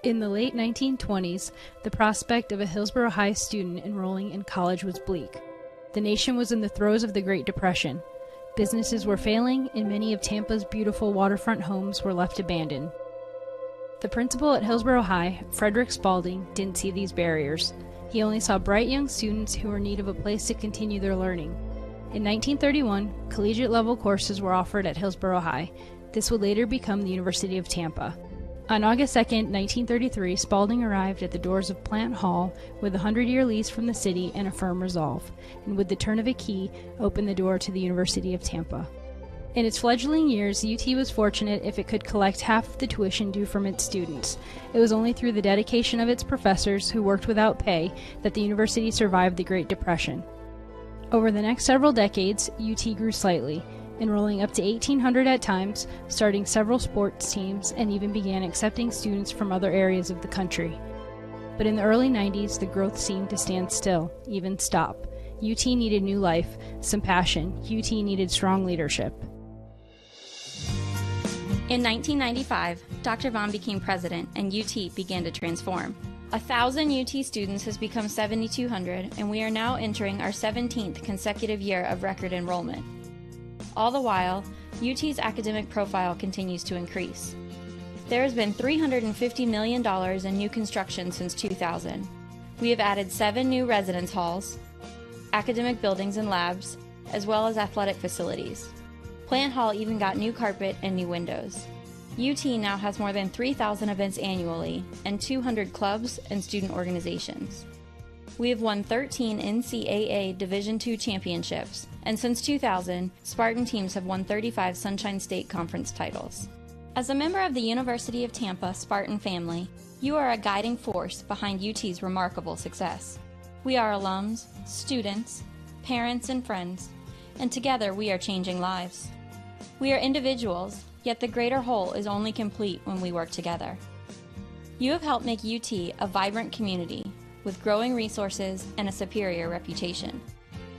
In the late 1920s, the prospect of a Hillsborough High student enrolling in college was bleak. The nation was in the throes of the Great Depression. Businesses were failing, and many of Tampa's beautiful waterfront homes were left abandoned. The principal at Hillsborough High, Frederick Spaulding, didn't see these barriers. He only saw bright young students who were in need of a place to continue their learning. In 1931, collegiate-level courses were offered at Hillsborough High. This would later become the University of Tampa. On August 2, 1933, Spaulding arrived at the doors of Plant Hall with a 100-year lease from the city and a firm resolve, and with the turn of a key, opened the door to the University of Tampa. In its fledgling years, UT was fortunate if it could collect half of the tuition due from its students. It was only through the dedication of its professors, who worked without pay, that the university survived the Great Depression. Over the next several decades, UT grew slightly, enrolling up to 1,800 at times, starting several sports teams, and even began accepting students from other areas of the country. But in the early 90s, the growth seemed to stand still, even stop. UT needed new life, some passion. UT needed strong leadership. In 1995, Dr. Vaughn became president and UT began to transform. 1,000 UT students has become 7,200, and we are now entering our 17th consecutive year of record enrollment. All the while, UT's academic profile continues to increase. There has been $350 million in new construction since 2000. We have added 7 new residence halls, academic buildings and labs, as well as athletic facilities. Plant Hall even got new carpet and new windows. UT now has more than 3,000 events annually and 200 clubs and student organizations. We have won 13 NCAA Division II championships, and since 2000, Spartan teams have won 35 Sunshine State Conference titles. As a member of the University of Tampa Spartan family, you are a guiding force behind UT's remarkable success. We are alums, students, parents, and friends, and together we are changing lives. We are individuals, yet the greater whole is only complete when we work together. You have helped make UT a vibrant community with growing resources and a superior reputation.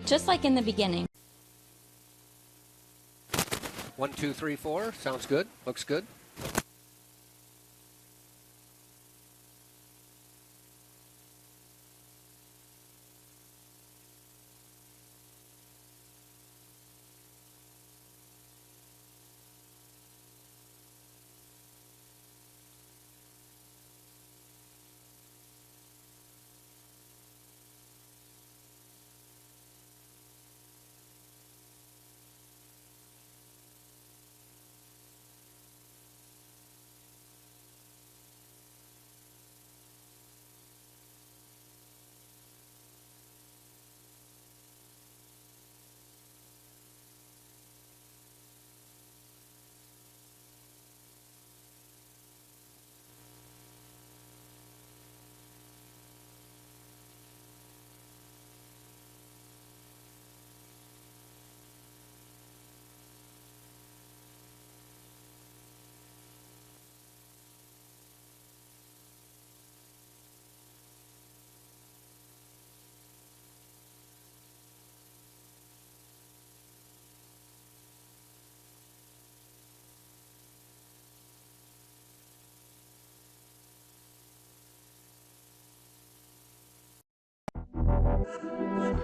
Just like in the beginning. 1, 2, 3, 4. Sounds good. Looks good.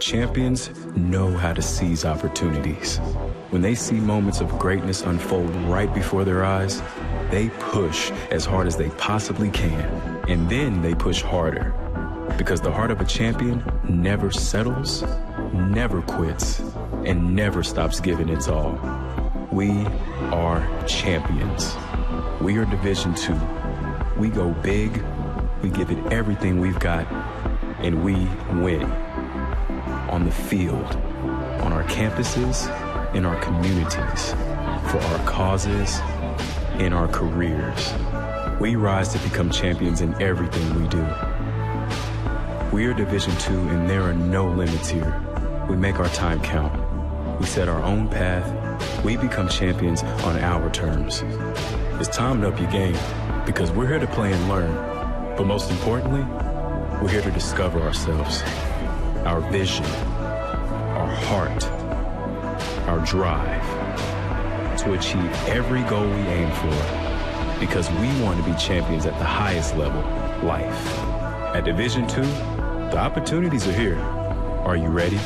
Champions know how to seize opportunities. When they see moments of greatness unfold right before their eyes, they push as hard as they possibly can, and then they push harder. Because the heart of a champion never settles, never quits, and never stops giving its all. We are champions. We are Division II. We go big, we give it everything we've got, and we win. On the field, on our campuses, in our communities, for our causes, in our careers. We rise to become champions in everything we do. We are Division II, and there are no limits here. We make our time count. We set our own path. We become champions on our terms. It's time to up your game, because we're here to play and learn. But most importantly, we're here to discover ourselves, our vision, our heart, our drive, to achieve every goal we aim for because we want to be champions at the highest level, life. At Division II, the opportunities are here. Are you ready?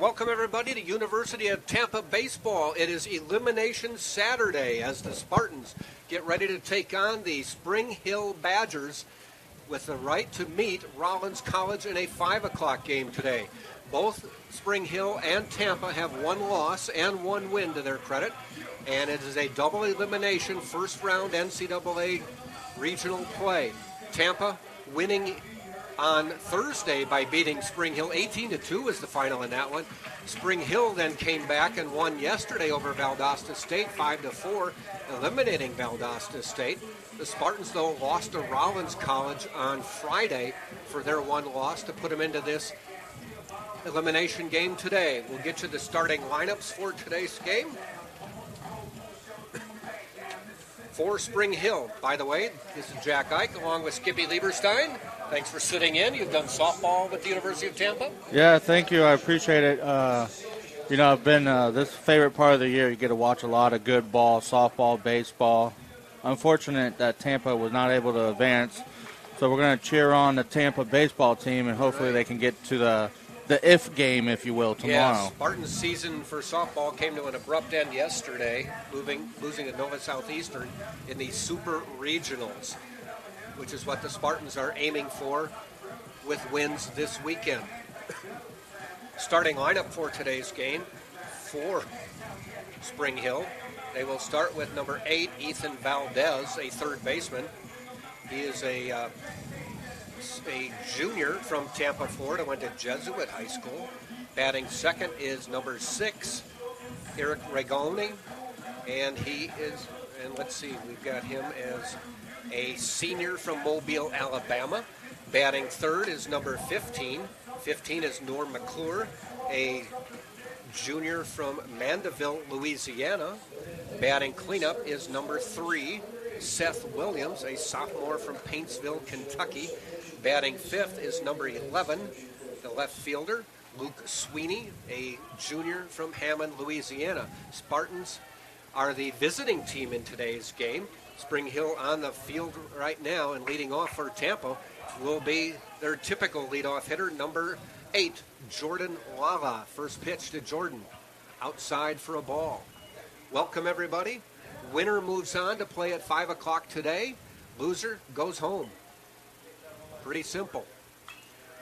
welcome everybody to University of Tampa Baseball. It is Elimination Saturday as the Spartans get ready to take on the Spring Hill Badgers with the right to meet Rollins College in a 5 o'clock game today. Both Spring Hill and Tampa have one loss and one win to their credit, and it is a double elimination first round NCAA regional play. Tampa winning on Thursday by beating Spring Hill 18-2 was the final in that one. Spring Hill then came back and won yesterday over Valdosta State 5-4, eliminating Valdosta State. The Spartans, though, lost to Rollins College on Friday for their one loss to put them into this elimination game today. We'll get you the starting lineups for today's game. For Spring Hill, by the way, this is Jack Ike along with Skippy Lieberstein. Thanks for sitting in. You've done softball with the University of Tampa. Yeah, thank you. I appreciate it. I've been this favorite part of the year. You get to watch a lot of good ball, softball, baseball. Unfortunate that Tampa was not able to advance, so we're going to cheer on the Tampa baseball team, and hopefully they can get to the if game, if you will, tomorrow. Yeah, Spartans' season for softball came to an abrupt end yesterday, losing to Nova Southeastern in the Super Regionals, which is what the Spartans are aiming for with wins this weekend. Starting lineup for today's game for Spring Hill. They will start with number 8, Ethan Valdez, a third baseman. He is a junior from Tampa, Florida, went to Jesuit High School. Batting second is number 6, Eric Regoni, and we've got him as a senior from Mobile, Alabama. Batting third is number 15. 15 is Norm McClure, a junior from Mandeville, Louisiana. Batting cleanup is number 3, Seth Williams, a sophomore from Paintsville, Kentucky. Batting fifth is number 11, the left fielder, Luke Sweeney, a junior from Hammond, Louisiana. Spartans are the visiting team in today's game. Spring Hill on the field right now, and leading off for Tampa will be their typical leadoff hitter, number 8, Jordan Lala. First pitch to Jordan, outside for a ball. Welcome, everybody. Winner moves on to play at 5 o'clock today. Loser goes home. Pretty simple.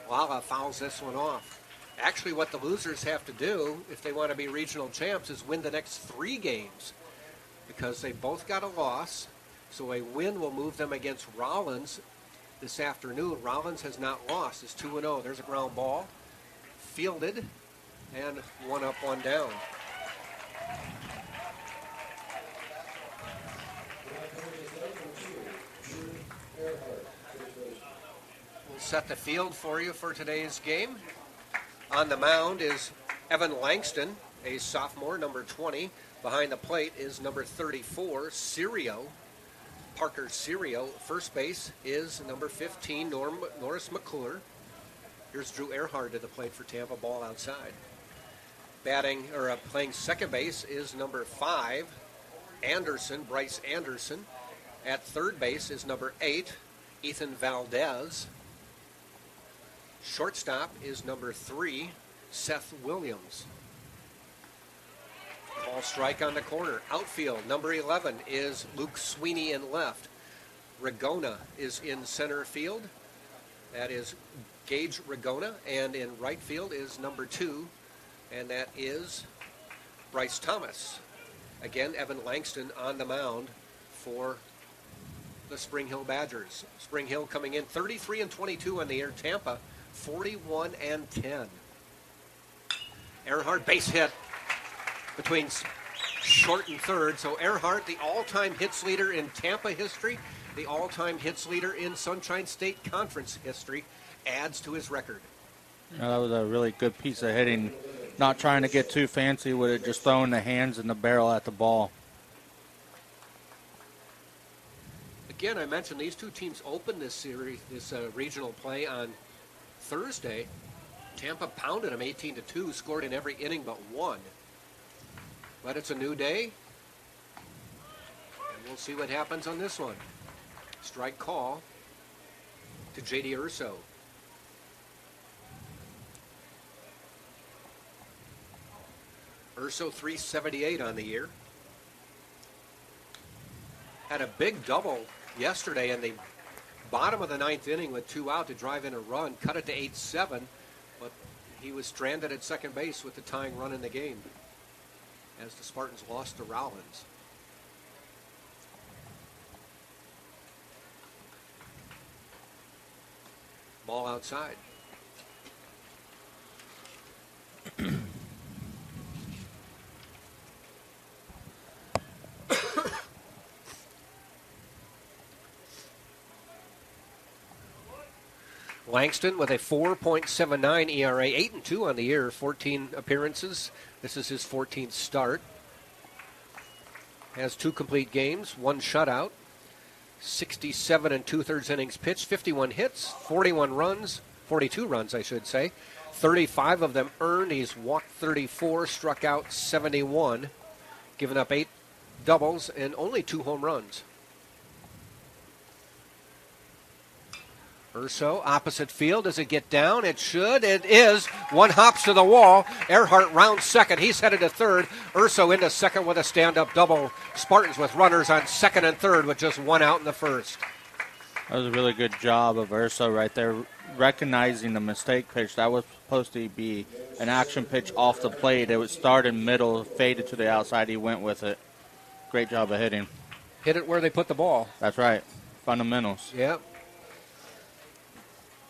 Lala fouls this one off. Actually, what the losers have to do, if they want to be regional champs, is win the next 3 games, because they both got a loss. So a win will move them against Rollins this afternoon. Rollins has not lost. It's 2-0. There's a ground ball. Fielded and 1 up, 1 down. We'll set the field for you for today's game. On the mound is Evan Langston, a sophomore, number 20. Behind the plate is number 34, Parker Serio. First base is number 15, Norris McClure. Here's Drew Earhart to the plate for Tampa, ball outside. Playing second base is number 5, Bryce Anderson. At third base is number 8, Ethan Valdez. Shortstop is number 3, Seth Williams. Ball strike on the corner. Outfield, number 11 is Luke Sweeney in left. Regona is in center field. That is Gage Regona. And in right field is number 2, and that is Bryce Thomas. Again, Evan Langston on the mound for the Spring Hill Badgers. Spring Hill coming in 33-22 on the year. Tampa 41-10. Earhart base hit between short and third. So Earhart, the all-time hits leader in Tampa history, the all-time hits leader in Sunshine State Conference history, adds to his record. That was a really good piece of hitting. Not trying to get too fancy with it, just throwing the hands and the barrel at the ball. Again, I mentioned these two teams opened this series, this regional play on Thursday. Tampa pounded them 18-2, scored in every inning but one. But it's a new day, and we'll see what happens on this one. Strike call to J.D. Urso. Urso 378 on the year. Had a big double yesterday in the bottom of the ninth inning with 2 out to drive in a run, cut it to 8-7, but he was stranded at second base with the tying run in the game as the Spartans lost to Rollins. Ball outside. Langston with a 4.79 ERA, 8-2 on the year, 14 appearances. This is his 14th start. Has 2 complete games, 1 shutout, 67 2/3 innings pitched, 51 hits, 42 runs, I should say. 35 of them earned. He's walked 34, struck out 71, given up 8 doubles and only 2 home runs. Urso, opposite field. Does it get down? It should. It is. One hops to the wall. Earhart rounds second. He's headed to third. Urso into second with a stand-up double. Spartans with runners on second and third with just 1 out in the first. That was a really good job of Urso right there, recognizing the mistake pitch. That was supposed to be an action pitch off the plate. It would start in middle, faded to the outside. He went with it. Great job of hitting. Hit it where they put the ball. That's right. Fundamentals. Yep.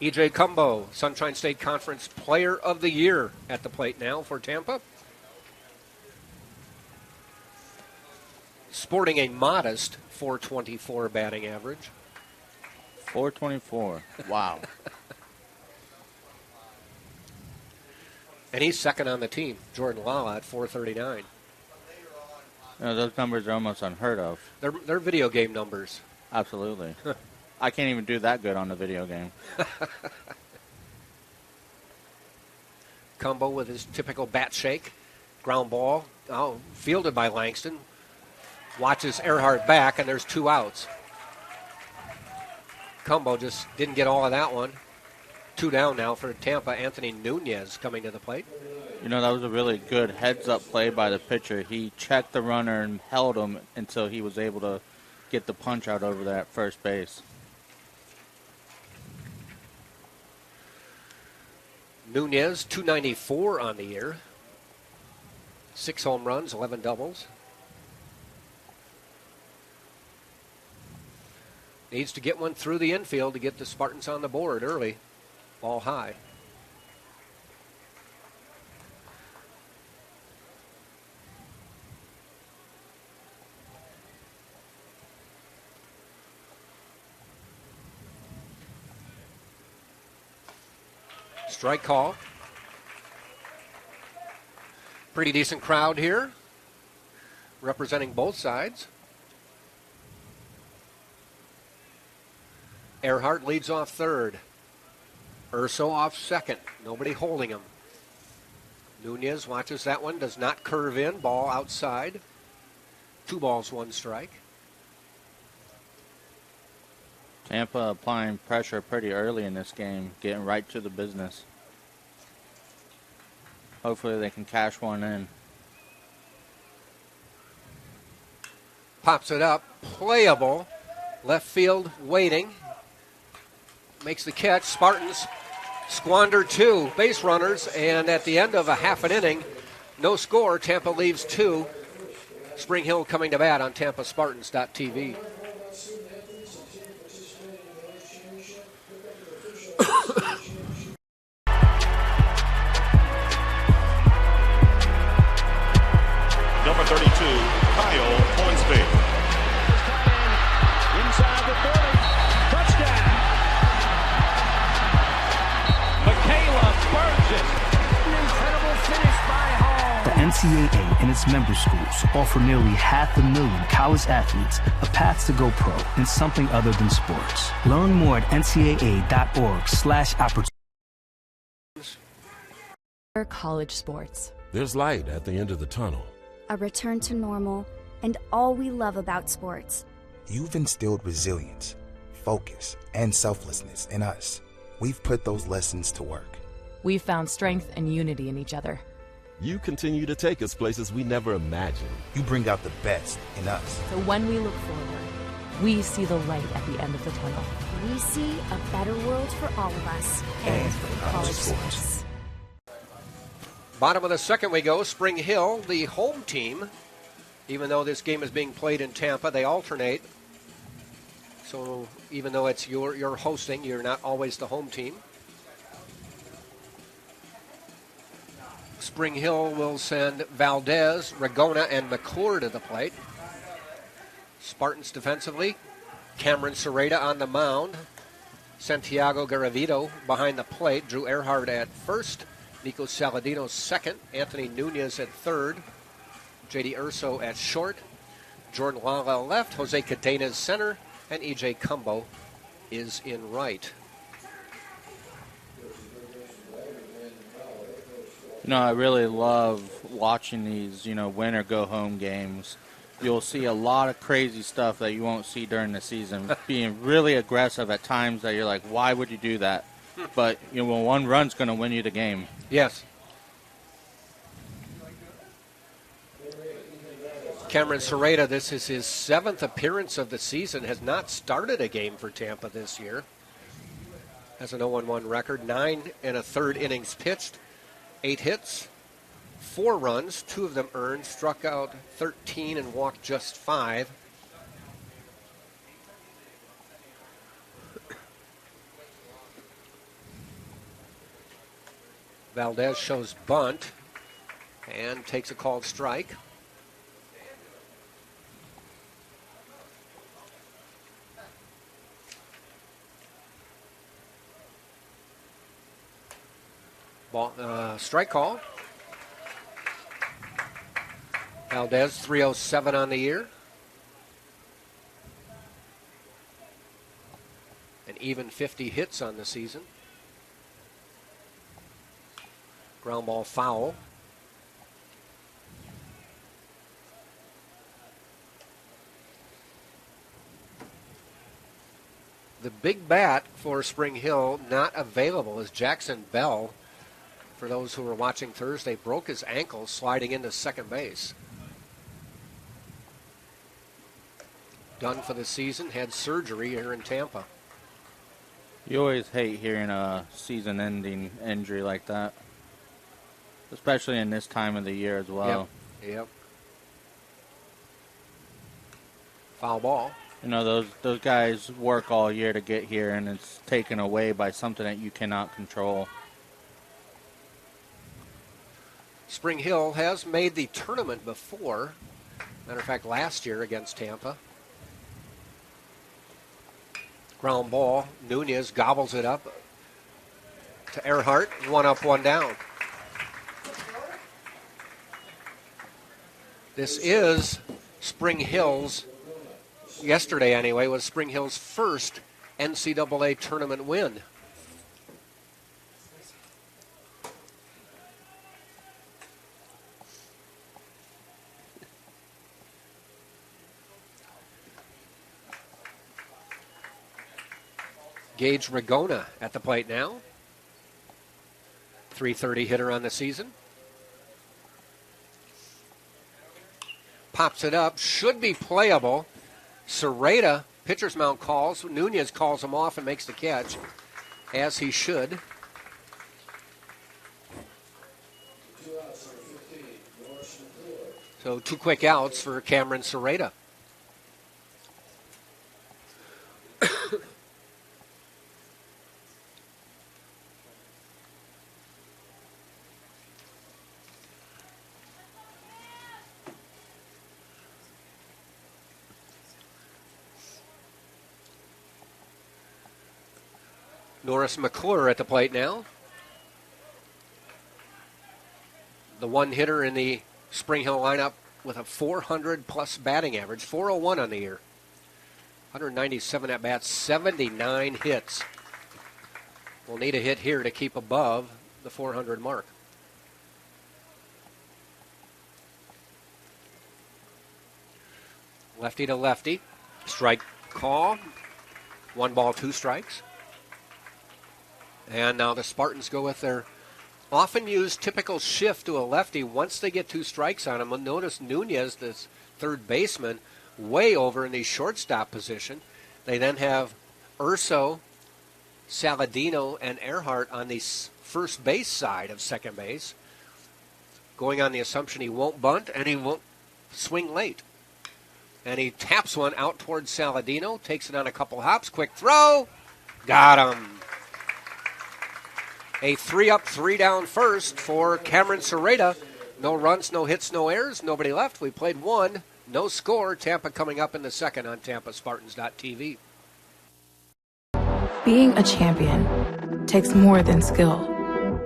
E.J. Cumbo, Sunshine State Conference Player of the Year at the plate now for Tampa. Sporting a modest .424 batting average. .424. Wow. And he's second on the team. Jordan Lala at .439. You know, those numbers are almost unheard of. They're video game numbers. Absolutely. I can't even do that good on the video game. Cumbo with his typical bat shake. Ground ball. Oh, fielded by Langston. Watches Earhart back, and there's 2 outs. Cumbo just didn't get all of that one. 2 down now for Tampa. Anthony Nunez coming to the plate. You know, that was a really good heads-up play by the pitcher. He checked the runner and held him until he was able to get the punch out over that first base. Nunez, 294 on the year. 6 home runs, 11 doubles. Needs to get one through the infield to get the Spartans on the board early. Ball high. Strike call. Pretty decent crowd here, representing both sides. Earhart leads off third. Urso off second. Nobody holding him. Nunez watches that one. Does not curve in. Ball outside. 2 balls, 1 strike. Tampa applying pressure pretty early in this game, getting right to the business. Hopefully they can cash one in. Pops it up. Playable. Left field waiting. Makes the catch. Spartans squander 2 base runners, and at the end of a half an inning, no score. Tampa leaves 2. Spring Hill coming to bat on TampaSpartans.tv. Number 32, Kyle Hornsby. Inside the 30. Touchdown. Michaela Burgess. An incredible finish by Hall. The NCAA and its member schools offer nearly 500,000 college athletes a path to go pro in something other than sports. Learn more at ncaa.org/opportunities. College sports. There's light at the end of the tunnel. A return to normal, and all we love about sports. You've instilled resilience, focus, and selflessness in us. We've put those lessons to work. We've found strength and unity in each other. You continue to take us places we never imagined. You bring out the best in us. So when we look forward, we see the light at the end of the tunnel. We see a better world for all of us. And for college sports. Bottom of the second we go. Spring Hill, the home team. Even though this game is being played in Tampa, they alternate. So even though it's you're hosting, you're not always the home team. Spring Hill will send Valdez, Ragona, and McClure to the plate. Spartans defensively, Cameron Serrata on the mound. Santiago Garavito behind the plate. Drew Earhart at first. Nico Saladino second. Anthony Nunez at third. J.D. Urso at short. Jordan Lala left. Jose Cadenas center. And E.J. Cumbo is in right. I really love watching these, win or go home games. You'll see a lot of crazy stuff that you won't see during the season. Being really aggressive at times that you're like, why would you do that? But, one run's going to win you the game. Yes. Cameron Serrata, this is his 7th appearance of the season, has not started a game for Tampa this year. Has an 0-1 record, 9 1/3 innings pitched. 8 hits, 4 runs, 2 of them earned, struck out 13 and walked just 5. Valdez shows bunt and takes a called strike. Strike call. Valdez, 307 on the year. An even 50 hits on the season. Ground ball foul. The big bat for Spring Hill not available is Jackson Bell. For those who were watching Thursday, broke his ankle sliding into second base. Done for the season, had surgery here in Tampa. You always hate hearing a season-ending injury like that, especially in this time of the year as well. Yep. Foul ball. Those guys work all year to get here, and it's taken away by something that you cannot control. Spring Hill has made the tournament before. Matter of fact, last year against Tampa. Ground ball. Nunez gobbles it up to Earhart. 1 up, 1 down. This is Spring Hill's, yesterday anyway, was Spring Hill's first NCAA tournament win. Gage Ragona at the plate now. .330 hitter on the season. Pops it up. Should be playable. Serrata, pitcher's mound calls. Nunez calls him off and makes the catch, as he should. So 2 quick outs for Cameron Serrata. Norris McClure at the plate now. The one hitter in the Spring Hill lineup with a 400-plus batting average, 401 on the year. 197 at-bats, 79 hits. We'll need a hit here to keep above the 400 mark. Lefty to lefty. Strike call. 1 ball, 2 strikes. And now the Spartans go with their often use typical shift to a lefty once they get 2 strikes on him. Notice Nunez, this third baseman, way over in the shortstop position. They then have Urso, Saladino, and Earhart on the first base side of second base, going on the assumption he won't bunt and he won't swing late. And he taps one out towards Saladino, takes it on a couple hops, quick throw, got him. A 3-up, 3-down first for Cameron Serrata. No runs, no hits, no errors, nobody left. We played 1, no score. Tampa coming up in the second on TampaSpartans.tv. Being a champion takes more than skill,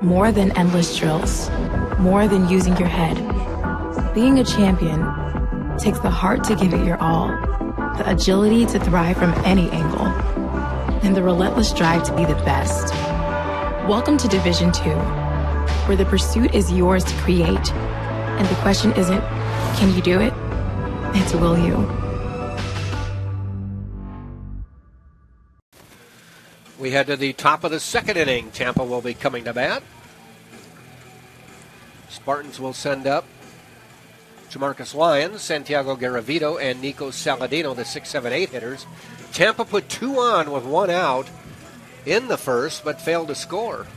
more than endless drills, more than using your head. Being a champion takes the heart to give it your all, the agility to thrive from any angle, and the relentless drive to be the best. Welcome to Division 2, where the pursuit is yours to create, and the question isn't, can you do it? It's, will you? We head to the top of the second inning. Tampa will be coming to bat. Spartans will send up Jamarcus Lyons, Santiago Garavito, and Nico Saladino, the 6, 7, 8 hitters. Tampa put 2 on with 1 out in the first, but failed to score.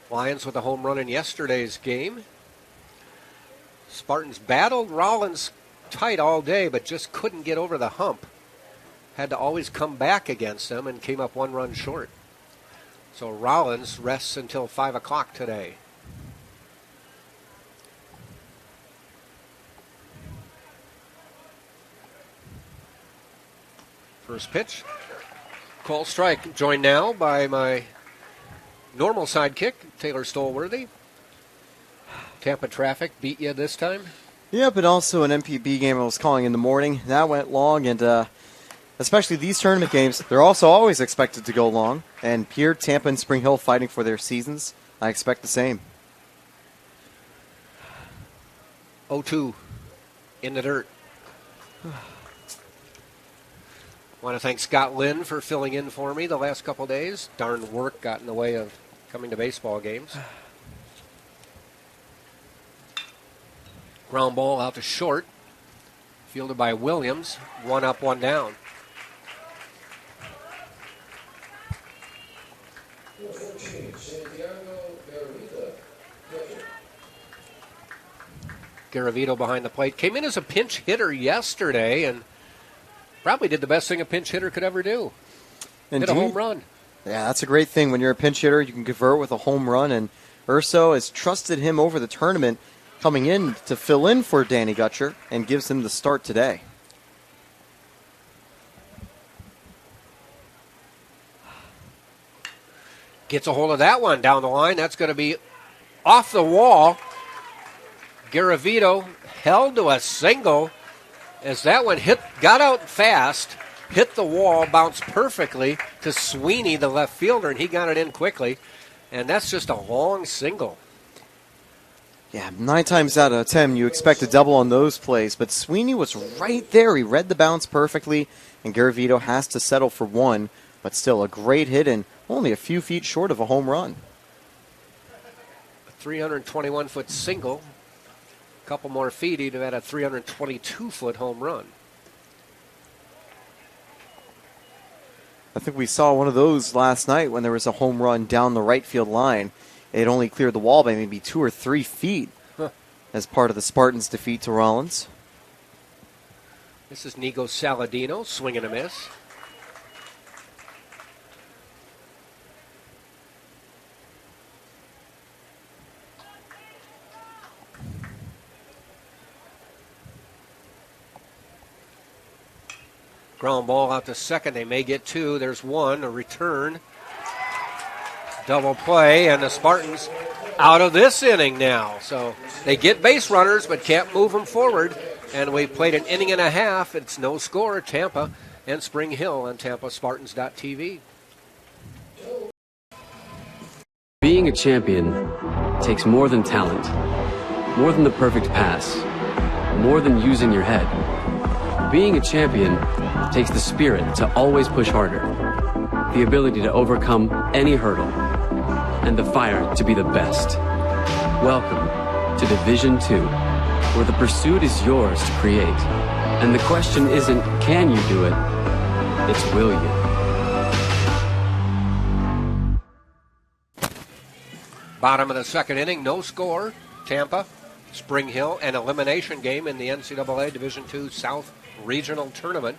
Lions with a home run in yesterday's game. Spartans battled Rollins tight all day, but just couldn't get over the hump. Had to always come back against them and came up 1 run short. So Rollins rests until 5 o'clock today. First pitch. Call strike. Joined now by my normal sidekick, Taylor Stolworthy. Tampa traffic beat you this time? Yeah, but also an MPB game I was calling in the morning. That went long, and especially these tournament games, they're also always expected to go long. And Pierre, Tampa, and Spring Hill fighting for their seasons, I expect the same. 0-2 in the dirt. Want to thank Scott Lynn for filling in for me the last couple days. Darn work got in the way of coming to baseball games. Ground ball out to short. Fielded by Williams. 1 up, 1 down. Garavito behind the plate. Came in as a pinch hitter yesterday and probably did the best thing a pinch hitter could ever do. Indeed. Hit a home run. Yeah, that's a great thing. When you're a pinch hitter, you can convert with a home run, and Urso has trusted him over the tournament, coming in to fill in for Danny Gutcher, and gives him the start today. Gets a hold of that one down the line. That's going to be off the wall. Garavito held to a single as that one got out fast, hit the wall, bounced perfectly to Sweeney, the left fielder, and he got it in quickly. And that's just a long single. Yeah, 9 times out of 10, you expect a double on those plays, but Sweeney was right there. He read the bounce perfectly, and Garavito has to settle for 1, but still a great hit and only a few feet short of a home run. A 321-foot single. A couple more feet, he'd have had a 322-foot home run. I think we saw one of those last night when there was a home run down the right field line. It only cleared the wall by maybe 2 or 3 feet as part of the Spartans' defeat to Rollins. This is Nico Saladino, swing and a miss. Ground ball out to second. They may get 2. There's 1, a return. Double play, and the Spartans out of this inning now. So they get base runners but can't move them forward. And we played an inning and a half. It's no score, Tampa and Spring Hill on TampaSpartans.tv. Being a champion takes more than talent, more than the perfect pass, more than using your head. Being a champion takes the spirit to always push harder, the ability to overcome any hurdle, and the fire to be the best. Welcome to Division II, where the pursuit is yours to create. And the question isn't, can you do it? It's, will you? Bottom of the second inning, no score. Tampa, Spring Hill, an elimination game in the NCAA Division II South Regional Tournament.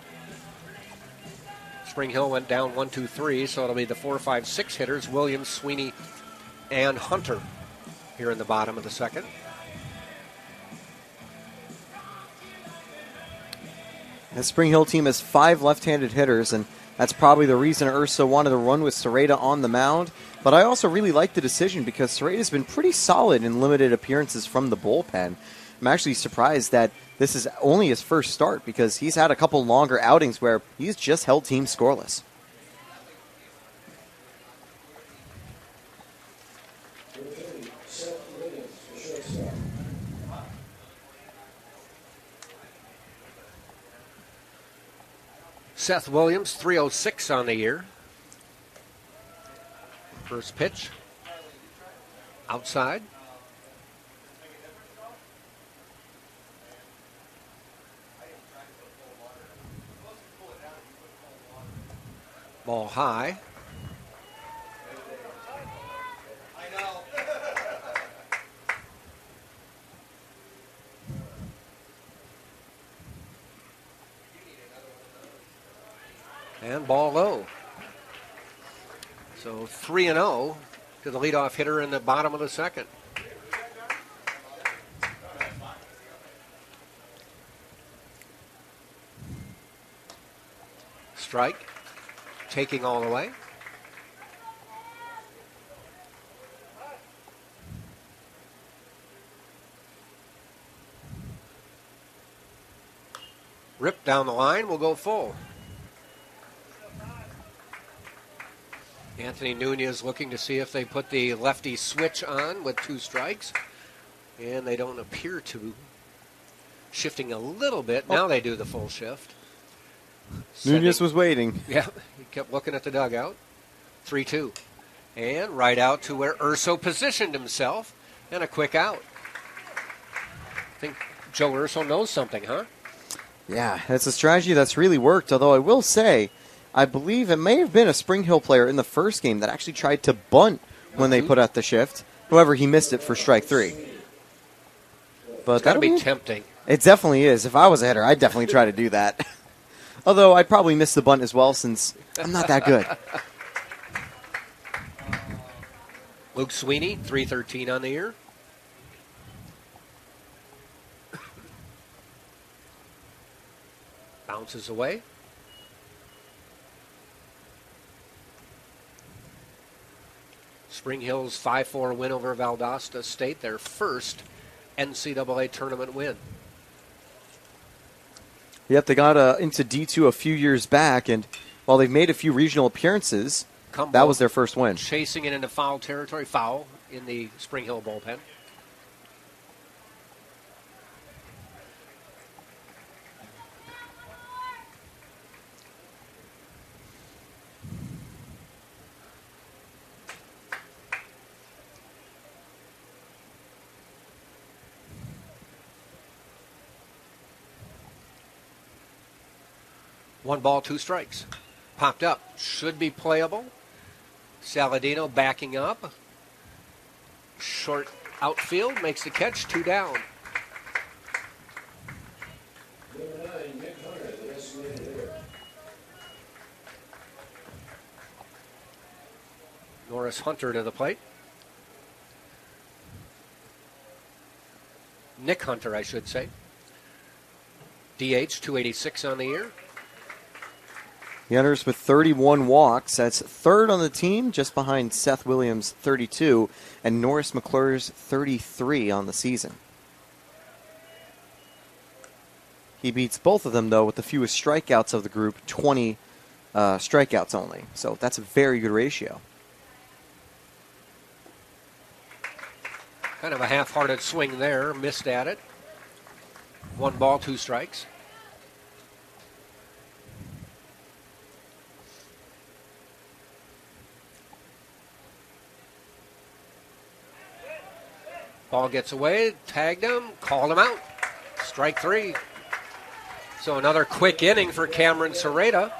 Spring Hill went down 1-2-3, so it'll be the 4, 5, 6 hitters, Williams, Sweeney, and Hunter here in the bottom of the second. The Spring Hill team has 5 left-handed hitters, and that's probably the reason Urso wanted to run with Sereda on the mound. But I also really like the decision because Sereda's been pretty solid in limited appearances from the bullpen. I'm actually surprised that this is only his first start because he's had a couple longer outings where he's just held teams scoreless. Seth Williams, 306 on the year. First pitch. Outside. Ball high. And ball low. So 3-0 to the leadoff hitter in the bottom of the second. Strike. Taking all the way. Rip down the line, will go full. Anthony Nunez looking to see if they put the lefty switch on with 2 strikes. And they don't appear to. Shifting a little bit. Now they do the full shift. Nunez was waiting. Yeah, he kept looking at the dugout. 3-2. And right out to where Urso positioned himself. And a quick out. I think Joe Urso knows something, huh? Yeah, it's a strategy that's really worked, although I will say, I believe it may have been a Spring Hill player in the first game that actually tried to bunt when they put out the shift. However, he missed it for strike 3. But that'll be tempting. It definitely is. If I was a hitter, I'd definitely try to do that. Although I'd probably miss the bunt as well since I'm not that good. Luke Sweeney, 313 on the year. Bounces away. Spring Hill's 5-4 win over Valdosta State, their first NCAA tournament win. Yep, they got into D2 a few years back, and while they've made a few regional appearances, that was their first win. Chasing it into foul territory, foul in the Spring Hill bullpen. One ball, 2 strikes. Popped up. Should be playable. Saladino backing up. Short outfield. Makes the catch. 2 down. Norris Hunter to the plate. Nick Hunter, I should say. DH, 286 on the year. He enters with 31 walks. That's third on the team, just behind Seth Williams' 32 and Norris McClure's 33 on the season. He beats both of them, though, with the fewest strikeouts of the group, 20 strikeouts only. So that's a very good ratio. Kind of a half-hearted swing there. Missed at it. 1 ball, 2 strikes. Ball gets away, tagged him, called him out. Strike 3. So another quick inning for Cameron Serrata.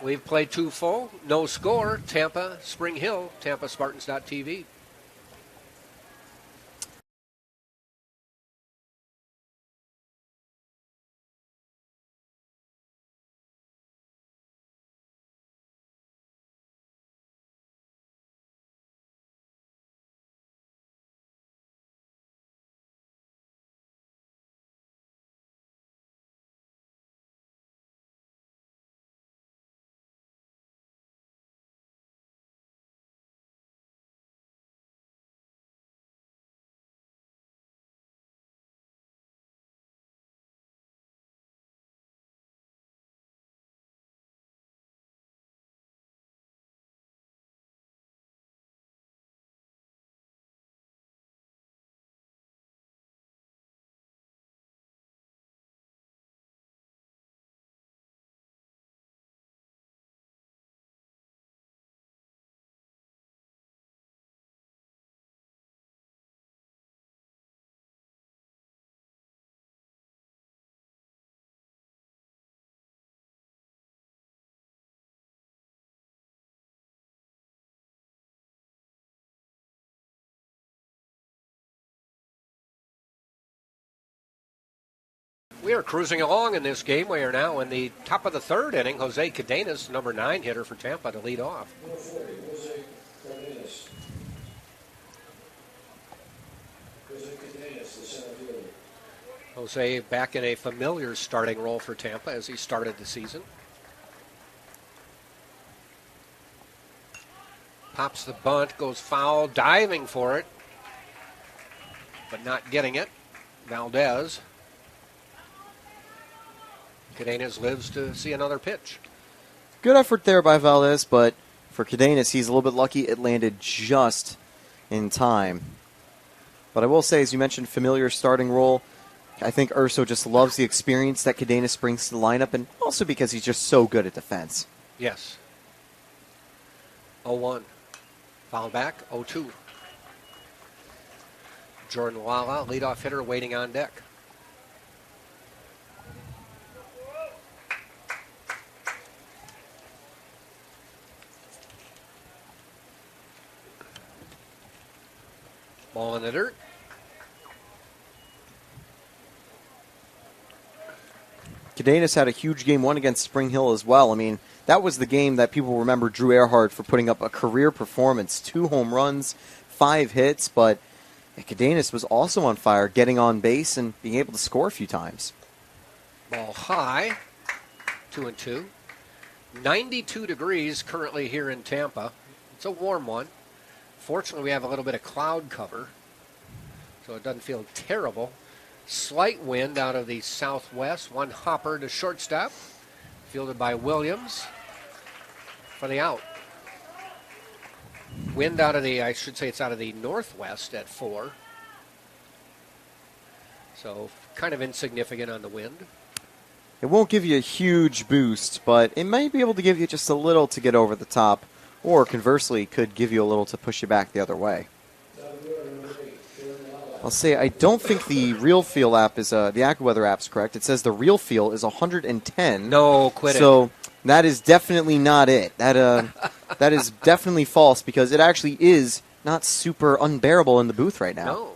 We've played 2 full, no score. Tampa, Spring Hill, TampaSpartans.tv. We are cruising along in this game. We are now in the top of the 3rd inning. Jose Cadenas, number 9 hitter for Tampa, to lead off. Jose back in a familiar starting role for Tampa as he started the season. Pops the bunt, goes foul, diving for it, but not getting it. Valdez. Cadenas lives to see another pitch. Good effort there by Valdez, but for Cadenas, he's a little bit lucky it landed just in time. But I will say, as you mentioned, familiar starting role, I think Urso just loves the experience that Cadenas brings to the lineup, and also because he's just so good at defense. Yes. 0-1. Foul back, 0-2. Jordan Lala, leadoff hitter, waiting on deck. Ball in the dirt. Cadenas had a huge game 1 against Spring Hill as well. I mean, that was the game that people remember Drew Earhart for putting up a career performance. 2 home runs, 5 hits, but Cadenas was also on fire, getting on base and being able to score a few times. Ball high, 2-2. 92 degrees currently here in Tampa. It's a warm one. Fortunately, we have a little bit of cloud cover, so it doesn't feel terrible. Slight wind out of the southwest. One hopper to shortstop, fielded by Williams for the out. Wind out of the, I should say it's out of the northwest at 4. So kind of insignificant on the wind. It won't give you a huge boost, but it might be able to give you just a little to get over the top, or conversely, could give you a little to push you back the other way. I'll say I don't think the Real Feel app is, the AccuWeather app's correct. It says the Real Feel is 110. No, quit it. So that is definitely not it. That is definitely false because it actually is not super unbearable in the booth right now. No.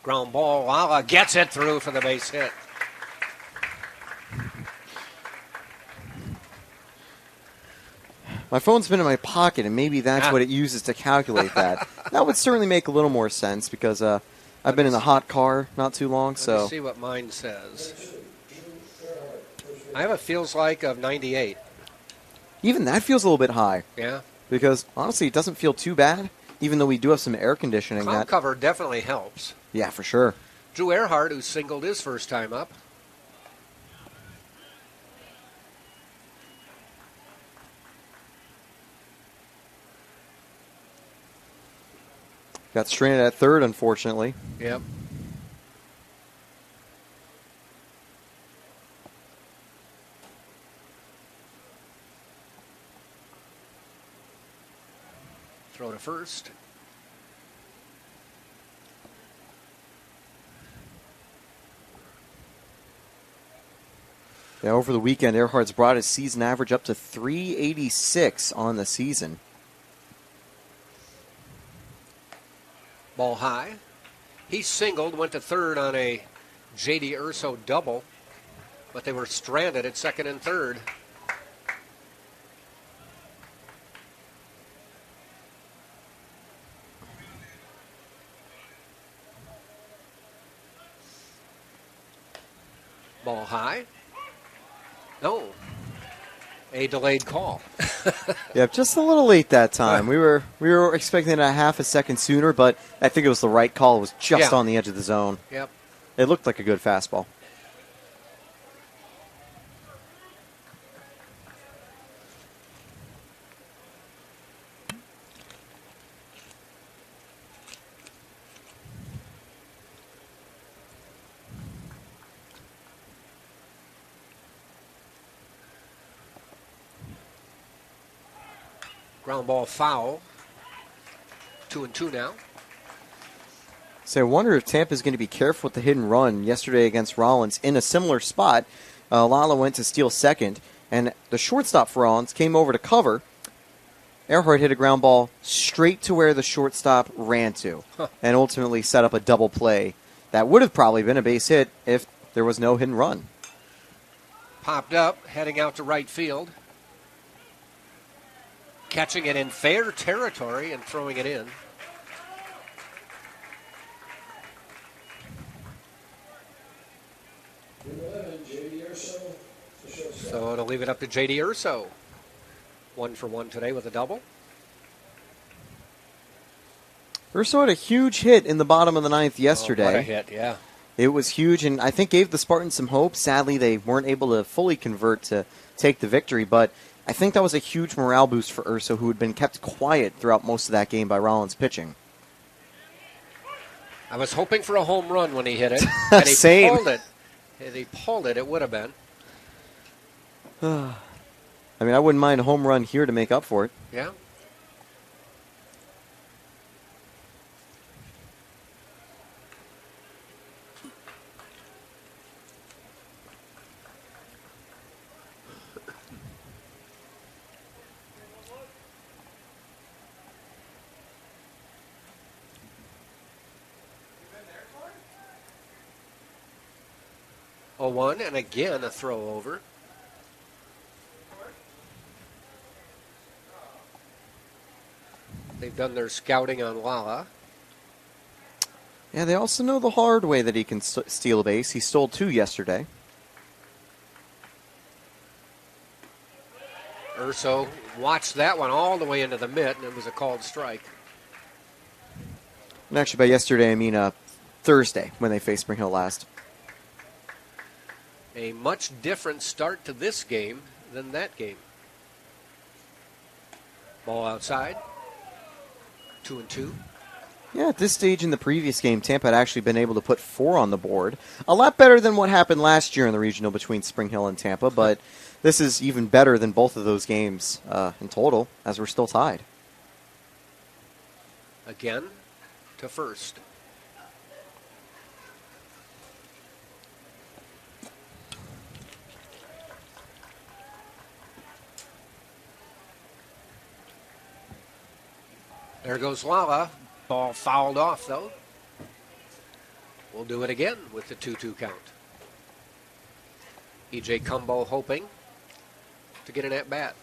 Ground ball, Lala gets it through for the base hit. My phone's been in my pocket, and maybe that's what it uses to calculate that. That would certainly make a little more sense because I've been in a hot car not too long. Let's see what mine says. I have a feels like of 98. Even that feels a little bit high. Yeah. Because, honestly, it doesn't feel too bad, even though we do have some air conditioning. Cloud cover definitely helps. Yeah, for sure. Drew Earhart, who singled his first time up. Got stranded at third, unfortunately. Yep. throw to first. Yeah, over the weekend, Earhart's brought his season average up to 386 on the season. Ball high. He singled, went to third on a J.D. Urso double, but they were stranded at second and third. Ball high. No. A delayed call. Yeah, just a little late that time. We were expecting it a half a second sooner, but I think it was the right call. It was just on the edge of the zone. Yep. It looked like a good fastball. Ground ball foul. 2-2 now. So I wonder if Tampa's going to be careful with the hit and run. Yesterday against Rollins in a similar spot, Lala went to steal second, and the shortstop for Rollins came over to cover. Earhart hit a ground ball straight to where the shortstop ran to, and ultimately set up a double play. That would have probably been a base hit if there was no hit and run. Popped up, heading out to right field. Catching it in fair territory and throwing it in. So it'll leave it up to J.D. Urso. 1 for 1 today with a double. Urso had a huge hit in the bottom of the ninth yesterday. What a hit, yeah. It was huge, and I think gave the Spartans some hope. Sadly, they weren't able to fully convert to take the victory, but I think that was a huge morale boost for Urso, who had been kept quiet throughout most of that game by Rollins pitching. I was hoping for a home run when he hit it. And he Same. pulled it. Had he pulled it, it would have been. I mean, I wouldn't mind a home run here to make up for it. Yeah. Oh, 1, and again a throw over. They've done their scouting on Lala. Yeah, they also know the hard way that he can steal a base. He stole 2 yesterday. Urso watched that one all the way into the mitt, and it was a called strike. And actually, by yesterday, I mean Thursday, when they faced Spring Hill last. A much different start to this game than that game. Ball outside. 2-2. Yeah, at this stage in the previous game, Tampa had actually been able to put 4 on the board. A lot better than what happened last year in the regional between Spring Hill and Tampa, but this is even better than both of those games in total, as we're still tied. Again to first. There goes Lala. Ball fouled off, though. We'll do it again with the 2-2 count. E.J. Cumbo hoping to get an at-bat.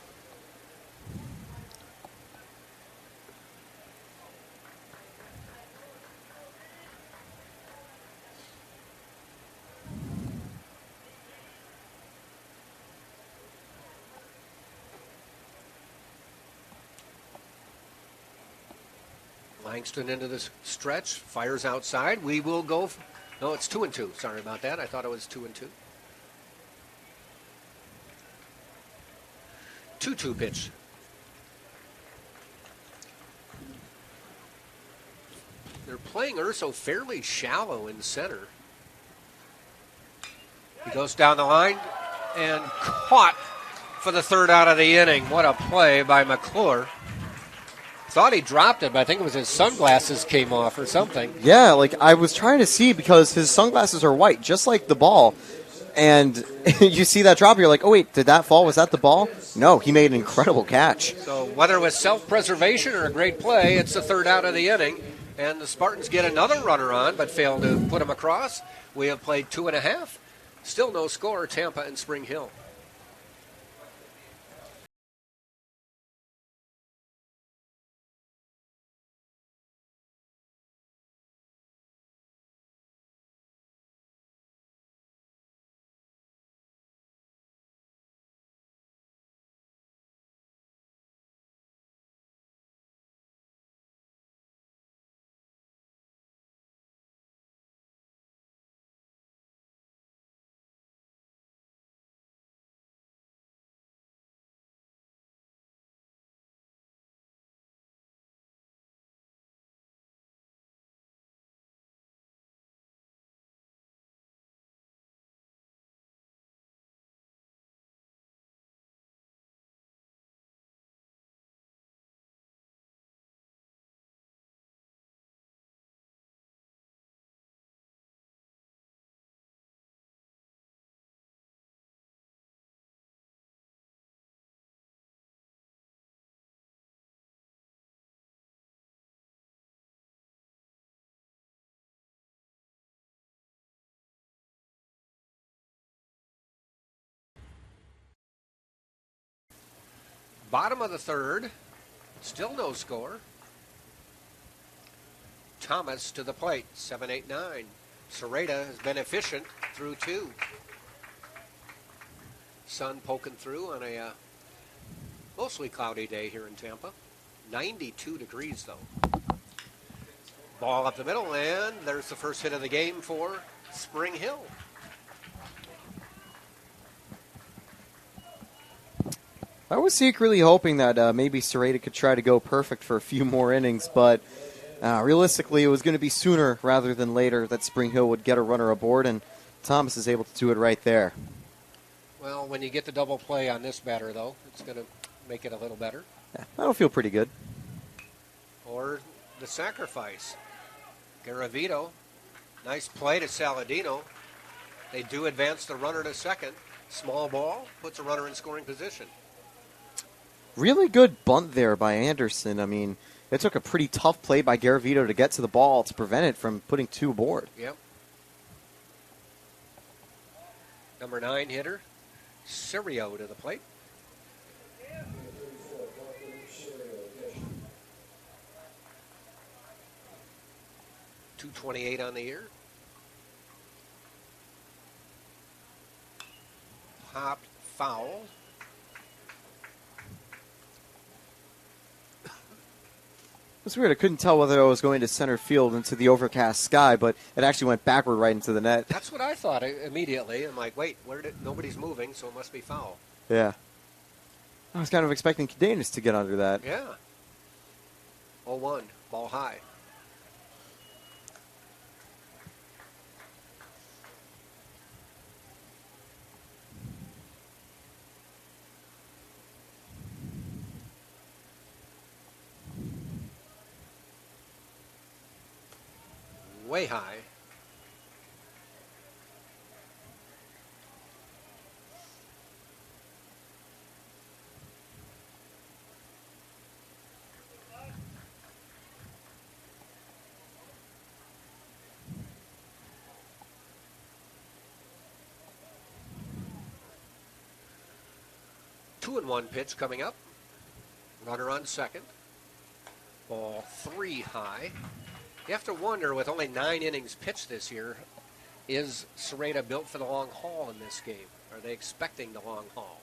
Langston into this stretch, fires outside. We will go. No, it's 2-2. Sorry about that. I thought it was 2-2. 2-2 pitch. They're playing Urso fairly shallow in center. He goes down the line and caught for the third out of the inning. What a play by McClure. thought he dropped it, but I think it was his sunglasses came off or something. Yeah, like I was trying to see because his sunglasses are white, just like the ball. And you see that drop, you're like, oh, wait, did that fall? Was that the ball? No, he made an incredible catch. So whether it was self-preservation or a great play, it's the third out of the inning. And the Spartans get another runner on, but fail to put him across. We have played 2.5. Still no score, Tampa and Spring Hill. Bottom of the third, still no score. Thomas to the plate, 7-8-9. Sereda has been efficient through 2. Sun poking through on a mostly cloudy day here in Tampa. 92 degrees, though. Ball up the middle, and there's the first hit of the game for Spring Hill. I was secretly hoping that maybe Sereda could try to go perfect for a few more innings, but realistically it was going to be sooner rather than later that Spring Hill would get a runner aboard, and Thomas is able to do it right there. Well, when you get the double play on this batter, though, it's going to make it a little better. Yeah, that'll feel pretty good. Or the sacrifice. Garavito, nice play to Saladino. They do advance the runner to second. Small ball, puts a runner in scoring position. Really good bunt there by Anderson. I mean, it took a pretty tough play by Garavito to get to the ball to prevent it from putting 2 aboard. Yep. Number 9 hitter, Sirio to the plate. .228 on the year. Popped foul. It's weird. I couldn't tell whether I was going to center field into the overcast sky, but it actually went backward right into the net. That's what I thought immediately. I'm like, wait, nobody's moving, so it must be foul. Yeah. I was kind of expecting Cadenas to get under that. Yeah. 0-1, ball high. Way high. Two and one pitch coming up. Runner on second. Ball 3 high. You have to wonder, with only 9 innings pitched this year, is Sereda built for the long haul in this game? Are they expecting the long haul?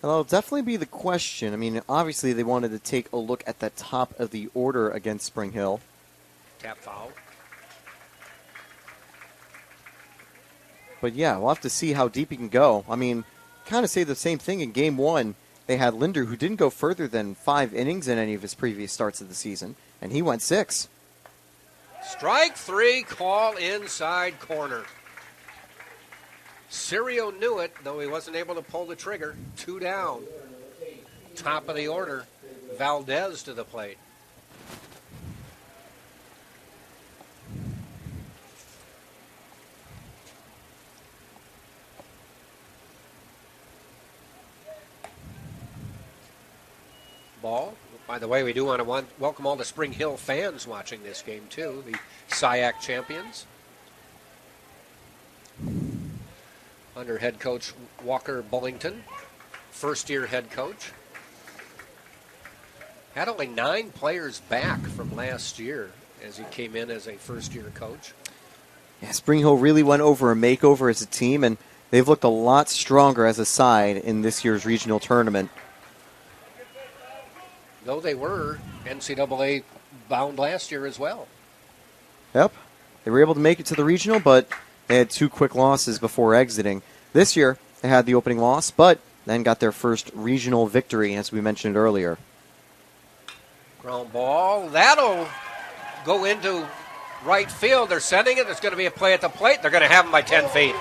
Well, that'll definitely be the question. I mean, obviously they wanted to take a look at the top of the order against Spring Hill. Tap foul. But yeah, we'll have to see how deep he can go. I mean, kind of say the same thing in Game 1. They had Linder, who didn't go further than 5 innings in any of his previous starts of the season, and he went 6. Strike 3, call inside corner. Sirio knew it, though he wasn't able to pull the trigger. 2 down. Top of the order. Valdez to the plate. Ball. By the way, we do want to welcome all the Spring Hill fans watching this game, too, the SIAC champions. Under head coach Walker Bullington, first-year head coach. Had only 9 players back from last year as he came in as a first-year coach. Yeah, Spring Hill really went over a makeover as a team, and they've looked a lot stronger as a side in this year's regional tournament. Though they were NCAA bound last year as well. Yep. They were able to make it to the regional, but they had 2 quick losses before exiting. This year, they had the opening loss, but then got their first regional victory, as we mentioned earlier. Ground ball. That'll go into right field. They're sending it. There's going to be a play at the plate. They're going to have him by 10 feet.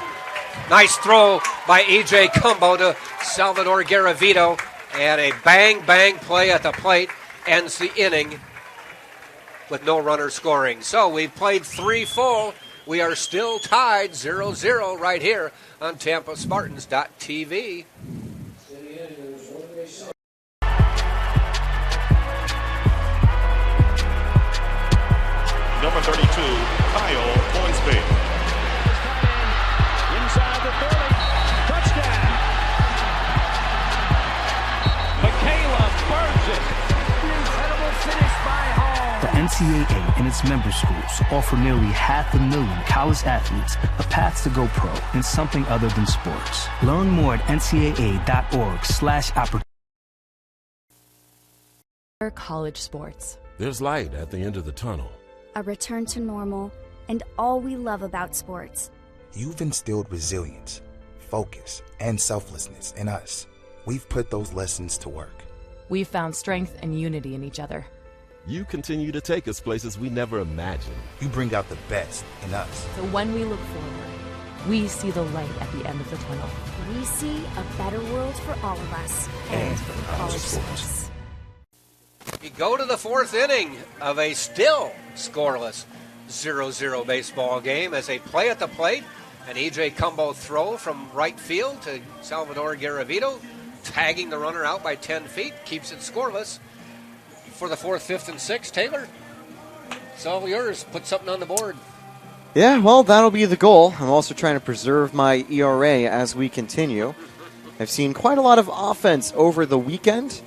Nice throw by E.J. Cumbo to Salvador Garavito. And a bang play at the plate ends the inning with no runner scoring. So we've played 3 full. We are still tied 0-0 right here on TampaSpartans.tv. Number 32, Kyle Hornsby. Inside the 30. Touchdown. Michaela Burgess. Incredible finish by Hall. The NCAA and its member schools offer nearly 500,000 college athletes a path to go pro in something other than sports. Learn more at ncaa.org/opportunity. College sports. There's light at the end of the tunnel. A return to normal, and all we love about sports. You've instilled resilience, focus, and selflessness in us. We've put those lessons to work. We've found strength and unity in each other. You continue to take us places we never imagined. You bring out the best in us. So when we look forward, we see the light at the end of the tunnel. We see a better world for all of us and for college sports. We go to the 4th inning of a still scoreless 0-0 baseball game as a play at the plate. An E.J. Cumbo throw from right field to Salvador Garavito, tagging the runner out by 10 feet, keeps it scoreless. For the 4th, 5th, and 6th, Taylor, it's all yours. Put something on the board. Yeah, well, that'll be the goal. I'm also trying to preserve my ERA as we continue. I've seen quite a lot of offense over the weekend,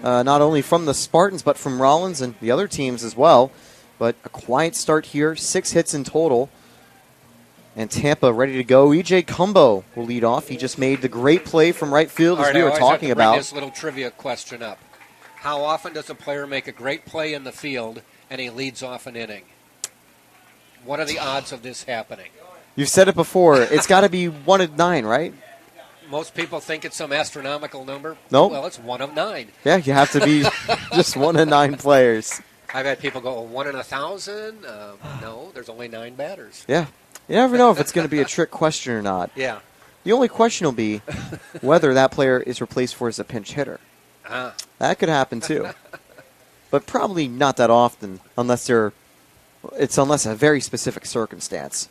not only from the Spartans, but from Rollins and the other teams as well. But a quiet start here, 6 hits in total. And Tampa ready to go. E.J. Cumbo will lead off. He just made the great play from right field as we were talking about. Bring this little trivia question up. How often does a player make a great play in the field and he leads off an inning? What are the odds of this happening? You've said it before. It's got to be 1 of 9, right? Most people think it's some astronomical number. Nope. Well, it's 1 of 9. Yeah, you have to be just 1 of 9 players. I've had people go, 1 in 1,000? No, there's only 9 batters. Yeah. You never know if it's going to be a trick question or not. Yeah. The only question will be whether that player is replaced for as a pinch hitter. That could happen too. But probably not that often unless a very specific circumstance.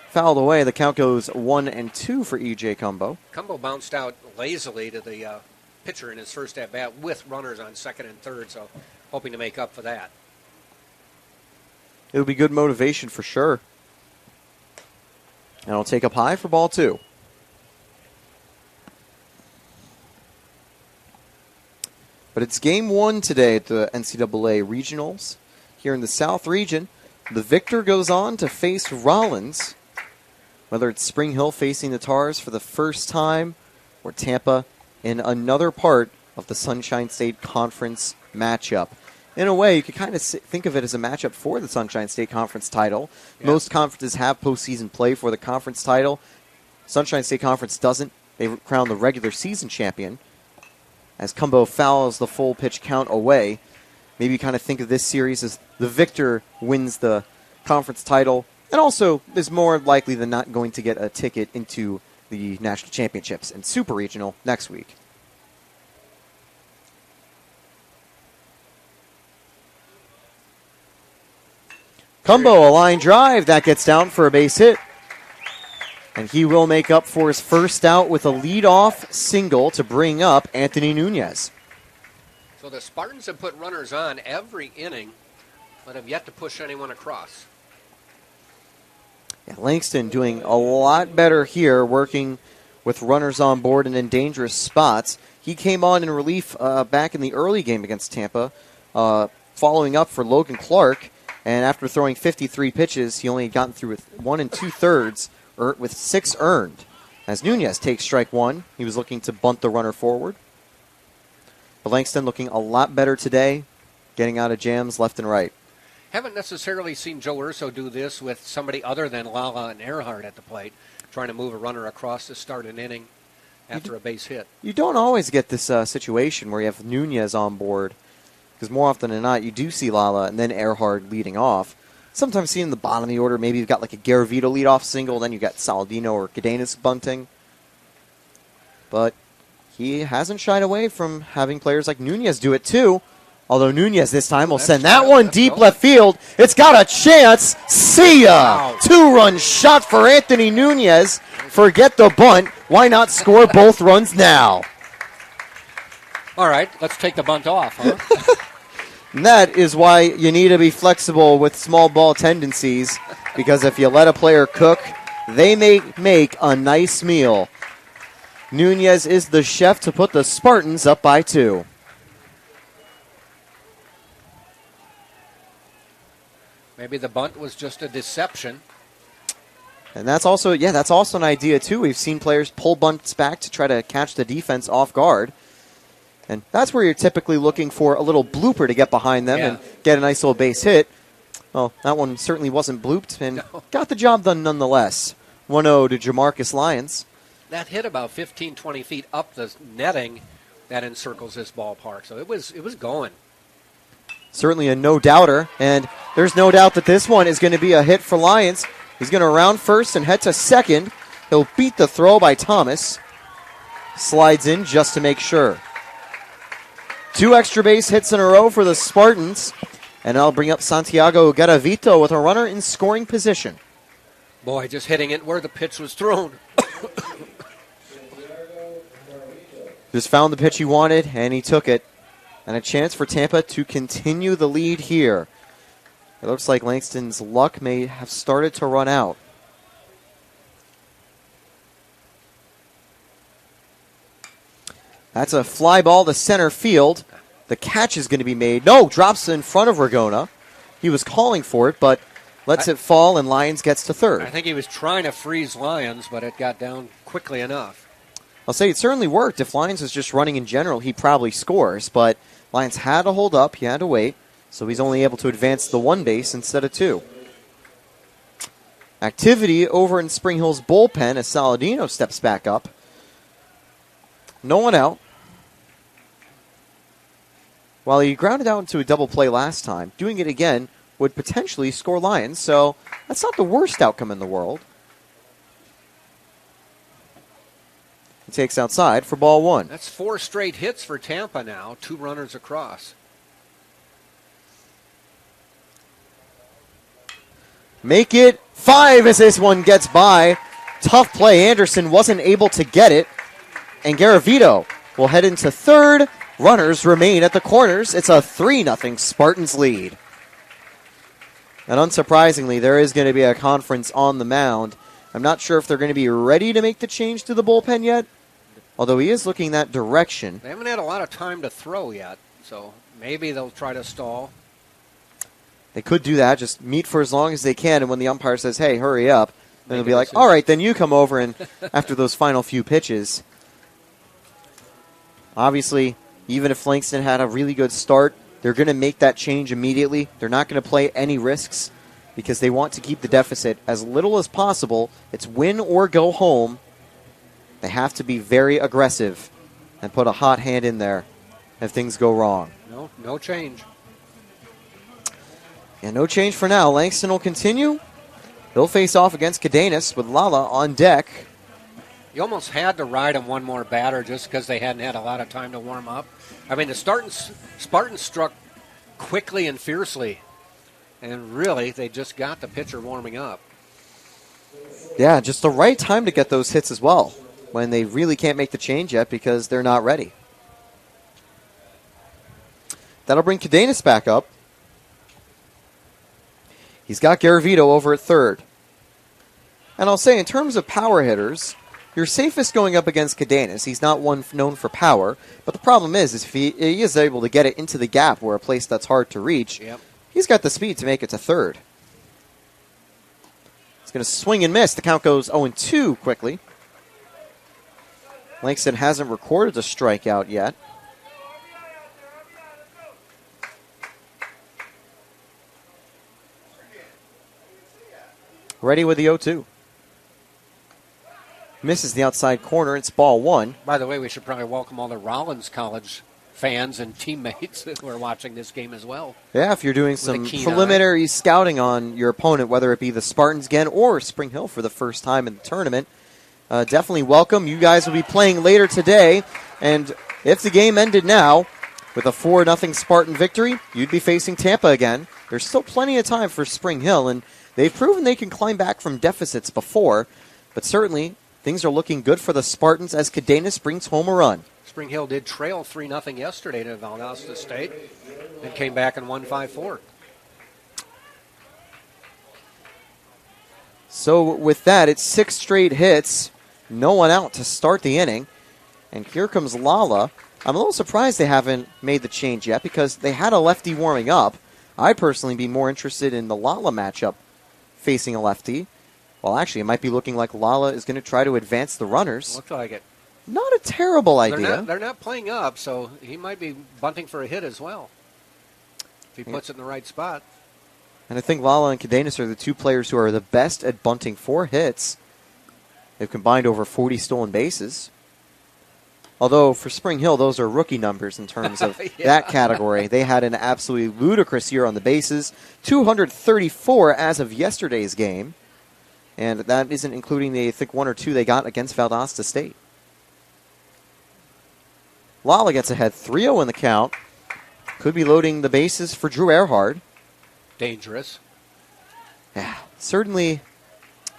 Fouled away, the count goes 1-2 for E.J. Cumbo. Cumbo bounced out lazily to the pitcher in his first at-bat with runners on 2nd and 3rd, so hoping to make up for that. It'll be good motivation for sure. And it'll take up high for ball 2. But it's game 1 today at the NCAA Regionals here in the South region. The victor goes on to face Rollins, whether it's Spring Hill facing the Tars for the first time or Tampa in another part of the Sunshine State Conference matchup. In a way, you could kind of think of it as a matchup for the Sunshine State Conference title. Yeah. Most conferences have postseason play for the conference title. Sunshine State Conference doesn't. They crown the regular season champion. As Cumbo fouls the full pitch count away, maybe you kind of think of this series as the victor wins the conference title and also is more likely than not going to get a ticket into the national championships and super regional next week. Cumbo, a line drive. That gets down for a base hit. And he will make up for his first out with a leadoff single to bring up Anthony Nunez. So the Spartans have put runners on every inning, but have yet to push anyone across. Yeah, Langston doing a lot better here, working with runners on board and in dangerous spots. He came on in relief back in the early game against Tampa, following up for Logan Clark. And after throwing 53 pitches, he only had gotten through with 1 2/3 with 6 earned. As Nunez takes strike one, he was looking to bunt the runner forward. But Langston looking a lot better today, getting out of jams left and right. Haven't necessarily seen Joe Urso do this with somebody other than Lala and Earhart at the plate, trying to move a runner across to start an inning after a base hit. You don't always get this situation where you have Nunez on board, because more often than not, you do see Lala and then Earhart leading off. Sometimes see in the bottom of the order, maybe you've got like a Garavito leadoff single, then you've got Saladino or Cadenas bunting. But he hasn't shied away from having players like Nunez do it too. Although Nunez this time will send that one deep left field. It's got a chance. See ya! Wow. 2-run shot for Anthony Nunez. Forget the bunt. Why not score both runs now? All right, let's take the bunt off, huh? And that is why you need to be flexible with small ball tendencies, because if you let a player cook, they may make a nice meal. Nunez is the chef to put the Spartans up by 2. Maybe the bunt was just a deception. And that's also an idea too. We've seen players pull bunts back to try to catch the defense off guard. And that's where you're typically looking for a little blooper to get behind them and get a nice little base hit. Well, that one certainly wasn't blooped and got the job done nonetheless. 1-0 to Jamarcus Lyons. That hit about 15, 20 feet up the netting that encircles this ballpark. So it was going. Certainly a no-doubter, and there's no doubt that this one is going to be a hit for Lyons. He's going to round first and head to second. He'll beat the throw by Thomas. Slides in just to make sure. 2 extra base hits in a row for the Spartans, and I'll bring up Santiago Garavito with a runner in scoring position. Boy, just hitting it where the pitch was thrown. Just found the pitch he wanted, and he took it. And a chance for Tampa to continue the lead here. It looks like Langston's luck may have started to run out. That's a fly ball to center field. The catch is going to be made. No, drops in front of Ragona. He was calling for it, but lets it fall, and Lyons gets to third. I think he was trying to freeze Lyons, but it got down quickly enough. I'll say it certainly worked. If Lyons was just running in general, he probably scores, but Lyons had to hold up. He had to wait, so he's only able to advance the 1 base instead of 2. Activity over in Spring Hill's bullpen as Saladino steps back up. No one out. While he grounded out into a double play last time, doing it again would potentially score Lyons, so that's not the worst outcome in the world. He takes outside for ball 1. That's 4 straight hits for Tampa now, 2 runners across. Make it 5 as this one gets by. Tough play. Anderson wasn't able to get it. And Garavito will head into third. Runners remain at the corners. It's a 3-0 Spartans lead. And unsurprisingly, there is going to be a conference on the mound. I'm not sure if they're going to be ready to make the change to the bullpen yet, although he is looking that direction. They haven't had a lot of time to throw yet, so maybe they'll try to stall. They could do that, just meet for as long as they can, and when the umpire says, hey, hurry up, then they'll be like, all right, then you come over, and after those final few pitches. Obviously, even if Langston had a really good start, they're going to make that change immediately. They're not going to play any risks because they want to keep the deficit as little as possible. It's win or go home. They have to be very aggressive and put a hot hand in there if things go wrong. No change. Yeah, no change for now. Langston will continue. He'll face off against Cadenas with Lala on deck. You almost had to ride him one more batter just because they hadn't had a lot of time to warm up. I mean, the Spartans struck quickly and fiercely And really, they just got the pitcher warming up. Yeah, just the right time to get those hits as well, when they really can't make the change yet because they're not ready. That'll bring Cadenas back up. He's got Garavito over at third. And I'll say, in terms of power hitters, you're safest going up against Cadenas. He's not one known for power, but the problem is if he is able to get it into the gap where a place that's hard to reach, he's got the speed to make it to third. He's going to swing and miss. The count goes 0-2 quickly. Langston hasn't recorded a strikeout yet. Ready with the 0-2. Misses the outside corner. It's ball one. By the way, we should probably welcome all the Rollins College fans and teammates who are watching this game as well. Yeah, if you're doing some preliminary scouting on your opponent, whether it be the Spartans again or Spring Hill for the first time in the tournament, definitely welcome. You guys will be playing later today, and if the game ended now with a 4-0 Spartan victory, you'd be facing Tampa again. There's still plenty of time for Spring Hill, and they've proven they can climb back from deficits before, but certainly things are looking good for the Spartans as Cadenas brings home a run. Spring Hill did trail 3-0 yesterday to Valdosta State and came back and won 5-4. So with that, it's 6 straight hits, no one out to start the inning, and here comes Lala. I'm a little surprised they haven't made the change yet because they had a lefty warming up. I'd personally be more interested in the Lala matchup facing a lefty. Well, actually, it might be looking like Lala is going to try to advance the runners. Looks like it. Not a terrible idea. They're not playing up, so he might be bunting for a hit as well if he puts it in the right spot. And I think Lala and Cadenas are the two players who are the best at bunting for hits. They've combined over 40 stolen bases. Although for Spring Hill, those are rookie numbers in terms of that category. They had an absolutely ludicrous year on the bases, 234 as of yesterday's game. And that isn't including the, I think, 1 or 2 they got against Valdosta State. Lala gets ahead 3-0 in the count. Could be loading the bases for Drew Earhart. Dangerous. Yeah, certainly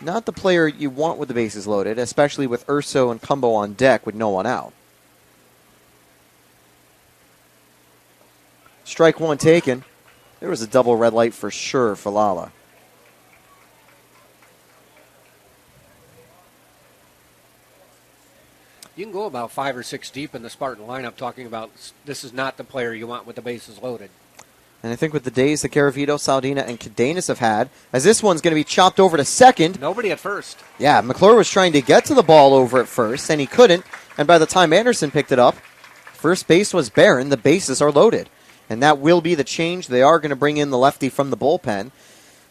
not the player you want with the bases loaded, especially with Urso and Cumbo on deck with no one out. Strike one taken. There was a double red light for sure for Lala. You can go about 5 or 6 deep in the Spartan lineup talking about this is not the player you want with the bases loaded. And I think with the days that Garavito, Saldina, and Cadenas have had, as this one's going to be chopped over to second. Nobody at first. Yeah, McClure was trying to get to the ball over at first, and he couldn't. And by the time Anderson picked it up, first base was barren. The bases are loaded. And that will be the change. They are going to bring in the lefty from the bullpen.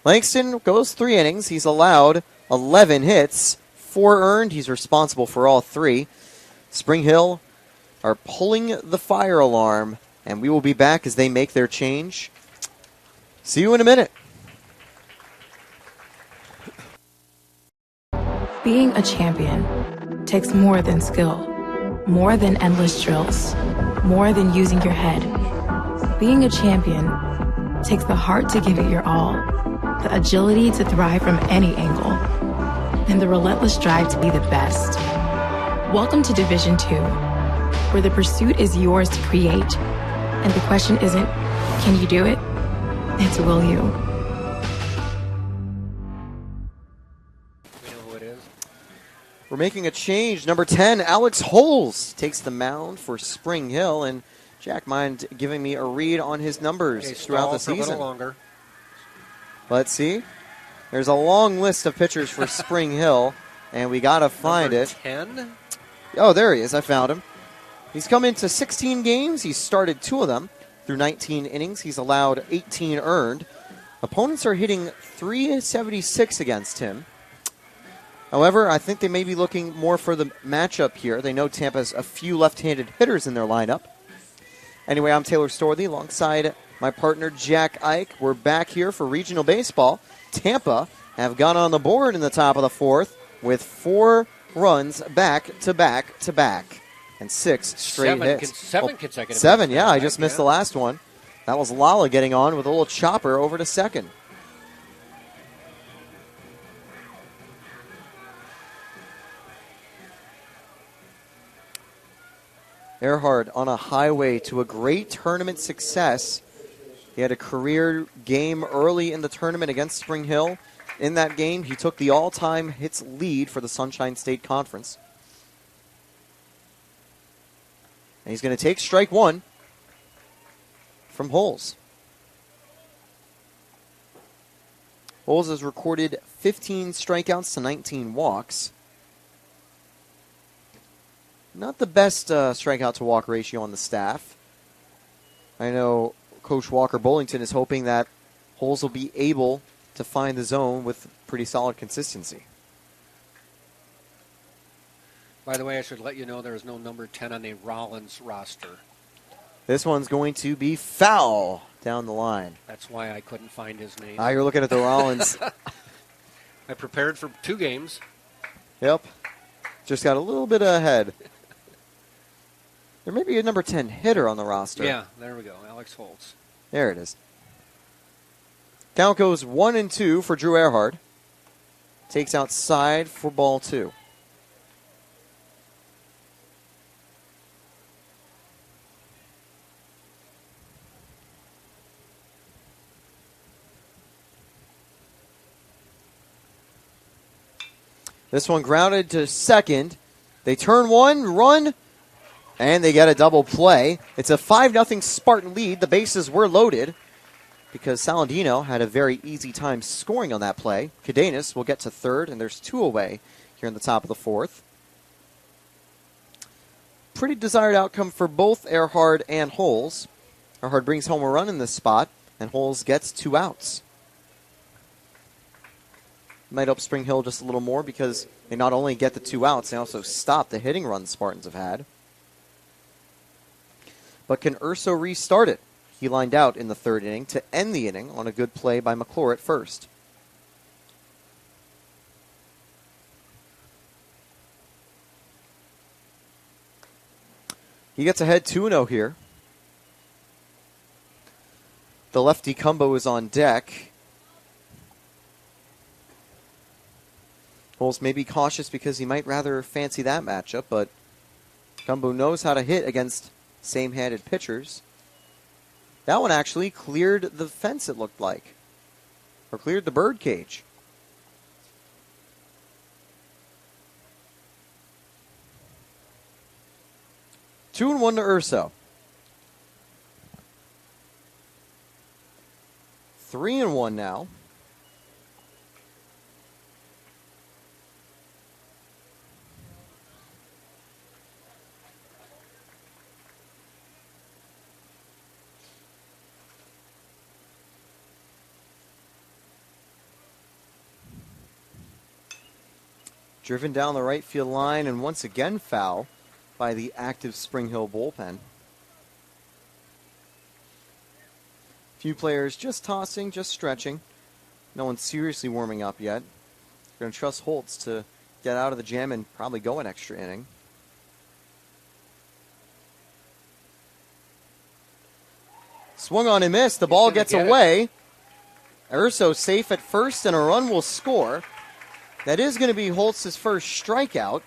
Langston goes 3 innings. He's allowed 11 hits, 4 earned. He's responsible for all 3. Spring Hill are pulling the fire alarm, and we will be back as they make their change. See you in a minute. Being a champion takes more than skill, more than endless drills, more than using your head. Being a champion takes the heart to give it your all, the agility to thrive from any angle, and the relentless drive to be the best. Welcome to Division 2, where the pursuit is yours to create, and the question isn't, can you do it? It's, will you? We know who it is. We're making a change. Number 10, Alex Holes takes the mound for Spring Hill, and Jack, mind giving me a read on his numbers throughout the season? A little longer. Let's see. There's a long list of pitchers for Spring Hill, and we got to find Number it. 10? Oh, there he is. I found him. He's come into 16 games. He's started 2 of them through 19 innings. He's allowed 18 earned. Opponents are hitting .376 against him. However, I think they may be looking more for the matchup here. They know Tampa's a few left-handed hitters in their lineup. Anyway, I'm Taylor Storthy alongside my partner Jack Ike. We're back here for regional baseball. Tampa have gone on the board in the top of the 4th with 4 runs back to back to back and 6 straight hits. 7 consecutive. 7, yeah. I just missed the last one. That was Lala getting on with a little chopper over to second. Earhart on a highway to a great tournament success. He had a career game early in the tournament against Spring Hill. In that game, he took the all-time hits lead for the Sunshine State Conference. And he's going to take strike one from Holes. Holes has recorded 15 strikeouts to 19 walks. Not the best strikeout to walk ratio on the staff. I know Coach Walker Bullington is hoping that Holes will be able to find the zone with pretty solid consistency. By the way, I should let you know there is no number 10 on the Rollins roster. This one's going to be foul down the line. That's why I couldn't find his name. You're looking at the Rollins. I prepared for 2 games. Yep. Just got a little bit ahead. There may be a number 10 hitter on the roster. Yeah, there we go. Alex Holtz. There it is. Count goes 1-2 for Drew Earhart. Takes outside for ball 2. This one grounded to second. They turn one, run, and they get a double play. It's a 5-0 Spartan lead. The bases were loaded because Saladino had a very easy time scoring on that play. Cadenas will get to third, and there's 2 away here in the top of the 4th. Pretty desired outcome for both Earhart and Holes. Earhart brings home a run in this spot, and Holes gets 2 outs. Might help Spring Hill just a little more because they not only get the 2 outs, they also stop the hitting run the Spartans have had. But can Urso restart it? He lined out in the 3rd inning to end the inning on a good play by McClure at first. He gets ahead 2-0 here. The lefty Cumbo is on deck. Holes may be cautious because he might rather fancy that matchup, but Cumbo knows how to hit against same-handed pitchers. That one actually cleared the fence, it looked like. Or cleared the bird cage. 2-1 to Urso. 3-1 now. Driven down the right field line and once again foul by the active Spring Hill bullpen. Few players just tossing, just stretching. No one seriously warming up yet. We're going to trust Holtz to get out of the jam and probably go an extra inning. Swung on and missed. The ball gets away. Urso safe at first and a run will score. That is going to be Holtz's first strikeout,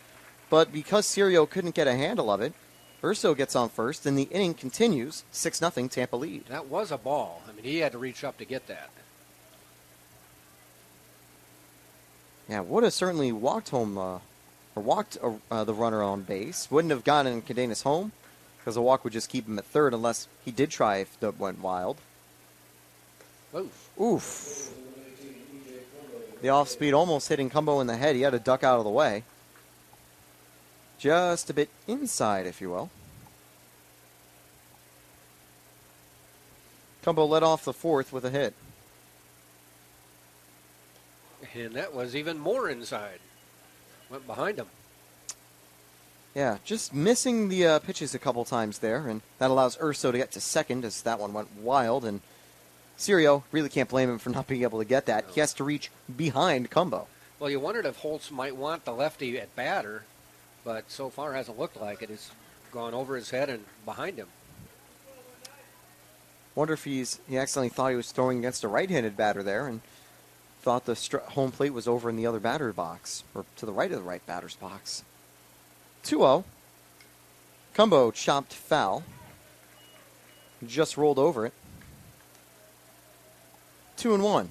but because Sirio couldn't get a handle of it, Urso gets on first, and the inning continues. 6-0 Tampa lead. That was a ball. I mean, he had to reach up to get that. Yeah, would have certainly walked home, or walked the runner on base. Wouldn't have gotten Cadenas home, because a walk would just keep him at third unless he did try if that went wild. Oof. The off-speed almost hitting Cumbo in the head. He had to duck out of the way. Just a bit inside, if you will. Cumbo led off the 4th with a hit. And that was even more inside. Went behind him. Yeah, just missing the pitches a couple times there, and that allows Urso to get to second as that one went wild, and Sirio really can't blame him for not being able to get that. No. He has to reach behind Cumbo. Well, you wondered if Holtz might want the lefty at batter, but so far hasn't looked like it. It's gone over his head and behind him. Wonder if he accidentally thought he was throwing against a right-handed batter there and thought the home plate was over in the other batter box, or to the right of the right batter's box. 2-0. Cumbo chopped foul. Just rolled over it. 2-1.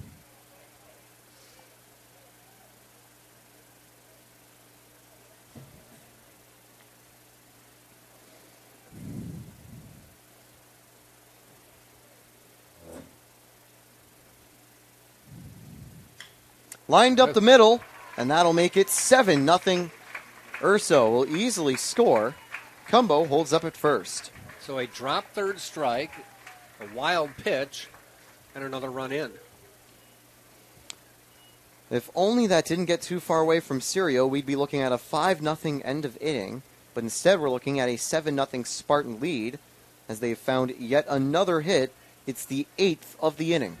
Lined up the middle, and that'll make it 7-0. Urso will easily score. Cumbo holds up at first. So a drop third strike, a wild pitch, and another run in. If only that didn't get too far away from Sirio, we'd be looking at a 5-0 end of inning. But instead, we're looking at a 7-0 Spartan lead as they've found yet another hit. It's the 8th of the inning.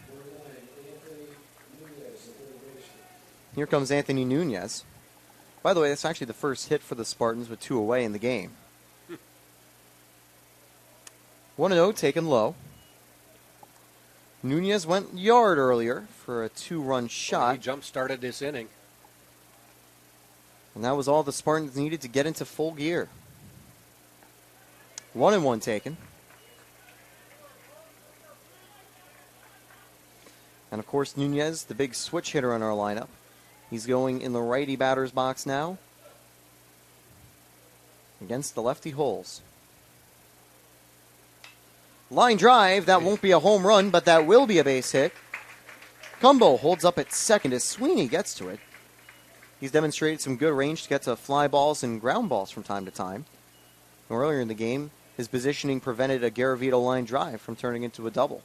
Here comes Anthony Nunez. By the way, that's actually the first hit for the Spartans with 2 away in the game. 1-0 taken low. Nunez went yard earlier for a 2-run shot. He jump-started this inning. And that was all the Spartans needed to get into full gear. 1-1 taken. And of course, Nunez, the big switch hitter in our lineup. He's going in the righty batter's box now against the lefty holes. Line drive, that won't be a home run, but that will be a base hit. Cumbo holds up at second as Sweeney gets to it. He's demonstrated some good range to get to fly balls and ground balls from time to time. Earlier in the game, his positioning prevented a Garavito line drive from turning into a double.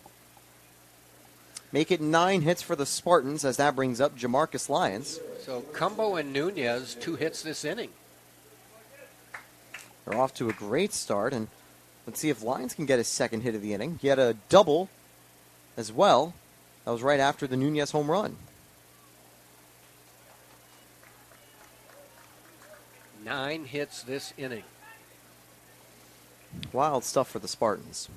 Make it 9 hits for the Spartans as that brings up Jamarcus Lyons. So Cumbo and Nunez, 2 hits this inning. They're off to a great start, and let's see if Lyons can get his second hit of the inning. He had a double as well. That was right after the Nunez home run. 9 hits this inning. Wild stuff for the Spartans.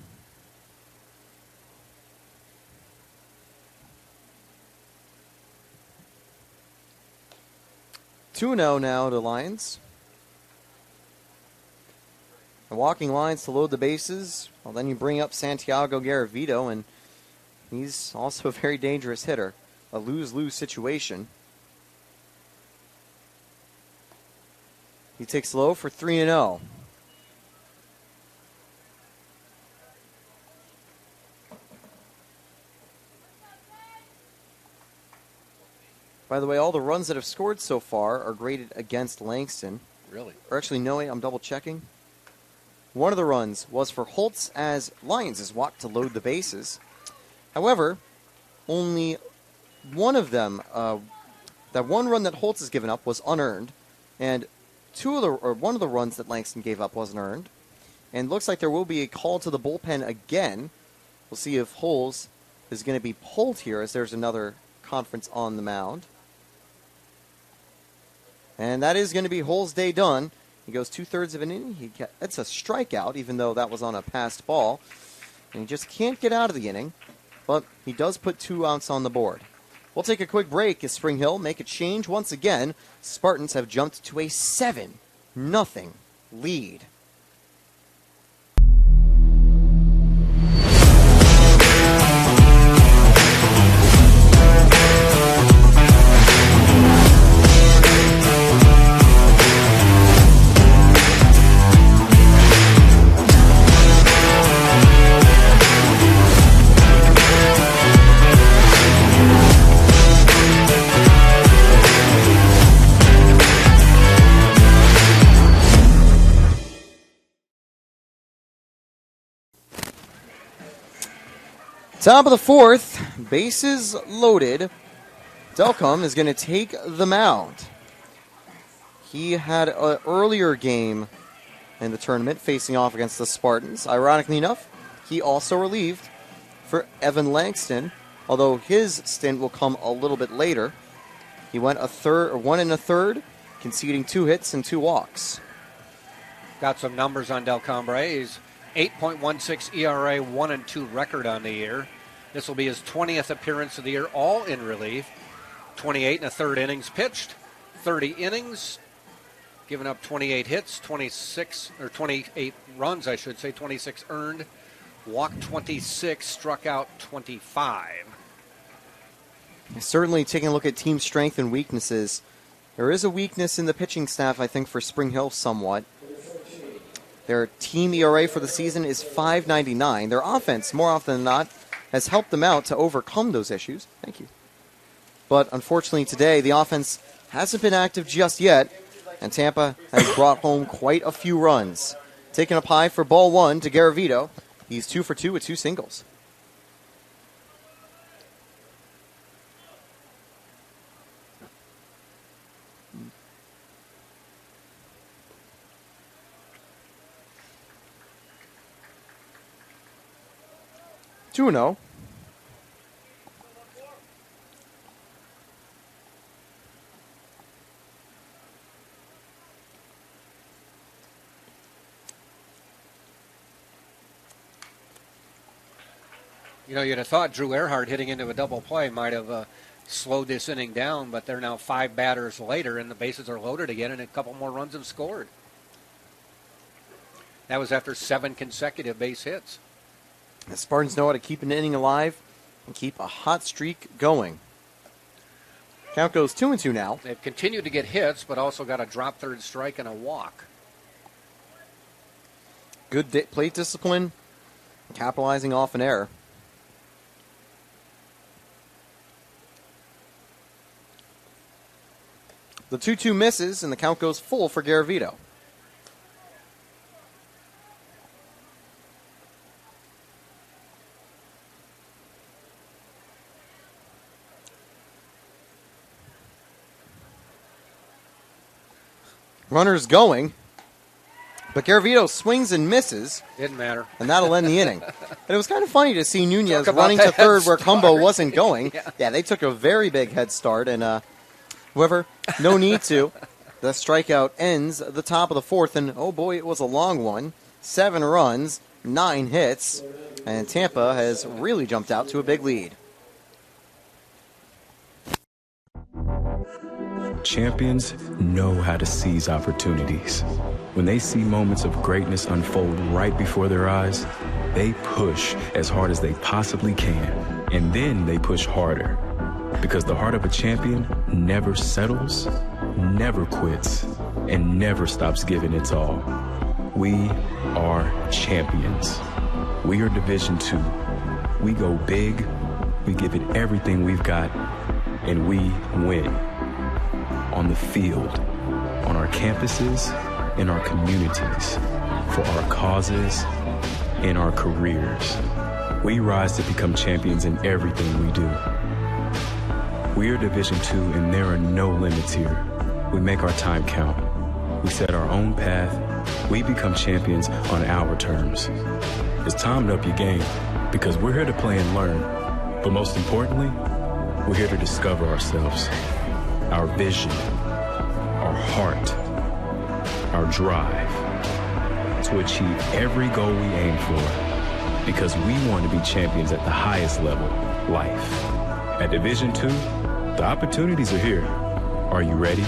Two-0 now to Lyons. And walking lines to load the bases. Well, then you bring up Santiago Garavito, and he's also a very dangerous hitter. A lose-lose situation. He takes low for 3-0. By the way, all the runs that have scored so far are graded against Langston. Really? Or actually, no, I'm double checking. One of the runs was for Holtz as Lyons is walked to load the bases. However, only one of them, that one run that Holtz has given up was unearned, and one of the runs that Langston gave up wasn't earned. And looks like there will be a call to the bullpen again. We'll see if Holtz is going to be pulled here as there's another conference on the mound. And that is going to be Holt's day done. He goes 2/3 of an inning. That's a strikeout, even though that was on a passed ball. And he just can't get out of the inning. But he does put 2 outs on the board. We'll take a quick break as Spring Hill make a change once again. Spartans have jumped to a 7-0 lead. Top of the 4th, bases loaded. Delcom is going to take the mound. He had an earlier game in the tournament facing off against the Spartans. Ironically enough, he also relieved for Evan Langston, although his stint will come a little bit later. He went 1 1/3, conceding 2 hits and 2 walks. Got some numbers on Del Cambre. He's 8.16 ERA, 1-2 record on the year. This will be his 20th appearance of the year, all in relief. 28 1/3 innings pitched, 30 innings, given up 28 hits, 28 runs, I should say, 26 earned, walked 26, struck out 25. Certainly taking a look at team strength and weaknesses. There is a weakness in the pitching staff, I think, for Spring Hill somewhat. Their team ERA for the season is .599. Their offense, more often than not, has helped them out to overcome those issues. Thank you. But unfortunately today, the offense hasn't been active just yet, and Tampa has brought home quite a few runs. Taking up high for ball one to Garavito. He's 2 for 2 with 2 singles. Two 2-0. You know, you'd have thought Drew Earhart hitting into a double play might have slowed this inning down, but they're now 5 batters later, and the bases are loaded again, and a couple more runs have scored. That was after 7 consecutive base hits. The Spartans know how to keep an inning alive and keep a hot streak going. Count goes 2-2 now. They've continued to get hits, but also got a drop third strike and a walk. Good plate discipline, capitalizing off an error. The 2-2 misses, and the count goes full for Garavito. Runner's going, but Garavito swings and misses. Didn't matter. And that'll end the inning. And it was kind of funny to see Nunez running to third where Cumbo wasn't going. Yeah, they took a very big head start, and however, no need to. The strikeout ends at the top of the fourth, and oh boy, it was a long one. 7 runs, 9 hits, and Tampa has really jumped out to a big lead. Champions know how to seize opportunities. When they see moments of greatness unfold right before their eyes, they push as hard as they possibly can, and then they push harder. Because the heart of a champion never settles, never quits, and never stops giving its all. We are champions. We are Division II. We go big, we give it everything we've got, and we win. On the field, on our campuses, in our communities, for our causes, in our careers. We rise to become champions in everything we do. We are Division II, and there are no limits here. We make our time count. We set our own path. We become champions on our terms. It's time to up your game, because we're here to play and learn. But most importantly, we're here to discover ourselves, our vision, our heart, our drive, to achieve every goal we aim for, because we want to be champions at the highest level, life. At Division II, the opportunities are here. Are you ready?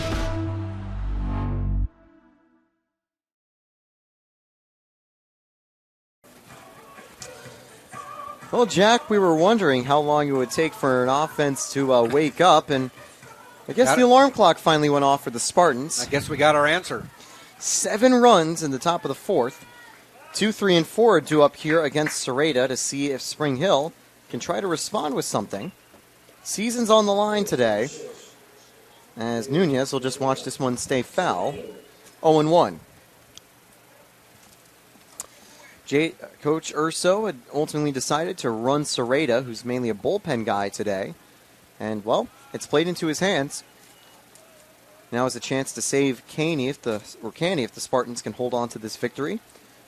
Well, Jack, we were wondering how long it would take for an offense to wake up, and I guess the alarm clock finally went off for the Spartans. I guess we got our answer. 7 runs in the top of the fourth. 2, 3, and 4 are due up here against Sereda to see if Spring Hill can try to respond with something. Season's on the line today, as Nunez will just watch this one stay foul. 0-1. Coach Urso had ultimately decided to run Sereda, who's mainly a bullpen guy today. And, well, it's played into his hands. Now is a chance to save Caney if the Spartans can hold on to this victory.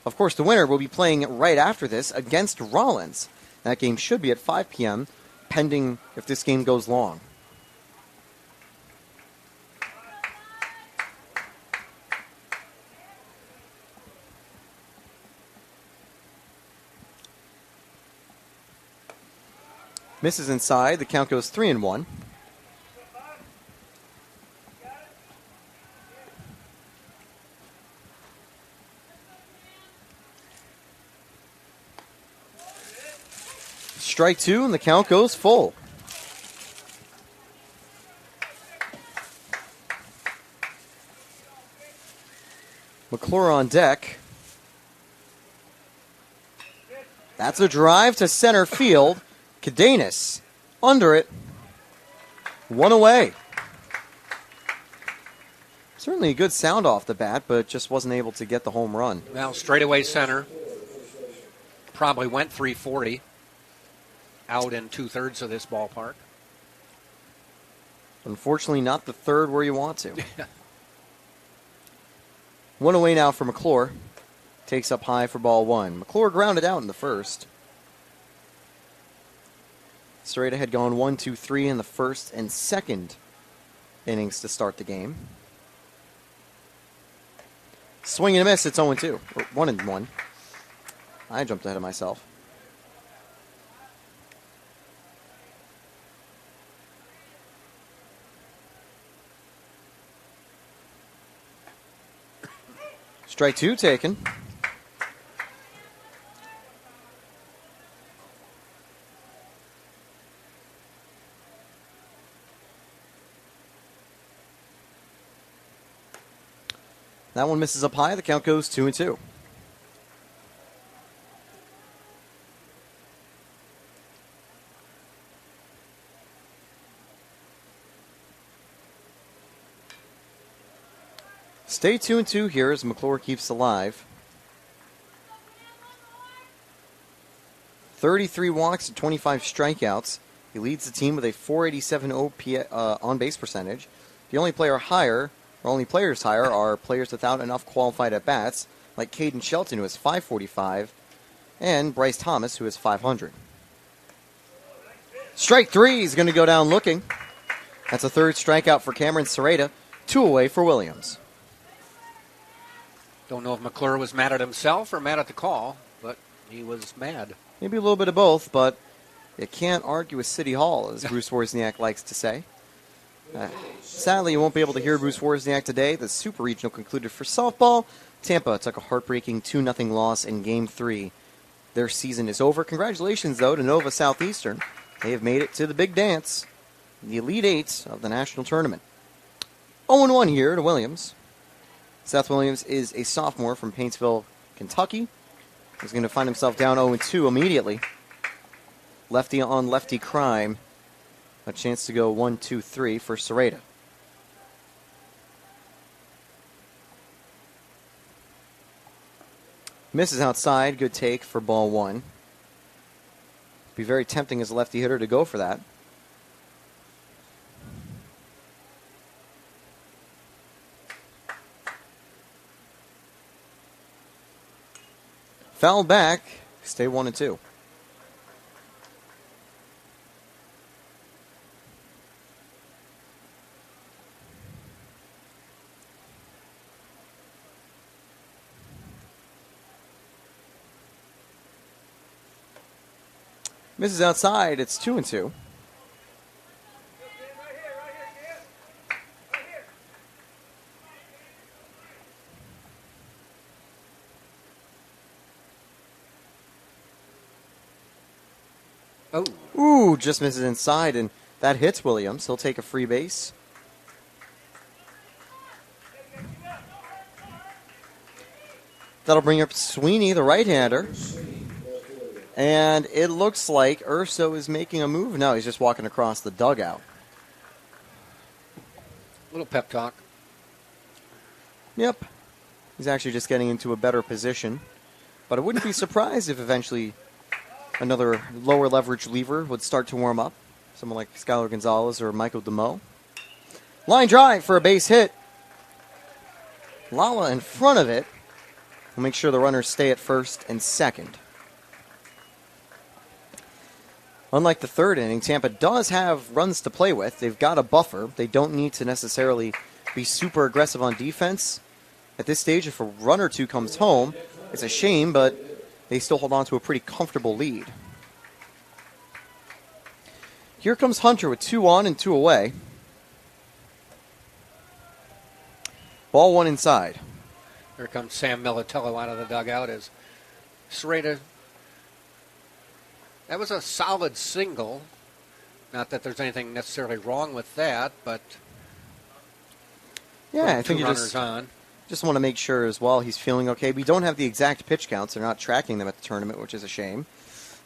Of course, the winner will be playing right after this against Rollins. That game should be at 5 p.m., pending if this game goes long. Misses inside. The count goes 3-1. Strike two, and the count goes full. McClure on deck. That's a drive to center field. Cadenas under it. One away. Certainly a good sound off the bat, but just wasn't able to get the home run. Well, straightaway center. Probably went 340 out in 2/3 of this ballpark. Unfortunately, not the third where you want to. One away now for McClure. Takes up high for ball one. McClure grounded out in the first. Serrata had gone 1, 2, 3 in the first and second innings to start the game. Swing and a miss, it's 0-2. Or 1-1. I jumped ahead of myself. Strike two taken. That one misses up high. The count goes 2-2. Stay 2-2 here as McClure keeps alive. 33 walks and 25 strikeouts. He leads the team with a 487 on-base percentage. The only players higher are players without enough qualified at-bats, like Caden Shelton, who has 545, and Bryce Thomas, who has 500. Strike three is going to go down looking. That's a third strikeout for Cameron Serrata. 2 away for Williams. Don't know if McClure was mad at himself or mad at the call, but he was mad. Maybe a little bit of both, but you can't argue with City Hall, as Bruce Wozniak likes to say. Sadly, you won't be able to hear Bruce Wozniak today. The Super Regional concluded for softball. Tampa took a heartbreaking 2-0 loss in Game 3. Their season is over. Congratulations, though, to Nova Southeastern. They have made it to the big dance, the Elite Eight of the national tournament. 0-1 here to Williams. Seth Williams is a sophomore from Paintsville, Kentucky. He's going to find himself down 0-2 immediately. Lefty on lefty crime. A chance to go 1, 2, 3 for Serrata. Misses outside. Good take for ball one. Be very tempting as a lefty hitter to go for that. Fouled back. Stay 1-2. Misses outside. It's 2-2. Oh. Ooh, just misses inside, and that hits Williams. He'll take a free base. That'll bring up Sweeney, the right-hander. And it looks like Urso is making a move. No, he's just walking across the dugout. Little pep talk. Yep. He's actually just getting into a better position. But I wouldn't be surprised if eventually another lower leverage lever would start to warm up. Someone like Skylar Gonzalez or Michael DeMoe. Line drive for a base hit. Lala in front of it. We'll make sure the runners stay at first and second. Unlike the third inning, Tampa does have runs to play with. They've got a buffer. They don't need to necessarily be super aggressive on defense. At this stage, if a run or two comes home, it's a shame, but they still hold on to a pretty comfortable lead. Here comes Hunter with 2 on and 2 away. Ball 1 inside. Here comes Sam Militello out of the dugout as Sereda. That was a solid single. Not that there's anything necessarily wrong with that, but yeah, I think you just want to make sure as well he's feeling okay. We don't have the exact pitch counts. They're not tracking them at the tournament, which is a shame.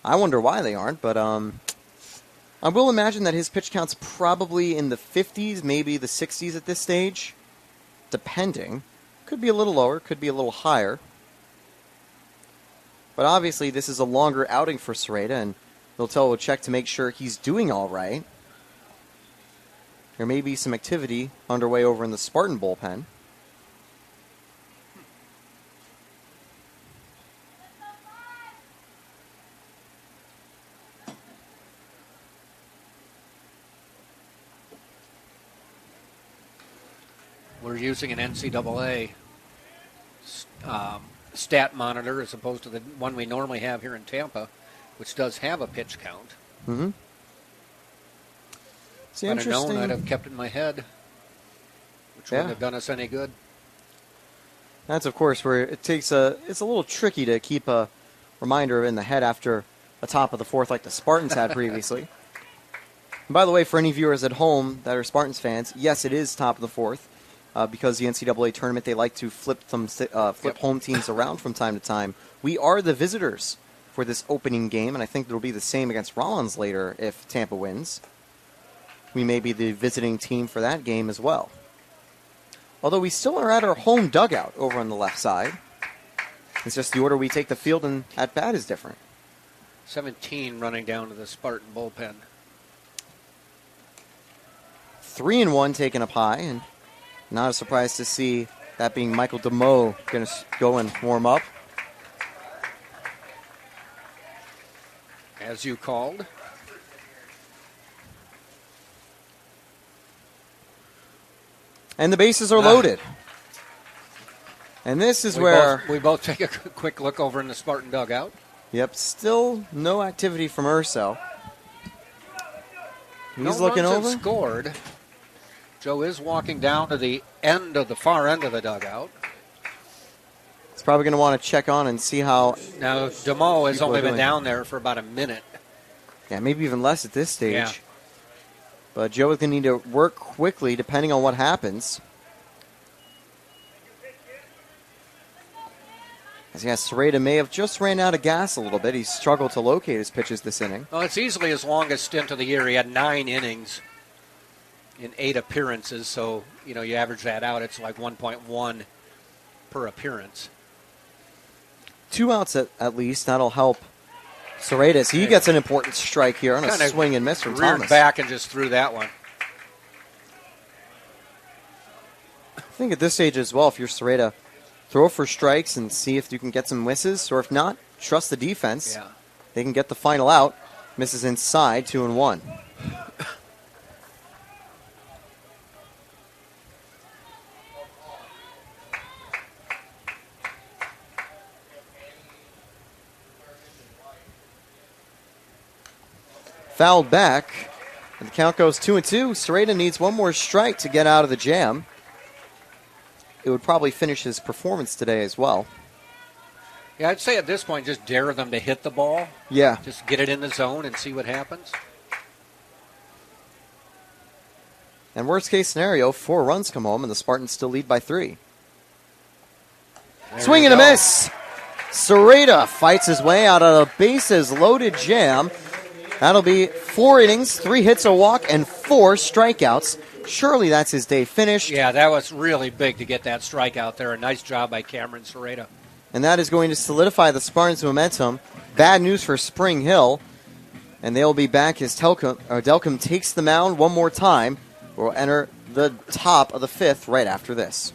I wonder why they aren't, but I will imagine that his pitch count's probably in the 50s, maybe the 60s at this stage, depending. Could be a little lower, could be a little higher. But obviously this is a longer outing for Sereda, and Militello will check to make sure he's doing all right. There may be some activity underway over in the Spartan bullpen. We're using an NCAA stat monitor as opposed to the one we normally have here in Tampa, which does have a pitch count. Mm-hmm. If I'd have known, I'd have kept it in my head, which wouldn't have done us any good. That's, of course, where it's a little tricky to keep a reminder in the head after a top of the fourth like the Spartans had previously. And by the way, for any viewers at home that are Spartans fans, yes, it is top of the fourth. Because the NCAA tournament, they like to flip home teams around from time to time. We are the visitors for this opening game, and I think it'll be the same against Rollins later if Tampa wins. We may be the visiting team for that game as well. Although we still are at our home dugout over on the left side. It's just the order we take the field and at bat is different. 17 running down to the Spartan bullpen. 3-1 taken up high, and not a surprise to see that being Michael DeMoe going to go and warm up. As you called. And the bases are loaded. And this is where we both take a quick look over in the Spartan dugout. Yep, still no activity from Urso. He's no looking runs over. Have scored. Joe is walking down to the far end of the dugout. He's probably going to want to check on and see how. Now, DeMoe has only been down there for about a minute. Yeah, maybe even less at this stage. Yeah. But Joe is going to need to work quickly depending on what happens. As Sereda may have just ran out of gas a little bit. He's struggled to locate his pitches this inning. Well, it's easily his longest stint of the year. He had 9 innings in 8 appearances, so you average that out, it's like 1.1 per appearance. 2 outs at least. That'll help Sereda. He gets an important strike here on a swing and miss from Thomas. Back and just threw that one. I think at this stage as well, if you're Sereda, throw for strikes and see if you can get some misses, or if not, trust the defense. Yeah. They can get the final out. Misses inside, 2-1. Fouled back, and the count goes 2-2. Sereda needs one more strike to get out of the jam. It would probably finish his performance today as well. Yeah, I'd say at this point, just dare them to hit the ball. Yeah. Just get it in the zone and see what happens. And worst case scenario, 4 runs come home and the Spartans still lead by 3. Swing and a miss. Sereda fights his way out of a bases loaded jam. That'll be 4 innings, 3 hits, a walk, and 4 strikeouts. Surely that's his day finished. Yeah, that was really big to get that strikeout there. A nice job by Cameron Sereda. And that is going to solidify the Spartans' momentum. Bad news for Spring Hill. And they'll be back as Delcom takes the mound one more time. We'll enter the top of the 5th right after this.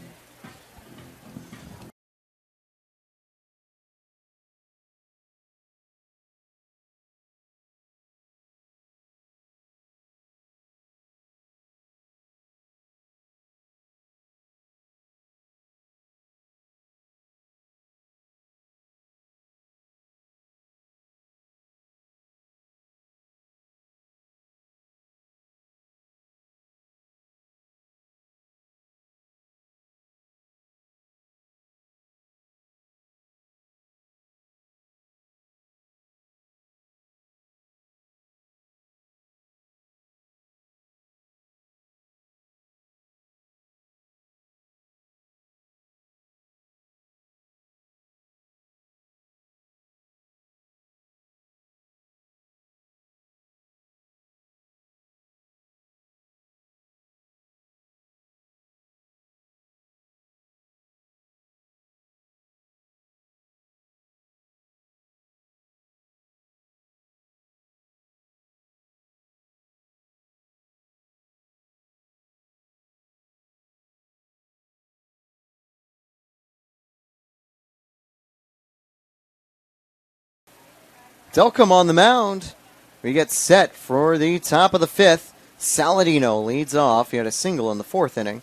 Delcom on the mound. We get set for the top of the fifth. Saladino leads off. He had a single in the fourth inning.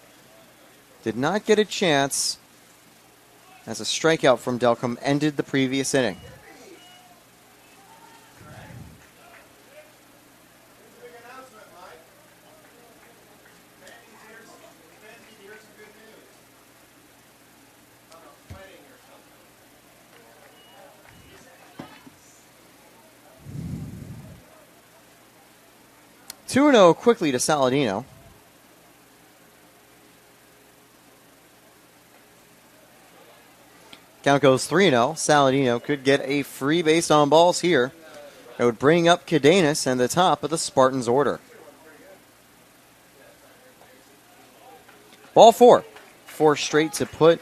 Did not get a chance as a strikeout from Delcom ended the previous inning. Two 2-0 quickly to Saladino. Count goes 3-0. Saladino could get a free base on balls here. It would bring up Cadenas and the top of the Spartans order. Ball 4. 4 straight to put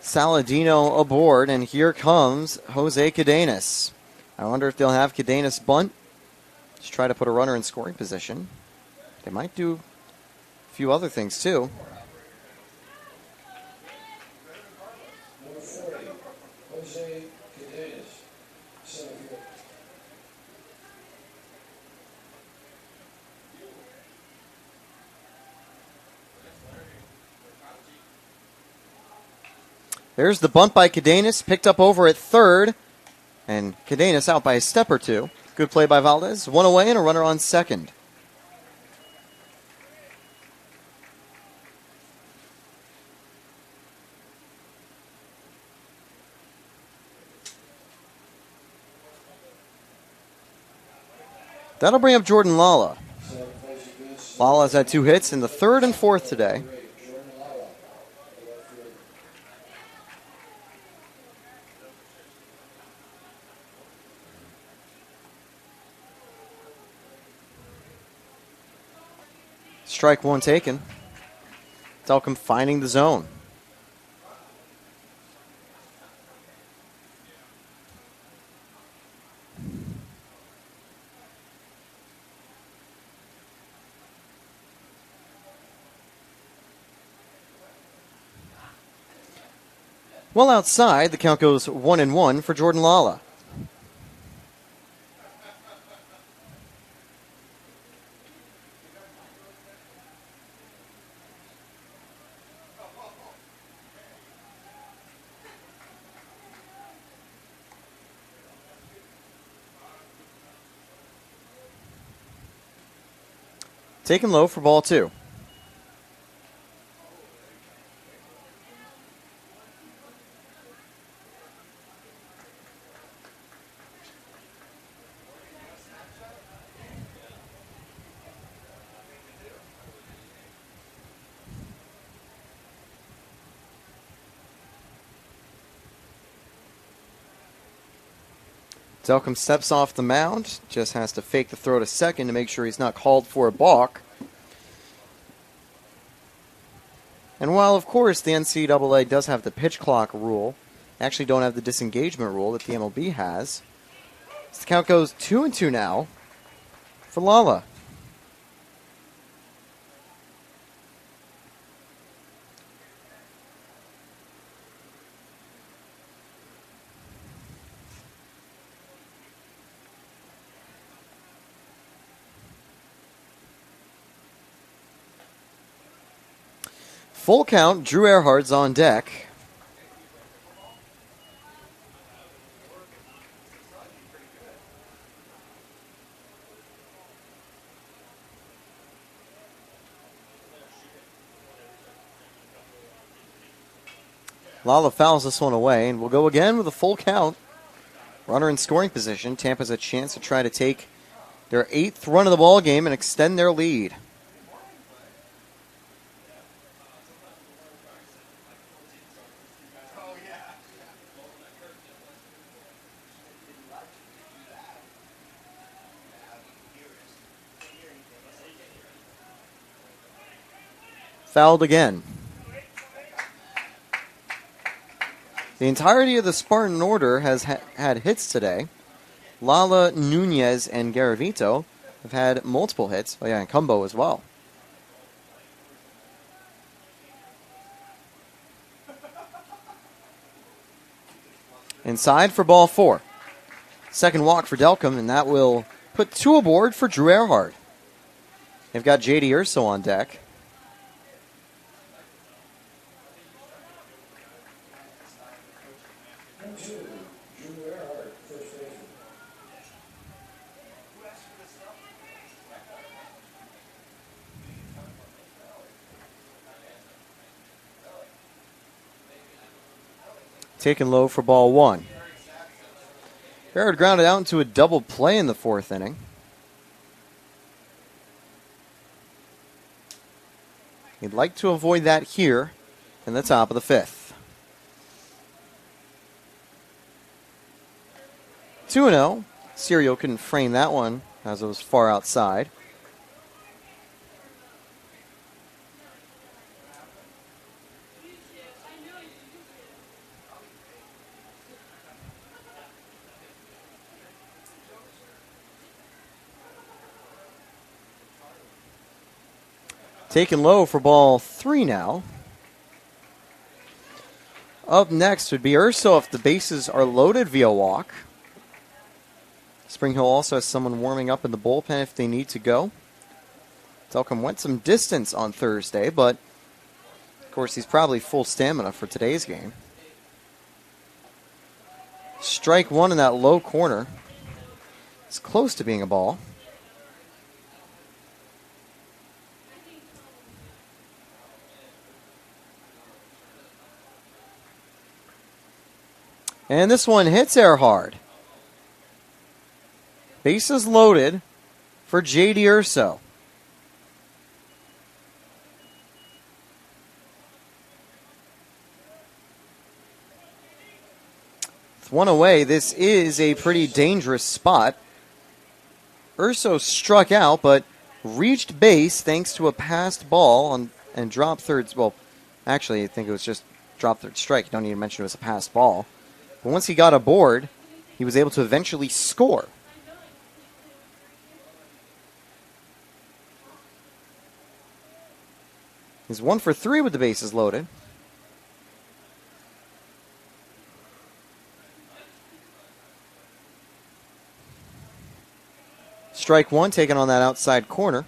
Saladino aboard, and here comes Jose Cadenas. I wonder if they'll have Cadenas bunt. Just try to put a runner in scoring position. They might do a few other things too. There's the bunt by Cadenas, picked up over at third, and Cadenas out by a step or two. Good play by Valdez. One away and a runner on second. That'll bring up Jordan Lala. Lala's had 2 hits in the third and fourth today. Strike one taken. Delcom finding the zone. Well outside, the count goes 1-1 for Jordan Lala. Taken low for ball 2. Delcom steps off the mound, just has to fake the throw to second to make sure he's not called for a balk. And while, of course, the NCAA does have the pitch clock rule, they actually don't have the disengagement rule that the MLB has. So the count goes 2-2 now for Lala. Full count, Drew Earhart's on deck. Lala fouls this one away, and we'll go again with a full count. Runner in scoring position. Tampa's a chance to try to take their 8th run of the ball game and extend their lead. Fouled again. The entirety of the Spartan order has had hits today. Lala, Nunez, and Garavito have had multiple hits. Oh yeah, and Cumbo as well. Inside for ball 4. Second walk for Delcom, and that will put 2 aboard for Drew Earhart. They've got J.D. Urso on deck. Taken low for ball 1. Earhart grounded out into a double play in the 4th inning. He'd like to avoid that here in the top of the 5th. 2-0. Serial couldn't frame that one as it was far outside. Taken low for ball 3 now. Up next would be Urso if the bases are loaded via walk. Spring Hill also has someone warming up in the bullpen if they need to go. Delcom went some distance on Thursday, but of course he's probably full stamina for today's game. Strike 1 in that low corner. It's close to being a ball. And this one hits Earhart. Bases loaded for J.D. Urso. With 1 away, this is a pretty dangerous spot. Urso struck out, but reached base thanks to a passed ball and dropped third. Well, actually, I think it was just drop third strike. You don't need to mention it was a passed ball. But once he got aboard, he was able to eventually score. He's 1 for 3 with the bases loaded. Strike 1 taken on that outside corner.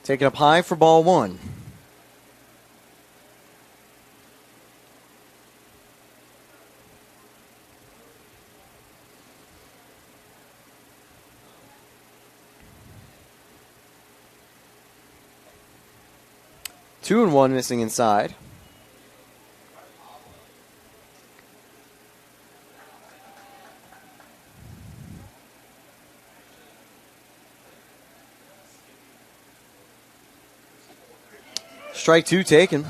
Taken up high for ball 1. Two and 1 missing inside. Strike 2 taken.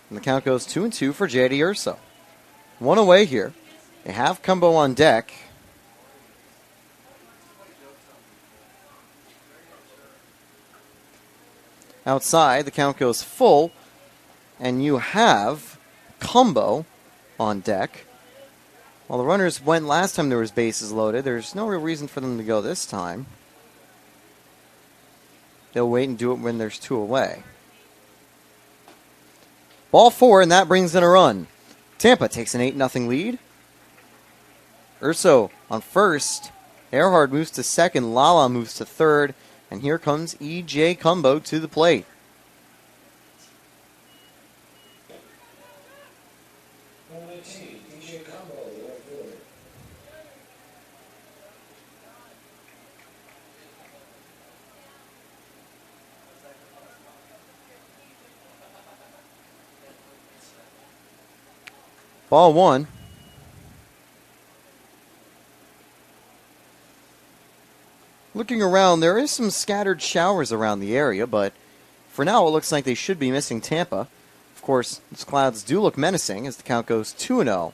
And the count goes 2-2 for J.D. Urso. 1 away here. They have Cumbo on deck. Outside, the count goes full. And you have Cumbo on deck. While the runners went last time there was bases loaded, there's no real reason for them to go this time. They'll wait and do it when there's 2 away. Ball 4, and that brings in a run. Tampa takes an 8-0 lead. Urso on first. Earhart moves to second. Lala moves to third. And here comes E.J. Cumbo to the plate. Ball 1. Looking around, there is some scattered showers around the area, but for now it looks like they should be missing Tampa. Of course, these clouds do look menacing as the count goes 2-0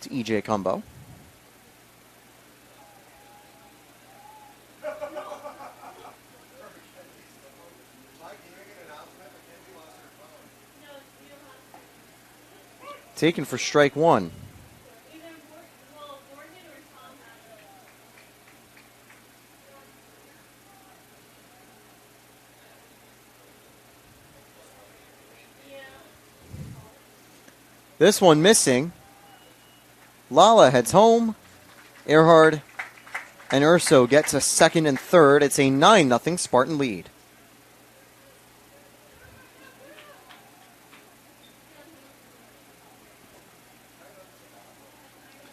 to E.J. Cumbo. Taken for strike 1. This one missing. Lala heads home. Earhart and Urso get to second and third. It's a 9-0 Spartan lead.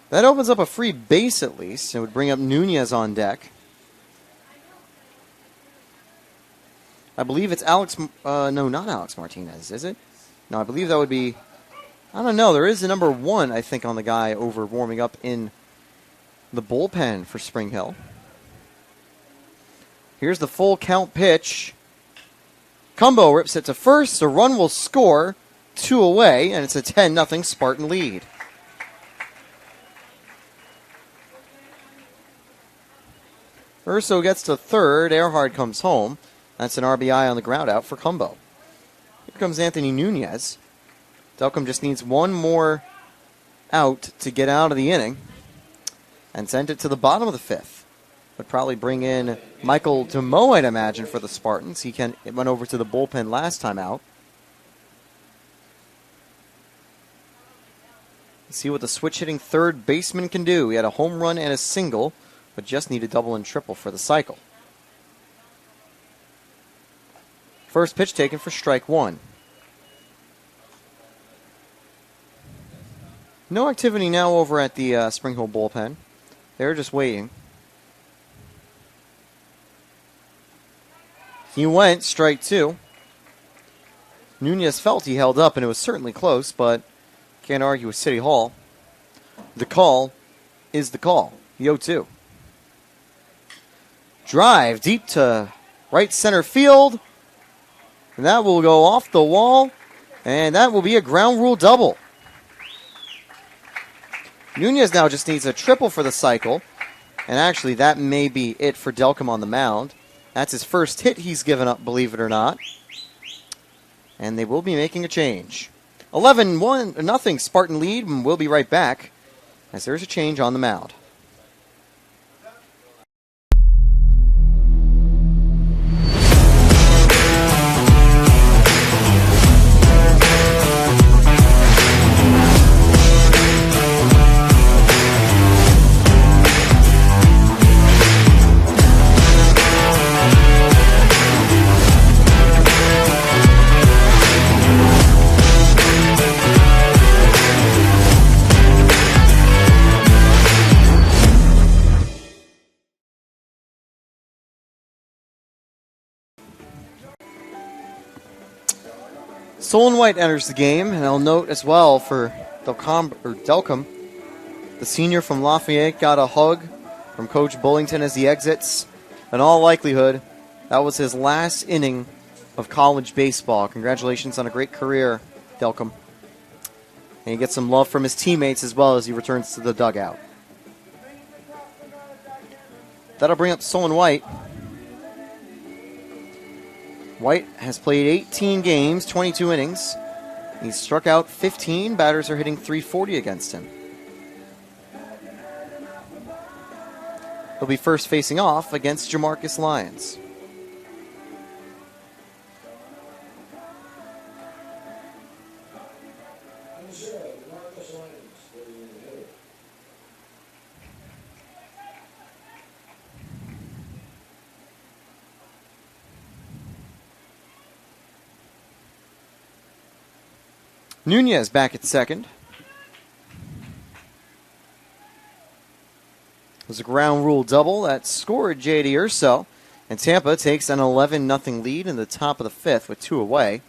That opens up a free base at least. It would bring up Nunez on deck. I believe it's Alex... no, not Alex Martinez, is it? No, I believe that would be... I don't know. There is a number 1, I think, on the guy over warming up in the bullpen for Spring Hill. Here's the full count pitch. Cumbo rips it to first. A run will score. 2 away, and it's a 10-0 Spartan lead. Urso gets to third. Earhart comes home. That's an RBI on the ground out for Cumbo. Here comes Anthony Nunez. Delcom just needs one more out to get out of the inning and send it to the bottom of the fifth. Would probably bring in Michael DeMoe, I'd imagine, for the Spartans. It went over to the bullpen last time out. See what the switch-hitting third baseman can do. He had a home run and a single, but just need a double and triple for the cycle. First pitch taken for strike 1. No activity now over at the Spring Hill bullpen. They're just waiting. He went, strike 2. Nunez felt he held up, and it was certainly close, but can't argue with City Hall. The call is the call. The 0-2. Drive deep to right center field. And that will go off the wall, and that will be a ground rule double. Nunez now just needs a triple for the cycle, and actually that may be it for Delcom on the mound. That's his first hit he's given up, believe it or not. And they will be making a change. 11-0 Spartan lead, and we'll be right back as there's a change on the mound. Solon White enters the game, and I'll note as well for Delcom, the senior from Lafayette got a hug from Coach Bullington as he exits. In all likelihood, that was his last inning of college baseball. Congratulations on a great career, Delcom. And he gets some love from his teammates as well as he returns to the dugout. That'll bring up Solon White. White has played 18 games, 22 innings. He's struck out 15. Batters are hitting .340 against him. He'll be first facing off against Jamarcus Lyons. Nunez back at second. It was a ground rule double that scored J.D. Urso, and Tampa takes an 11-0 lead in the top of the fifth with 2 away.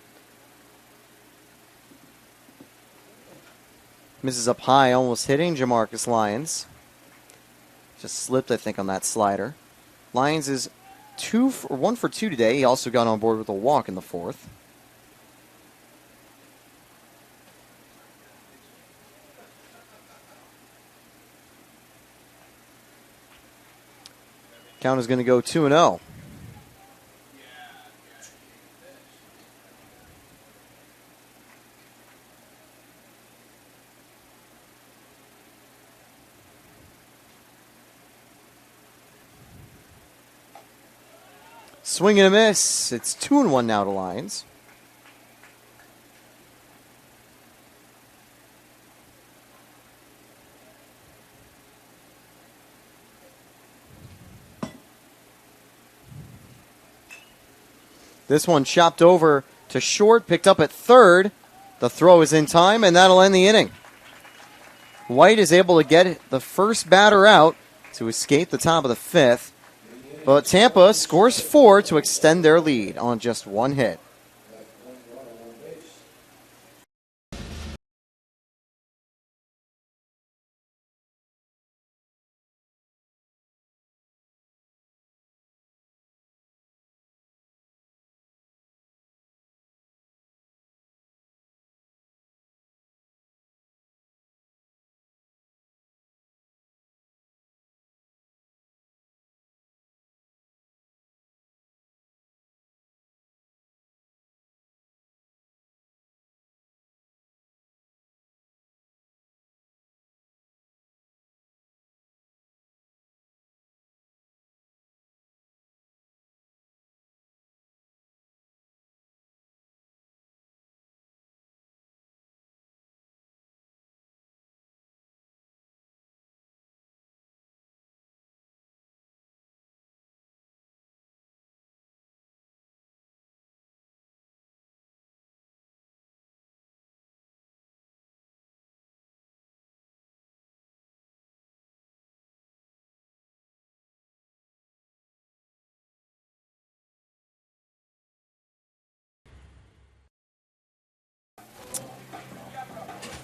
Misses up high, almost hitting Jamarcus Lyons. Just slipped, I think, on that slider. Lyons is 1 for 2 today. He also got on board with a walk in the fourth. Count is going to go 2-0. Swing and a miss. It's 2-1 now to Lions. This one chopped over to short, picked up at third. The throw is in time, and that'll end the inning. White is able to get the first batter out to escape the top of the fifth. But Tampa scores 4 to extend their lead on just one hit.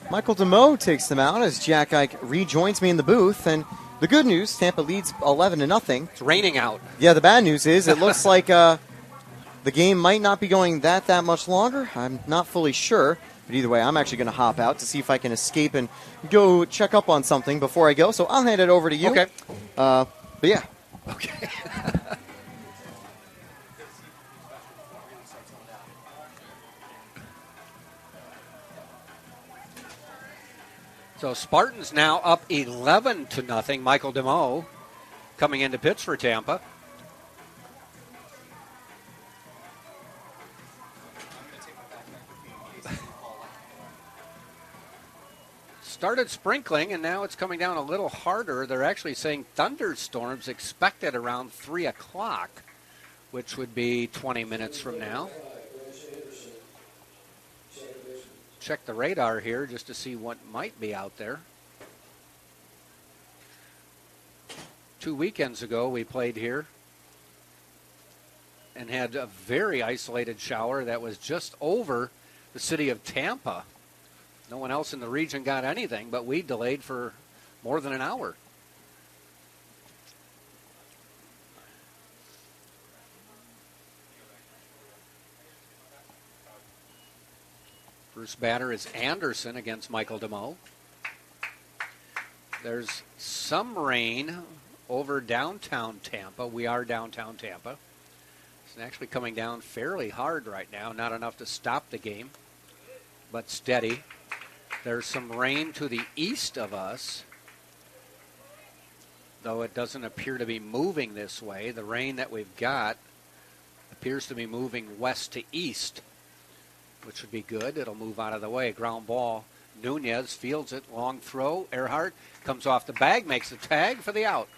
Michael DeMoe takes them out as Jack Ike rejoins me in the booth. And the good news, Tampa leads 11-0. It's raining out. Yeah, the bad news is it looks like the game might not be going that much longer. I'm not fully sure. But either way, I'm actually going to hop out to see if I can escape and go check up on something before I go. So I'll hand it over to you. Okay. But yeah. Okay. So Spartans now up 11-0. Michael DeMoe coming into pitch for Tampa. Started sprinkling, and now it's coming down a little harder. They're actually saying thunderstorms expected around 3 o'clock, which would be 20 minutes from now. Check the radar here just to see what might be out there. 2 weekends ago, we played here and had a very isolated shower that was just over the city of Tampa. No one else in the region got anything, but we delayed for more than an hour. First batter is Anderson against Michael DeMoe. There's some rain over downtown Tampa. We are downtown Tampa. It's actually coming down fairly hard right now. Not enough to stop the game, but steady. There's some rain to the east of us, though it doesn't appear to be moving this way. The rain that we've got appears to be moving west to east, which would be good. It'll move out of the way. Ground ball. Nunez fields it. Long throw. Earhart comes off the bag, makes the tag for the out.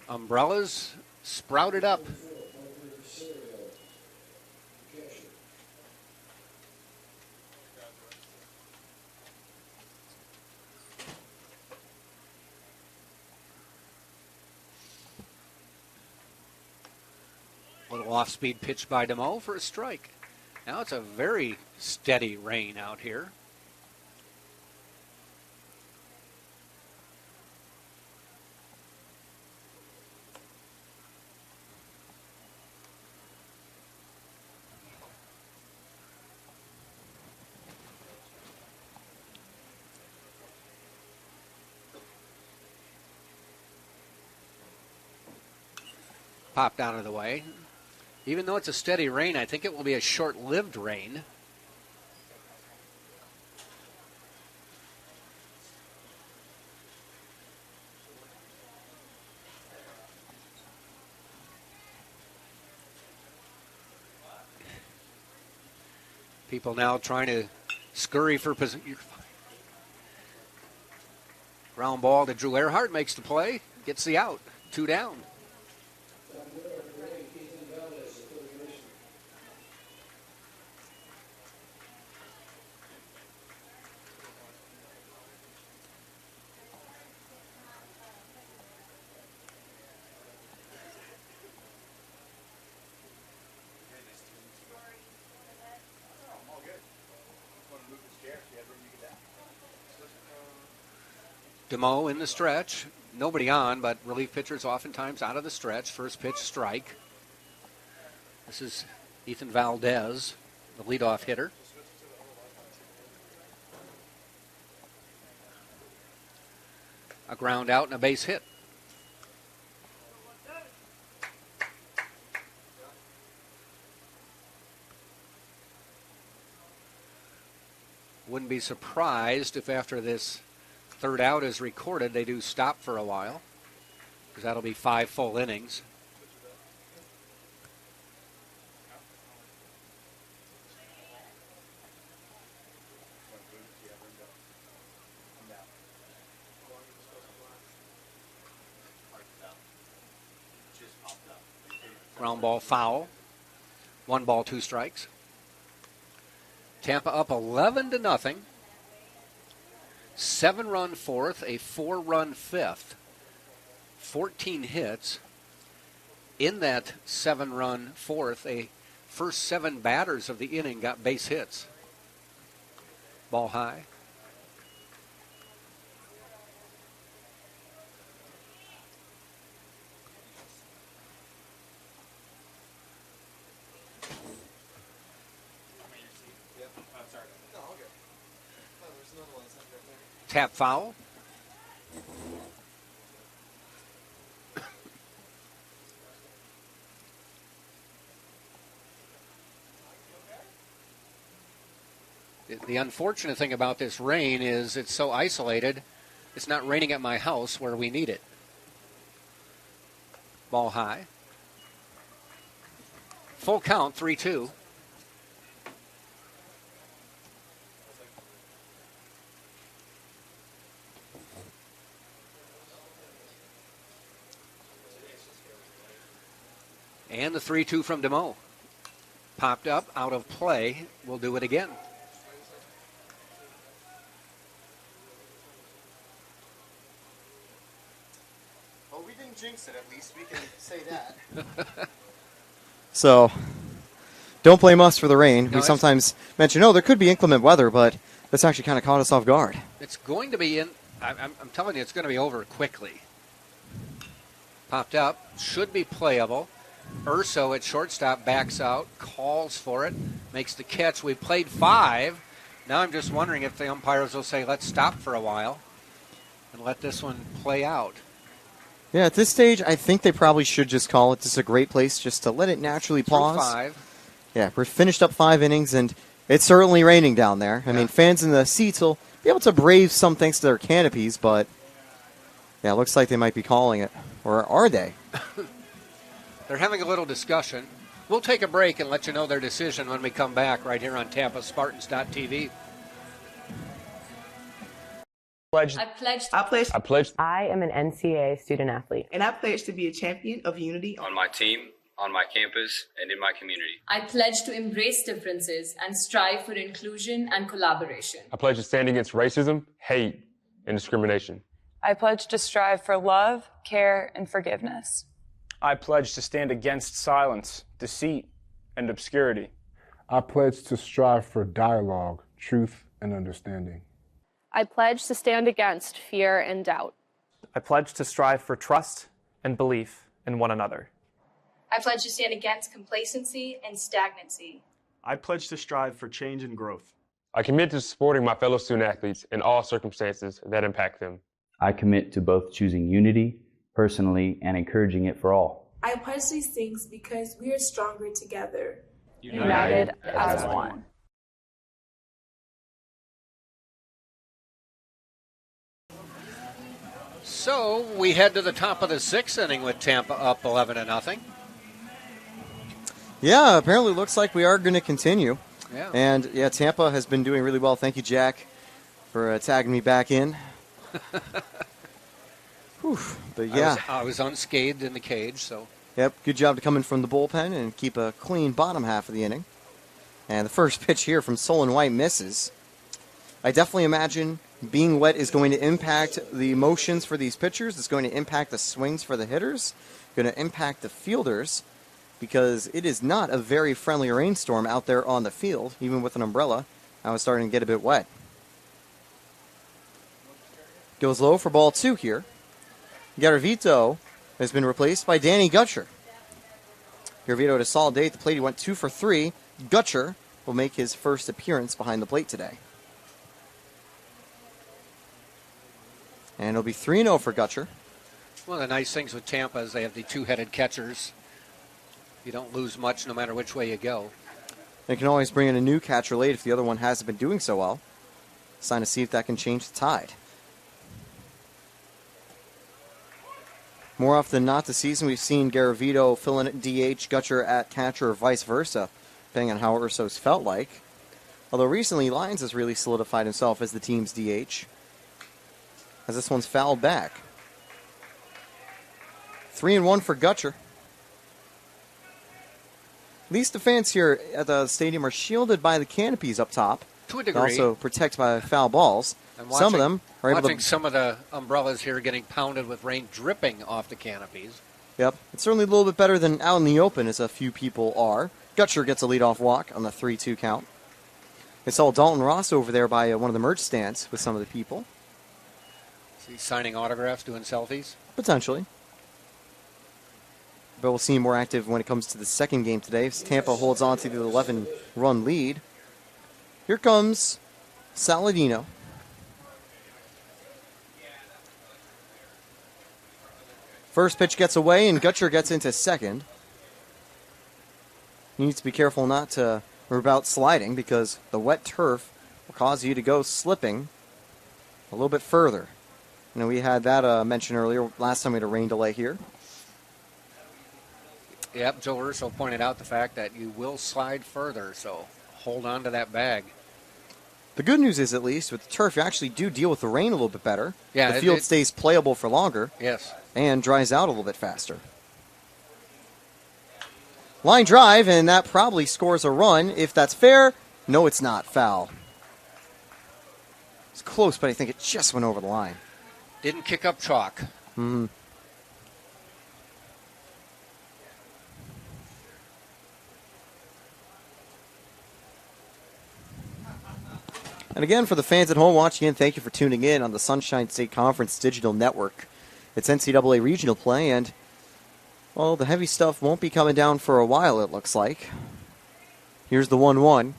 Umbrellas sprouted up. Little off-speed pitch by DeMoe for a strike. Now it's a very steady rain out here. Popped out of the way. Even though it's a steady rain, I think it will be a short-lived rain. People now trying to scurry for position. Ground ball to Drew Earhart, makes the play, gets the out, 2 down. DeMo in the stretch. Nobody on, but relief pitchers oftentimes out of the stretch. First pitch, strike. This is Ethan Valdez, the leadoff hitter. A ground out and a base hit. Wouldn't be surprised if after this third out is recorded, they do stop for a while, because that'll be 5 full innings. Ground ball foul. 1 ball, 2 strikes. Tampa up 11-0. 7-run fourth, a 4-run fifth. 14 hits. In that 7-run fourth, a first 7 batters of the inning got base hits. Ball high. Tap foul. The unfortunate thing about this rain is it's so isolated. It's not raining at my house where we need it. Ball high. Full count, 3-2. And the 3-2 from DeMo. Popped up, out of play. We'll do it again. Well, we didn't jinx it, at least. We can say that. So, don't blame us for the rain. No, we sometimes mention, there could be inclement weather, but this actually kind of caught us off guard. It's going to be in. I'm telling you, it's going to be over quickly. Popped up. Should be playable. Urso at shortstop backs out, calls for it, makes the catch. We played 5. Now I'm just wondering if the umpires will say, let's stop for a while and let this one play out. Yeah, at this stage, I think they probably should just call it. This is a great place just to let it naturally pause. Through 5. Yeah, we're finished up 5 innings, and it's certainly raining down there. I mean, fans in the seats will be able to brave some thanks to their canopies, but yeah, it looks like they might be calling it. Or are they? They're having a little discussion. We'll take a break and let you know their decision when we come back right here on Tampa Spartans.tv. I am an NCAA student athlete. And I pledge to be a champion of unity on my team, on my campus, and in my community. I pledge to embrace differences and strive for inclusion and collaboration. I pledge to stand against racism, hate, and discrimination. I pledge to strive for love, care, and forgiveness. I pledge to stand against silence, deceit, and obscurity. I pledge to strive for dialogue, truth, and understanding. I pledge to stand against fear and doubt. I pledge to strive for trust and belief in one another. I pledge to stand against complacency and stagnancy. I pledge to strive for change and growth. I commit to supporting my fellow student athletes in all circumstances that impact them. I commit to both choosing unity personally and encouraging it for all. I pledge these things because we are stronger together. United as one. So we head to the top of the 6th inning with Tampa up 11-0. Yeah, apparently looks like we are going to continue. Yeah. And yeah, Tampa has been doing really well. Thank you, Jack, for tagging me back in. Whew, but yeah, I was unscathed in the cage, so Yep, good job to come in from the bullpen and keep a clean bottom half of the inning. And the first pitch here from Solon White misses. I definitely imagine being wet is going to impact the motions for these pitchers. It's going to impact the swings for the hitters. Going to impact the fielders because it is not a very friendly rainstorm out there on the field. Even with an umbrella, I was starting to get a bit wet. Goes low for ball 2 here. Garavito has been replaced by Danny Gutcher. Garavito had a solid day at the plate. He went 2 for 3. Gutcher will make his first appearance behind the plate today. And it'll be 3-0 for Gutcher. One of the nice things with Tampa is they have the two-headed catchers. You don't lose much no matter which way you go. They can always bring in a new catcher late if the other one hasn't been doing so well. It's time to see if that can change the tide. More often than not this season, we've seen Garavito fill in at DH, Gutcher at catcher, or vice versa, depending on how Urso's felt like. Although recently, Lyons has really solidified himself as the team's DH, as this one's fouled back. 3-1 for Gutcher. At least the fans here at the stadium are shielded by the canopies up top. To a degree. Also protected by foul balls. Some of them are able to... some of the umbrellas here getting pounded with rain dripping off the canopies. Yep. It's certainly a little bit better than out in the open, as a few people are. Gutcher gets a leadoff walk on the 3-2 count. I saw Dalton Ross over there by one of the merch stands with some of the people. Is he signing autographs, doing selfies? Potentially. But we'll see more active when it comes to the second game today, as Tampa holds on to the 11-run lead. Here comes Saladino. First pitch gets away, and Gutcher gets into second. He needs to be careful not to rub out sliding, because the wet turf will cause you to go slipping a little bit further. You know, we had that mentioned earlier, last time we had a rain delay here. Yep, Joe Urso pointed out the fact that you will slide further, so hold on to that bag. The good news is, at least, with the turf, you actually do deal with the rain a little bit better. Yeah, the field stays playable for longer. Yes. And dries out a little bit faster. Line drive, and that probably scores a run. If that's fair, no, it's not. Foul. It's close, but I think it just went over the line. Didn't kick up chalk. Mm-hmm. And again, for the fans at home watching in, thank you for tuning in on the Sunshine State Conference Digital Network. It's NCAA regional play, and, well, the heavy stuff won't be coming down for a while, it looks like. Here's the 1-1.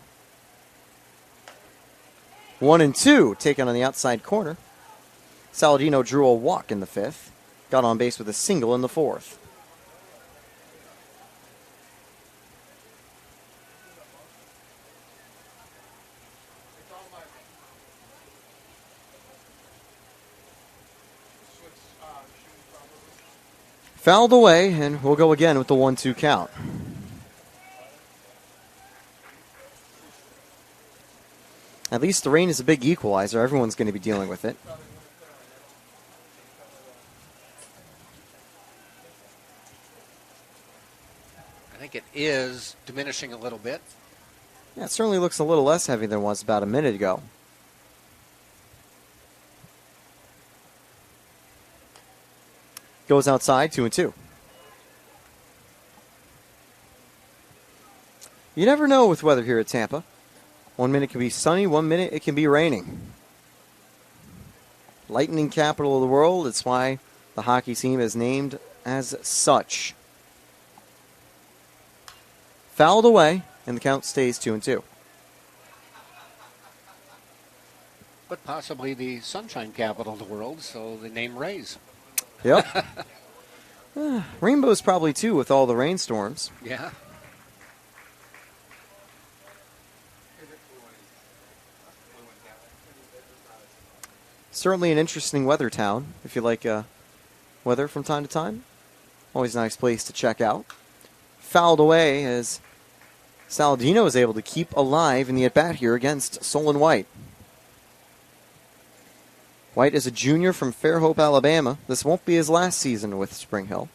1-2, taken on the outside corner. Saladino drew a walk in the fifth. Got on base with a single in the fourth. Fouled away, and we'll go again with the 1-2 count. At least the rain is a big equalizer. Everyone's going to be dealing with it. I think it is diminishing a little bit. Yeah, it certainly looks a little less heavy than it was about a minute ago. Goes outside, 2-2. You never know with weather here at Tampa. 1 minute can be sunny, 1 minute it can be raining. Lightning capital of the world, it's why the hockey team is named as such. Fouled away, and the count stays 2-2. But possibly the sunshine capital of the world, so the name Rays. Yep. Rainbows probably too with all the rainstorms. Yeah. Certainly an interesting weather town, if you like weather from time to time. Always a nice place to check out. Fouled away as Saladino is able to keep alive in the at-bat here against Solon White. White is a junior from Fairhope, Alabama. This won't be his last season with Spring Hill.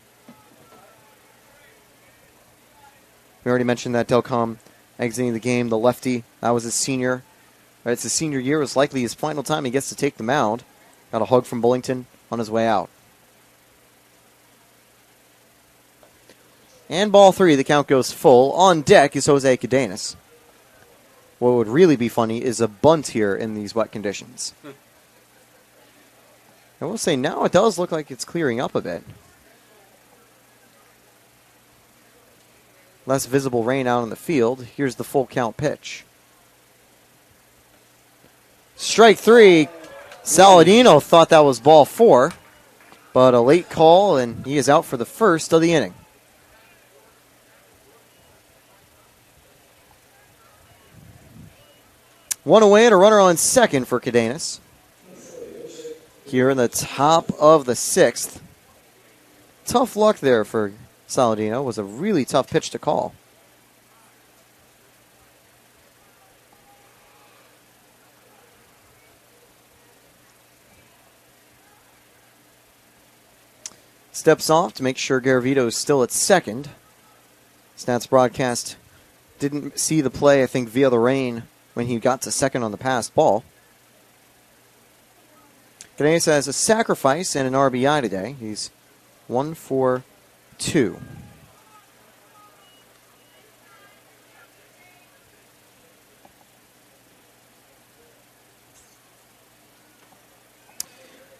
We already mentioned that Delcom exiting the game, the lefty. That was his senior. It's his senior year. It was likely his final time he gets to take the mound. Got a hug from Bullington on his way out. And ball 3, the count goes full. On deck is Jose Cadenas. What would really be funny is a bunt here in these wet conditions. I will say now it does look like it's clearing up a bit. Less visible rain out in the field. Here's the full count pitch. Strike 3. Saladino thought that was ball 4, but a late call, and he is out for the first of the inning. One away and a runner on second for Cadenas. Here in the top of the 6th. Tough luck there for Saladino. It was a really tough pitch to call. Steps off to make sure Garavito is still at second. Stats broadcast didn't see the play, I think, via the rain when he got to second on the passed ball. Cadenas has a sacrifice and an RBI today. He's 1 for 2.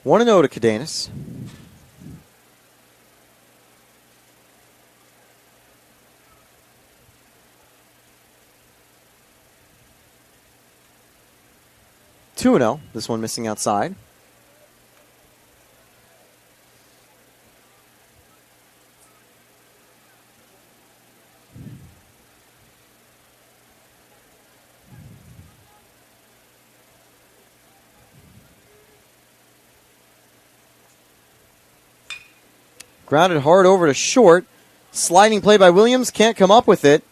One and 0 to Cadenas. Two 2-0. This one missing outside. Grounded hard over to short. Sliding play by Williams. Can't come up with it.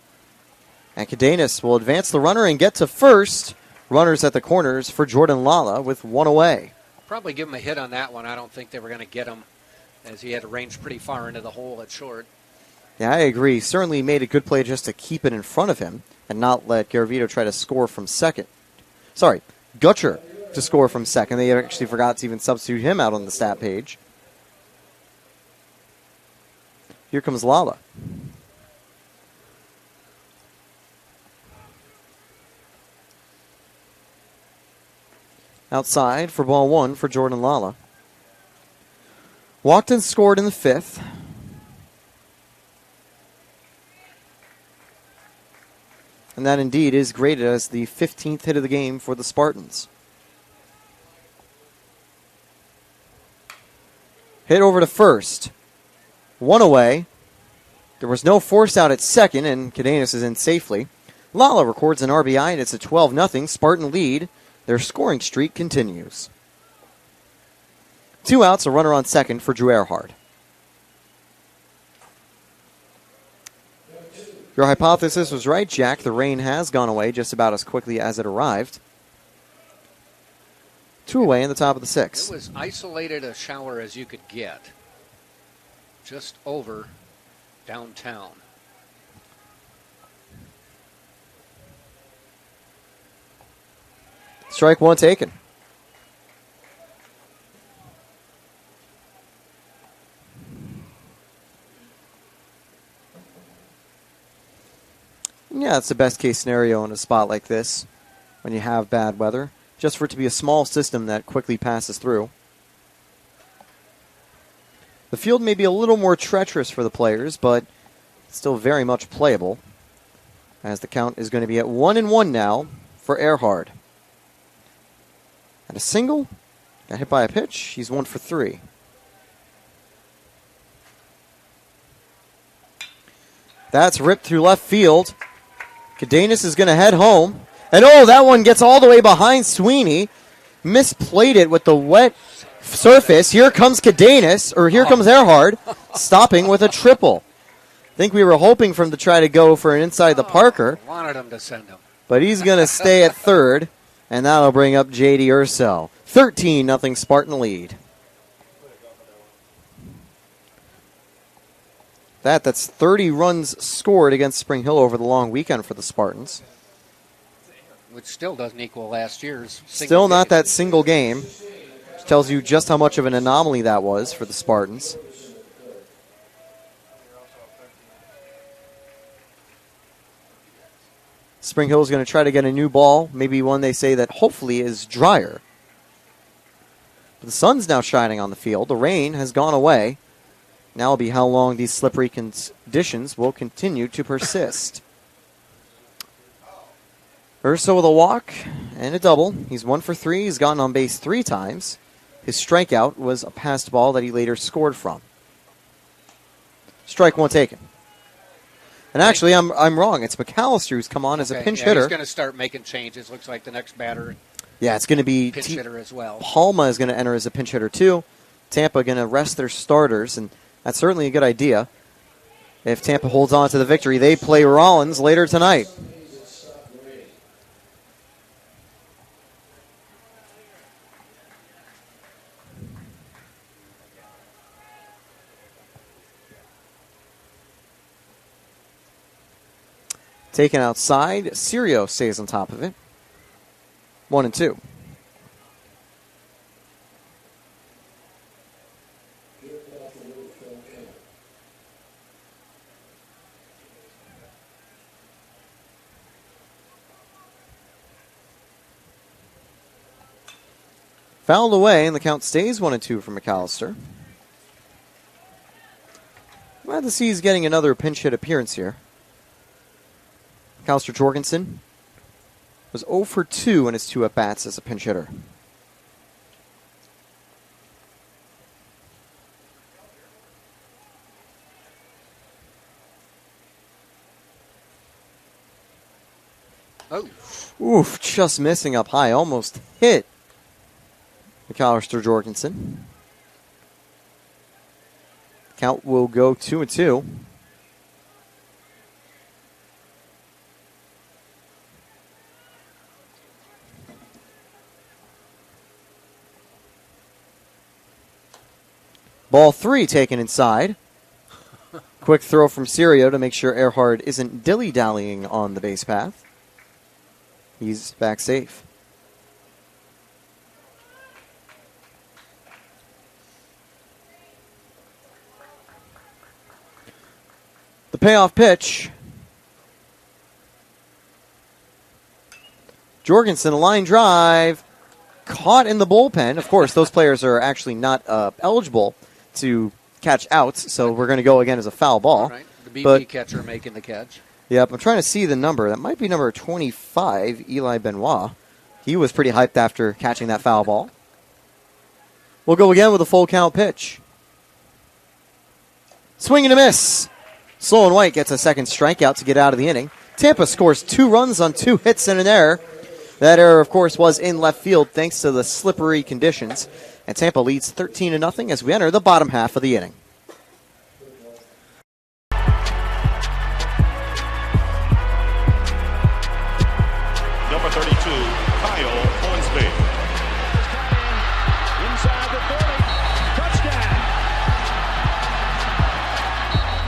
And Cadenas will advance the runner and get to first. Runners at the corners for Jordan Lala with one away. Probably give him a hit on that one. I don't think they were going to get him as he had to range pretty far into the hole at short. Yeah, I agree. Certainly made a good play just to keep it in front of him and not let Garavito try to score from second. Sorry, Gutcher to score from second. They actually forgot to even substitute him out on the stat page. Here comes Lala. Outside for ball 1 for Jordan Lala. Walked and scored in the 5th. And that indeed is graded as the 15th hit of the game for the Spartans. Hit over to first. One away. There was no force out at second, and Cadenas is in safely. Lala records an RBI, and it's a 12-0 Spartan lead. Their scoring streak continues. 2 outs, a runner on second for Drew Earhart. Your hypothesis was right, Jack. The rain has gone away just about as quickly as it arrived. 2 away in the top of the 6th. It was isolated a shower as you could get. Just over downtown. Strike 1 taken. Yeah, it's the best case scenario in a spot like this when you have bad weather. Just for it to be a small system that quickly passes through. The field may be a little more treacherous for the players, but still very much playable. As the count is going to be at 1-1 now for Earhart. And a single. Got hit by a pitch. He's 1 for 3. That's ripped through left field. Cadenas is going to head home. And oh, that one gets all the way behind Sweeney. Misplayed it with the wet surface. Here comes Cadenas, or here comes Earhart, stopping with a triple. I think we were hoping for him to try to go for an inside the Parker. Wanted him to send him. But he's going to stay at third. And that'll bring up J.D. Ursel. 13-0 Spartan lead. That's 30 runs scored against Spring Hill over the long weekend for the Spartans. Which still doesn't equal last year's. Still not that single game. Which tells you just how much of an anomaly that was for the Spartans. Spring Hill is going to try to get a new ball, maybe one they say that hopefully is drier. But the sun's now shining on the field. The rain has gone away. Now will be how long these slippery conditions will continue to persist. Urso with a walk and a double. He's 1 for 3. He's gotten on base 3 times. His strikeout was a passed ball that he later scored from. Strike 1 taken. And actually, I'm wrong. It's McAllister who's come on as a pinch hitter. He's going to start making changes. Looks like the next batter. Yeah, it's going to be pinch hitter as well. Palma is going to enter as a pinch hitter too. Tampa going to rest their starters, and that's certainly a good idea. If Tampa holds on to the victory, they play Rollins later tonight. Taken outside, Sirio stays on top of it. 1-2. Fouled away, and the count stays 1-2 for McAllister. Glad to see he's getting another pinch hit appearance here. McAllister Jorgensen was 0 for 2 in his 2 at-bats as a pinch hitter. Oh. Oof, just missing up high. Almost hit McAllister Jorgensen. Count will go 2-2. Ball 3 taken inside. Quick throw from Sirio to make sure Earhart isn't dilly-dallying on the base path. He's back safe. The payoff pitch. Jorgensen, a line drive. Caught in the bullpen. Of course, those players are actually not eligible to catch outs, so we're going to go again as a foul ball. Right. The BP catcher making the catch. Yep, I'm trying to see the number. That might be number 25, Eli Benoit. He was pretty hyped after catching that foul ball. We'll go again with a full count pitch. Swing and a miss. Sloan White gets a second strikeout to get out of the inning. Tampa scores 2 runs on 2 hits and an error. That error, of course, was in left field thanks to the slippery conditions. And Tampa leads 13-0 as we enter the bottom half of the inning. Number 32, Kyle Hornsby. Inside the 30. Touchdown.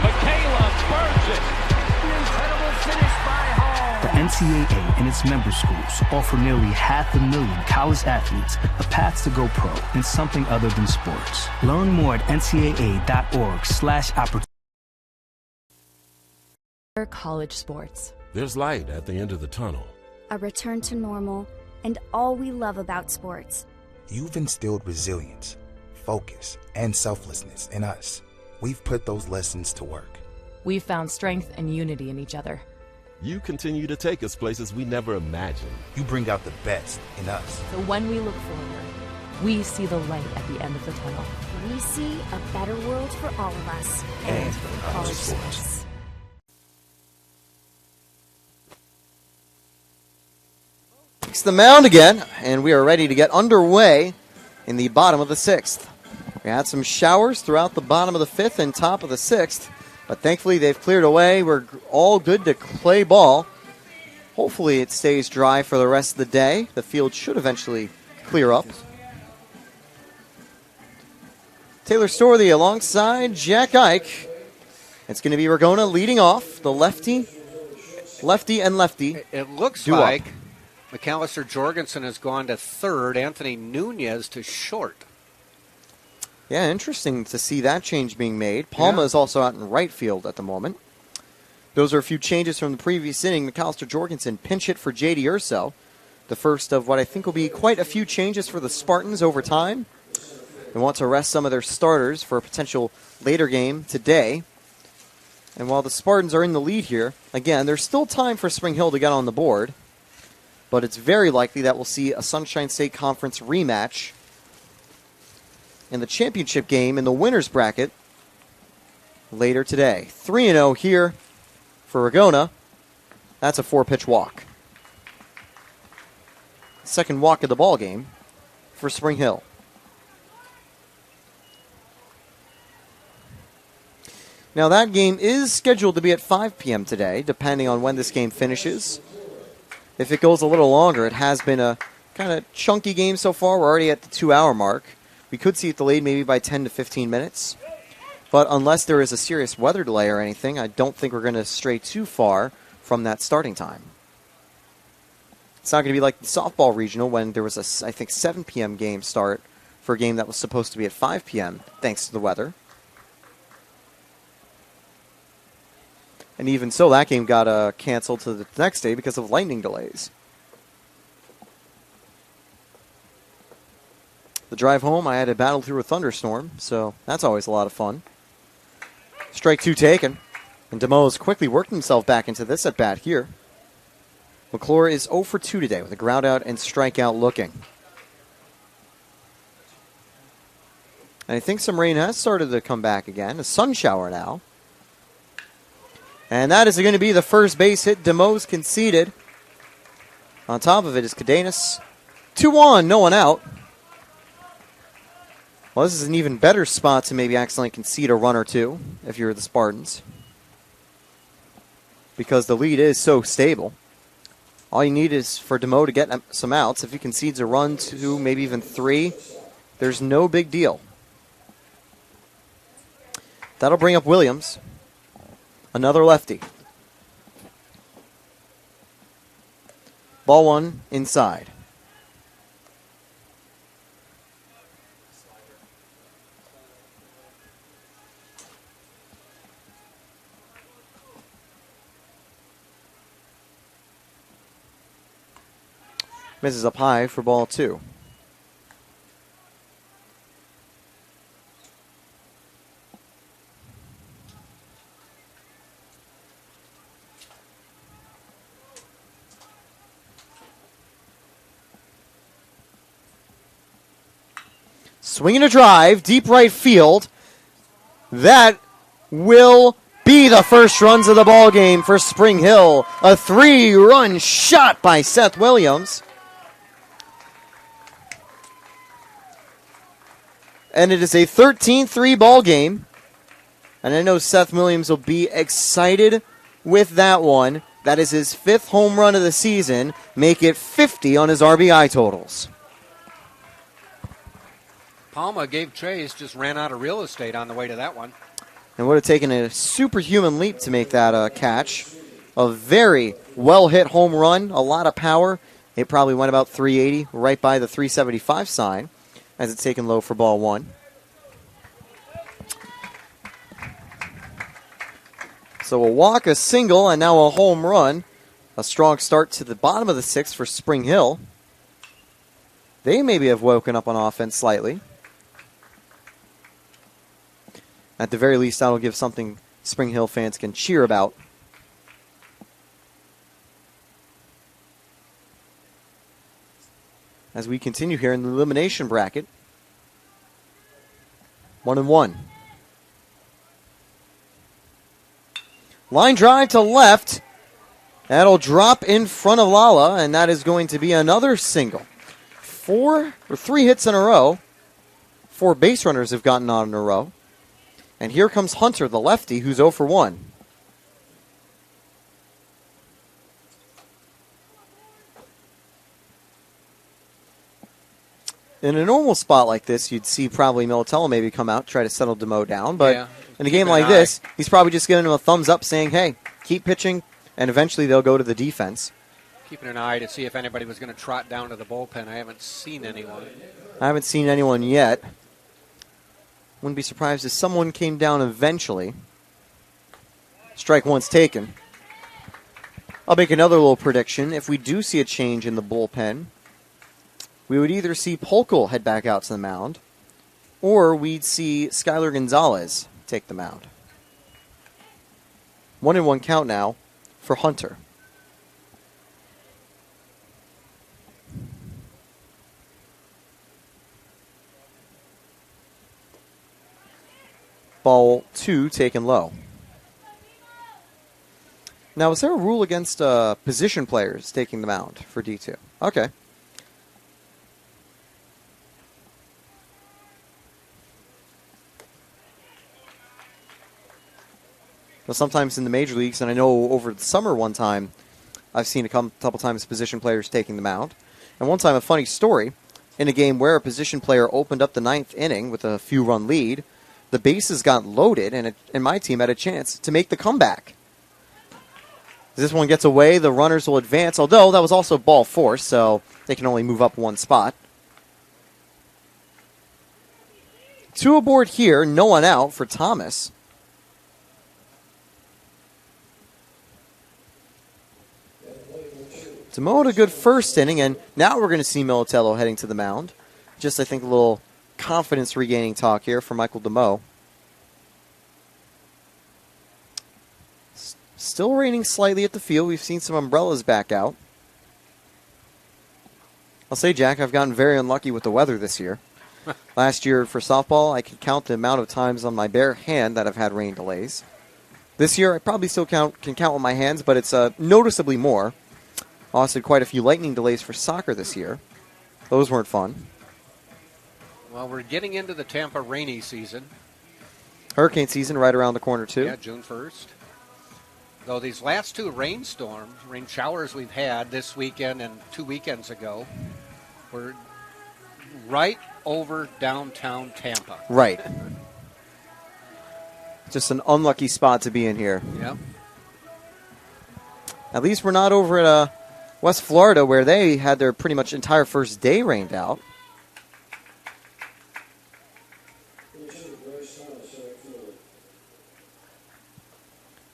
Michaela burns it. An incredible finish by Hall. The NCAA and its member schools offer nearly 500,000 college athletes a path to go pro in something other than sports. Learn more at ncaa.org/opportunity. College sports. There's light at the end of the tunnel. A return to normal, and all we love about sports. You've instilled resilience, focus, and selflessness in us. We've put those lessons to work. We've found strength and unity in each other. You continue to take us places we never imagined. You bring out the best in us. So when we look forward, we see the light at the end of the tunnel. We see a better world for all of us. And for college sports. Takes the mound again, and we are ready to get underway in the bottom of the 6th. We had some showers throughout the bottom of the 5th and top of the 6th, but thankfully they've cleared away. We're all good to play ball. Hopefully it stays dry for the rest of the day. The field should eventually clear up. Taylor Storthy alongside Jack Ike. It's going to be Ragona leading off. The lefty, and lefty. It looks due like up. McAllister Jorgensen has gone to third, Anthony Nunez to short. Yeah, interesting to see that change being made. Palma is also out in right field at the moment. Those are a few changes from the previous inning. McAllister Jorgensen pinch hit for J.D. Urso. The first of what I think will be quite a few changes for the Spartans over time. They want to rest some of their starters for a potential later game today. And while the Spartans are in the lead here, again, there's still time for Spring Hill to get on the board. But it's very likely that we'll see a Sunshine State Conference rematch in the championship game in the winner's bracket later today. 3-0 here for Ragona. That's a 4-pitch walk. Second walk of the ball game for Spring Hill. Now that game is scheduled to be at 5 p.m. today, depending on when this game finishes. If it goes a little longer, it has been a kind of chunky game so far. We're already at the 2-hour mark. We could see it delayed maybe by 10 to 15 minutes. But unless there is a serious weather delay or anything, I don't think we're going to stray too far from that starting time. It's not going to be like the softball regional when there was a, I think, 7 p.m. game start for a game that was supposed to be at 5 p.m. thanks to the weather. And even so, that game got canceled to the next day because of lightning delays. The drive home, I had to battle through a thunderstorm, so that's always a lot of fun. Strike 2 taken, and DeMo's quickly worked himself back into this at bat here. McClure is 0 for 2 today with a ground out and strikeout looking. And I think some rain has started to come back again. A sun shower now. And that is going to be the first base hit DeMo's conceded. On top of it is Cadenas. 2-1, no one out. Well, this is an even better spot to maybe accidentally concede a run or two if you're the Spartans. Because the lead is so stable. All you need is for DeMo to get some outs. If he concedes a run, 2, maybe even 3, there's no big deal. That'll bring up Williams. Another lefty. Ball 1 inside. Misses up high for ball 2. Swinging a drive, deep right field. That will be the first runs of the ball game for Spring Hill. A 3-run shot by Seth Williams. And it is a 13-3 ball game. And I know Seth Williams will be excited with that one. That is his 5th home run of the season. Make it 50 on his RBI totals. Palma gave chase, just ran out of real estate on the way to that one. And would have taken a superhuman leap to make that catch. A very well-hit home run, a lot of power. It probably went about 380, right by the 375 sign, as it's taken low for ball 1. So a walk, a single, and now a home run. A strong start to the bottom of the 6th for Spring Hill. They maybe have woken up on offense slightly. At the very least, that'll give something Spring Hill fans can cheer about. As we continue here in the elimination bracket. 1-1. Line drive to left. That'll drop in front of Lala, and that is going to be another single. 3 hits in a row. 4 base runners have gotten on in a row. And here comes Hunter, the lefty, who's 0 for 1. In a normal spot like this, you'd see probably Militello maybe come out, try to settle DeMo down. But In a game like this, he's probably just giving him a thumbs up saying, hey, keep pitching, and eventually they'll go to the defense. Keeping an eye to see if anybody was going to trot down to the bullpen. I haven't seen anyone. I haven't seen anyone yet. Wouldn't be surprised if someone came down eventually. Strike one's taken. I'll make another little prediction. If we do see a change in the bullpen, we would either see Polkel head back out to the mound, or we'd see Skylar Gonzalez take the mound. 1-1 count now for Hunter. Ball 2 taken low. Now, is there a rule against position players taking the mound for D2? Okay. Well, sometimes in the major leagues, and I know over the summer one time, I've seen a couple times position players taking the mound. And one time, a funny story, in a game where a position player opened up the 9th inning with a few-run lead, the bases got loaded, and my team had a chance to make the comeback. As this one gets away, the runners will advance, although that was also ball 4, so they can only move up one spot. 2 aboard here, no one out for Thomas. Demoed a good first inning, and now we're going to see Militello heading to the mound. Just, I think, a little confidence-regaining talk here for Michael Demoe. Still raining slightly at the field. We've seen some umbrellas back out. I'll say, Jack, I've gotten very unlucky with the weather this year. Last year for softball, I could count the amount of times on my bare hand that I've had rain delays. This year, I probably still can count with my hands, but it's noticeably more. Also had quite a few lightning delays for soccer this year. Those weren't fun. Well, we're getting into the Tampa rainy season. Hurricane season right around the corner, too. Yeah, June 1st. Though these last 2 rain showers we've had this weekend and 2 weekends ago, were right over downtown Tampa. Right. Just an unlucky spot to be in here. Yeah. At least we're not over at West Florida, where they had their pretty much entire first day rained out.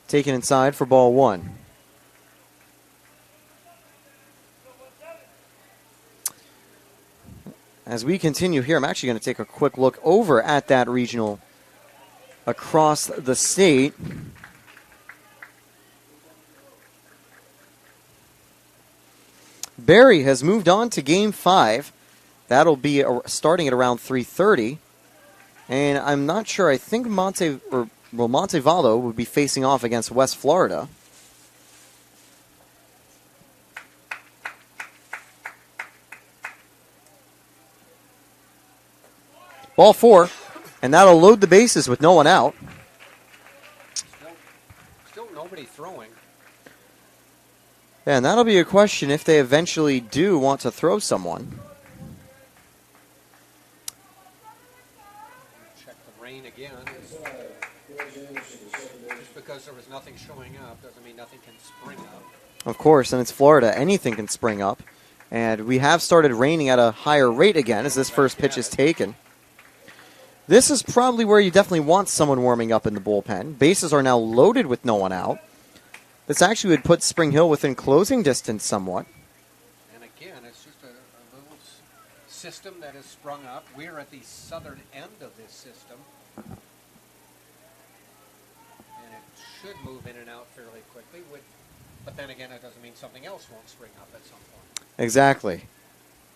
Taken inside for ball 1. As we continue here, I'm actually going to take a quick look over at that regional across the state. Barry has moved on to Game 5. That'll be starting at around 3:30. And I'm not sure. I think Montevallo would be facing off against West Florida. Ball 4, and that'll load the bases with no one out. Still nobody throwing. Yeah, and that'll be a question if they eventually do want to throw someone. Check the rain again. Just because there was nothing showing up doesn't mean nothing can spring up. Of course, and it's Florida. Anything can spring up. And we have started raining at a higher rate again as this first pitch is taken. This is probably where you definitely want someone warming up in the bullpen. Bases are now loaded with no one out. This actually would put Spring Hill within closing distance somewhat. And again, it's just a little system that has sprung up. We're at the southern end of this system. And it should move in and out fairly quickly. But then again, it doesn't mean something else won't spring up at some point. Exactly.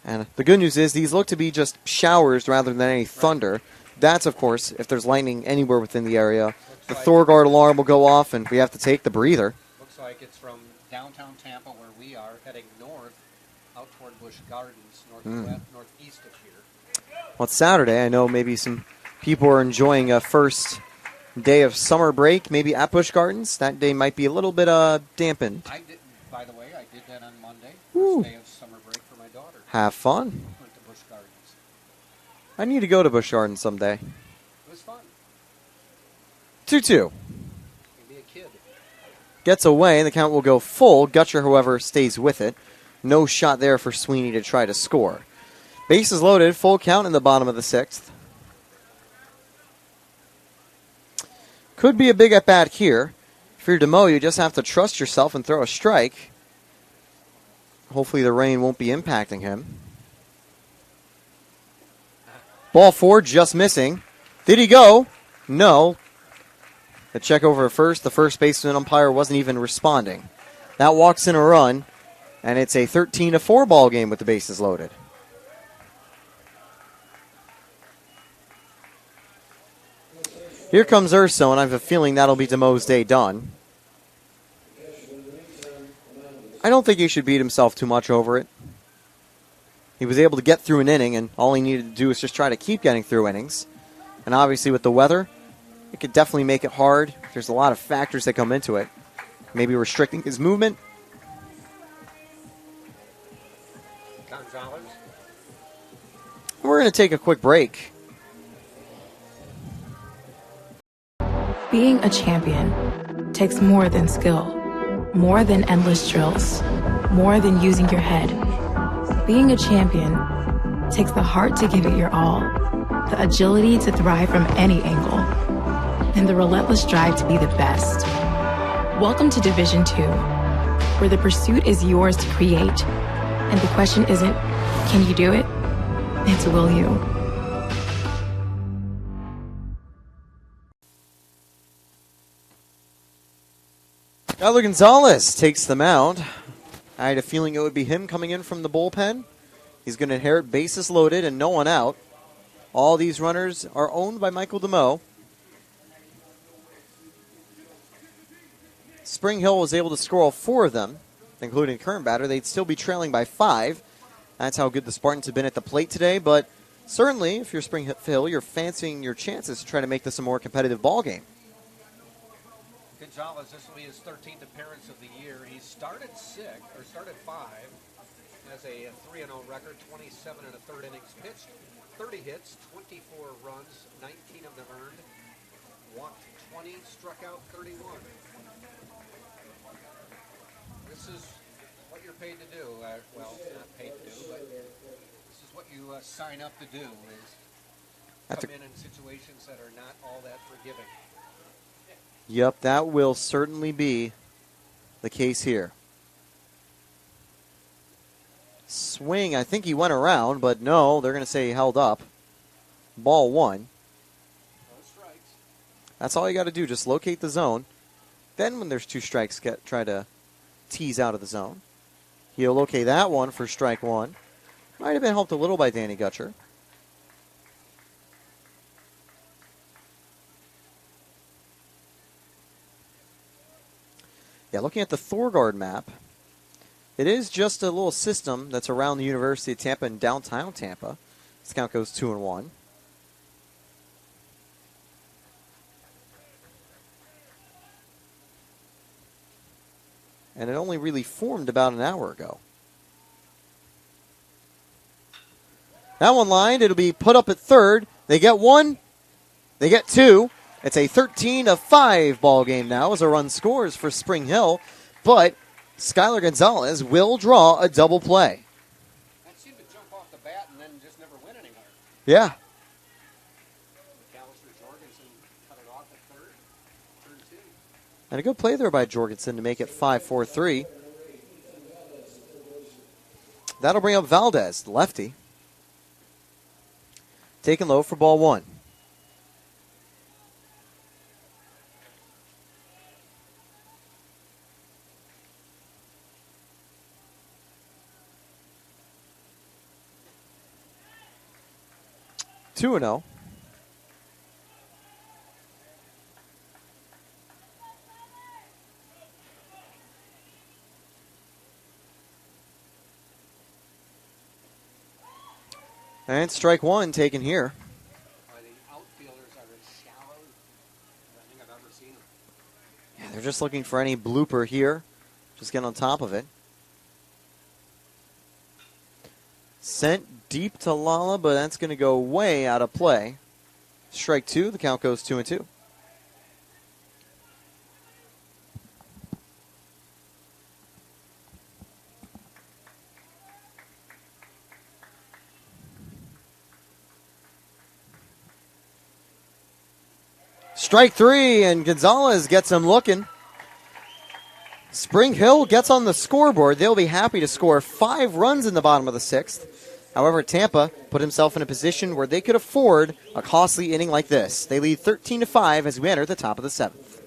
And the good news is these look to be just showers rather than any thunder. Right. That's, of course, if there's lightning anywhere within the area. The Thorgard alarm will go off, and we have to take the breather. Looks like it's from downtown Tampa, where we are, heading north, out toward Busch Gardens, northeast of here. Well, it's Saturday. I know maybe some people are enjoying a first day of summer break, maybe at Busch Gardens. That day might be a little bit dampened. By the way, I did that on Monday, first day of summer break for my daughter. Have fun. Went to Busch Gardens. I need to go to Busch Gardens someday. It was fun. 2-2. Maybe a kid. Gets away, and the count will go full. Gutcher, however, stays with it. No shot there for Sweeney to try to score. Bases loaded, full count in the bottom of the 6th. Could be a big at-bat here. If you're DeMo, you just have to trust yourself and throw a strike. Hopefully the rain won't be impacting him. Ball 4, just missing. Did he go? No. The check over at first. The first baseman umpire wasn't even responding. That walks in a run, and it's a 13-4 ball game with the bases loaded. Here comes Urso, and I have a feeling that'll be DeMo's day done. I don't think he should beat himself too much over it. He was able to get through an inning, and all he needed to do is just try to keep getting through innings. And obviously with the weather, it could definitely make it hard. There's a lot of factors that come into it. Maybe restricting his movement. Gonzalez. We're going to take a quick break. Being a champion takes more than skill, more than endless drills, more than using your head. Being a champion takes the heart to give it your all, the agility to thrive from any angle, and the relentless drive to be the best. Welcome to Division II, where the pursuit is yours to create, and the question isn't, can you do it? It's, will you? Tyler Gonzalez takes the mound. I had a feeling it would be him coming in from the bullpen. He's going to inherit bases loaded and no one out. All these runners are owned by Michael DeMo. Spring Hill was able to score all 4 of them, including current batter. They'd still be trailing by 5. That's how good the Spartans have been at the plate today. But certainly, if you're Spring Hill, you're fancying your chances to try to make this a more competitive ball game. Gonzalez, this will be his 13th appearance of the year. He started 5, has a 3-0 record, 27 and a third innings pitched, 30 hits, 24 runs, 19 of them earned, walked 20, struck out 31. This is what you're paid to do. Well, not paid to do, but this is what you sign up to do, is come in situations that are not all that forgiving. Yep, that will certainly be the case here. Swing, I think he went around, but no, they're going to say he held up. Ball 1. No strikes. That's all you got to do, just locate the zone. Then when there's 2 strikes, try to tease out of the zone. He'll locate that one for strike 1. Might have been helped a little by Danny Gutcher. Yeah, looking at the Thorgard map, it is just a little system that's around the University of Tampa and downtown Tampa. This count goes 2-1. And it only really formed about an hour ago. That one lined. It'll be put up at third. They get 1. They get 2. It's a 13-5 ball game now as a run scores for Spring Hill. But Skylar Gonzalez will draw a double play. That seemed to jump off the bat and then just never went anywhere. Yeah. Jorgensen cut it off at third. Turn 2. And a good play there by Jorgensen to make it 5-4-3. That'll bring up Valdez, the lefty. Taken low for ball 1. Two and 0. And strike 1 taken here. The outfielders are as shallow as I think I've ever seen them. Yeah, they're just looking for any blooper here. Just get on top of it. Sent deep to Lala, but that's going to go way out of play. Strike 2, the count goes 2-2. Strike three, and Gonzalez gets him looking. Spring Hill gets on the scoreboard. They'll be happy to score 5 runs in the bottom of the 6th. However, Tampa put himself in a position where they could afford a costly inning like this. They lead 13-5 as we enter the top of the 7th.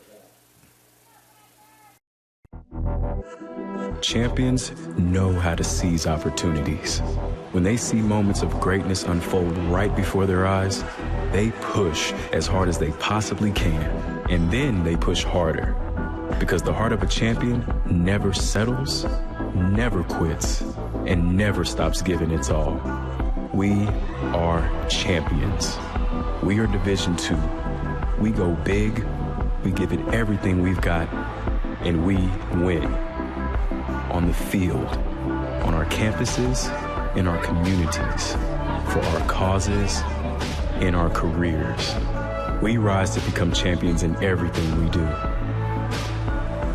Champions know how to seize opportunities. When they see moments of greatness unfold right before their eyes, they push as hard as they possibly can, and then they push harder. Because the heart of a champion never settles, never quits, and never stops giving its all. We are champions. We are Division II. We go big, we give it everything we've got, and we win. On the field, on our campuses, in our communities, for our causes, in our careers. We rise to become champions in everything we do.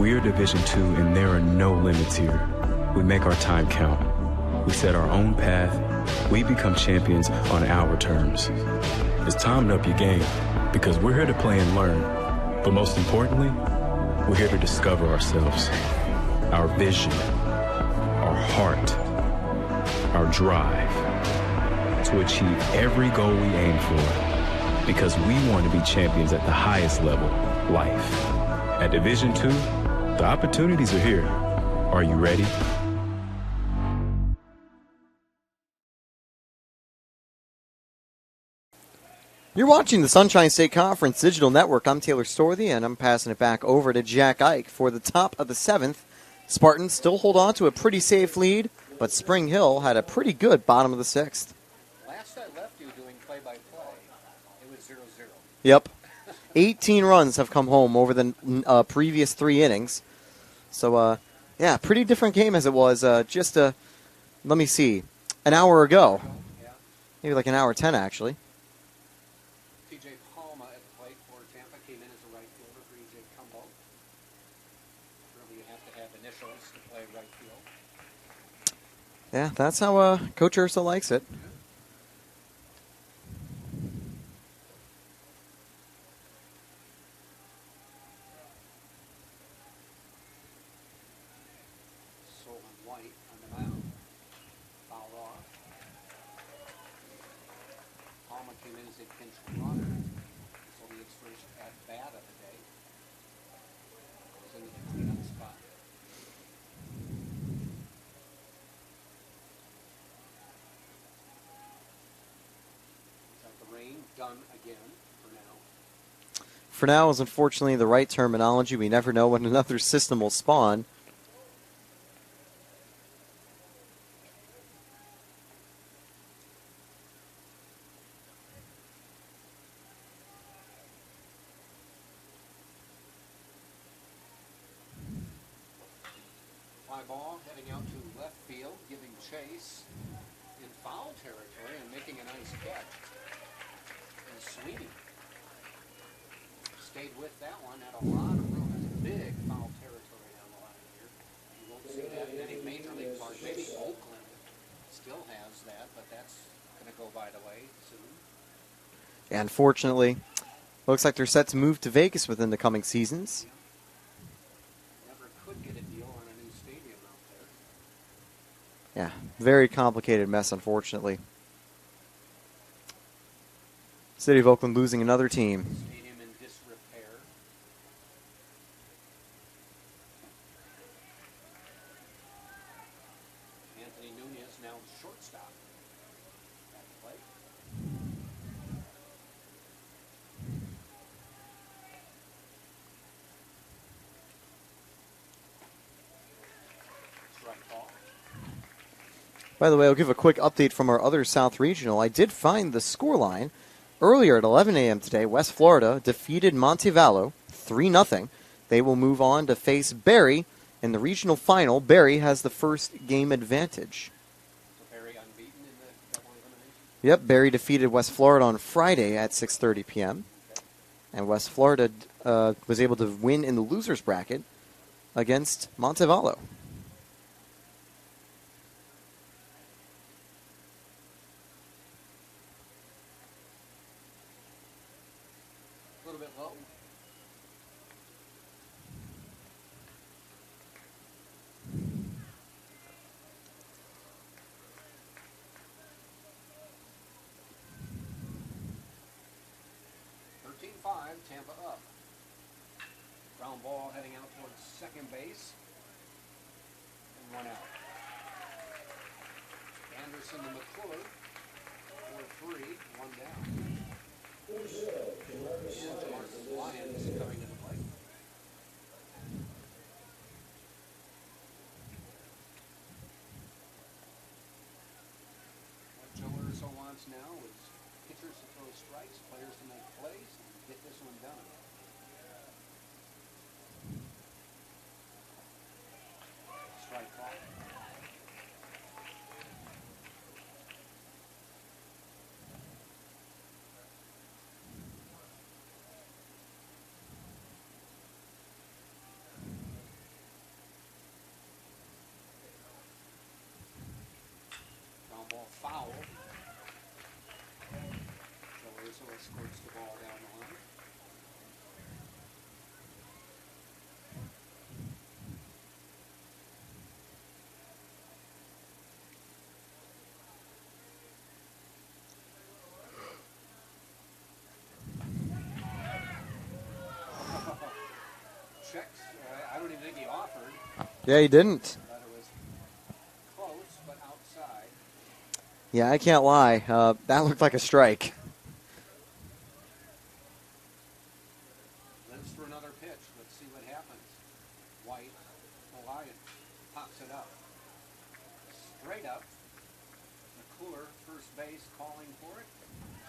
We are Division II, and there are no limits here. We make our time count. We set our own path. We become champions on our terms. It's time to up your game, because we're here to play and learn. But most importantly, we're here to discover ourselves, our vision, our heart, our drive, to achieve every goal we aim for, because we want to be champions at the highest level, life. At Division II, the opportunities are here. Are you ready? You're watching the Sunshine State Conference Digital Network. I'm Taylor Storthy, and I'm passing it back over to Jack Ike for the top of the 7th. Spartans still hold on to a pretty safe lead, but Spring Hill had a pretty good bottom of the 6th. Last I left you doing play-by-play, it was 0-0. Yep. 18 runs have come home over the previous 3 innings. So, yeah, pretty different game as it was just, let me see, an hour ago. Maybe like an hour 10, actually. TJ Palma at the plate for Tampa came in as a right fielder for EJ Cumbo. Really, you have to have initials to play right field. Yeah, that's how Coach Ursa likes it. Done again for now. For now is unfortunately the right terminology. We never know when another system will spawn. Fly ball heading out to left field, giving chase in foul territory and making a nice catch. Sweeney stayed with that one, had a lot of room. There's big foul territory down the line here. You won't see that in any major league park. Maybe Oakland still has that, but that's going to go by the way soon. Yeah, unfortunately, looks like they're set to move to Vegas within the coming seasons. Never could get a deal on a new stadium out there. Yeah, very complicated mess, unfortunately. City of Oakland losing another team. Stadium in disrepair. Anthony Nunez now shortstop at the plate. Strike ball. By the way, I'll give a quick update from our other South Regional. I did find the scoreline. Earlier at 11 a.m. today, West Florida defeated Montevallo 3-0. They will move on to face Berry in the regional final. Berry has the first game advantage. So Berry unbeaten in the double elimination? Yep, Berry defeated West Florida on Friday at 6:30 p.m. And West Florida was able to win in the losers bracket against Montevallo. A little bit low. Tampa up. Ground ball heading out towards second base. And one out. Anderson and McClure for 3, one down. And Marcus Lyons coming into play. What Joe Urso wants now is pitchers to throw strikes, players to make plays, and get this one done. Strike call. Ground ball foul. Joe Urso escorts the ball down the line. Checks. I don't even think he offered. Yeah, he didn't. But it was close, but outside. Yeah, I can't lie. That looked like a strike. Lives for another pitch. Let's see what happens. White, Elias pops it up. Straight up. McClure, first base, calling for it.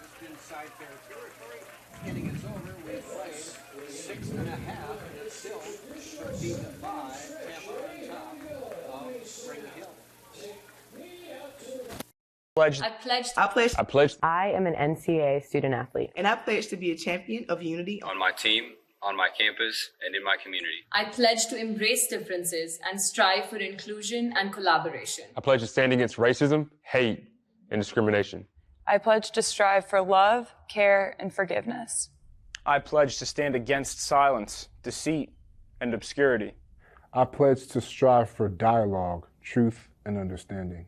Just inside fair territory. Inning is over. We've played 6.5, and it's still 13-5. Tampa on top of Spring Hill. I pledged. I am an NCAA student athlete. And I pledge to be a champion of unity on my team, on my campus, and in my community. I pledge to embrace differences and strive for inclusion and collaboration. I pledge to stand against racism, hate, and discrimination. I pledge to strive for love, care, and forgiveness. I pledge to stand against silence, deceit, and obscurity. I pledge to strive for dialogue, truth, and understanding.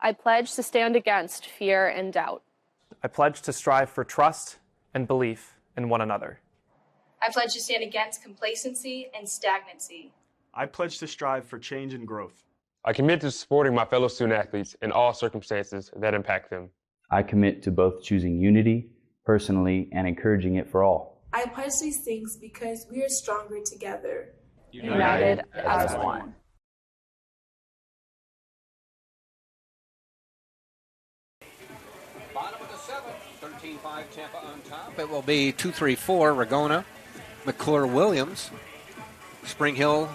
I pledge to stand against fear and doubt. I pledge to strive for trust and belief in one another. I pledge to stand against complacency and stagnancy. I pledge to strive for change and growth. I commit to supporting my fellow student athletes in all circumstances that impact them. I commit to both choosing unity personally and encouraging it for all. I pledge these things because we are stronger together. United as one. Bottom of the 7th, 13-5 Tampa on top. It will be 2-3-4 Ragona, McClure Williams. Spring Hill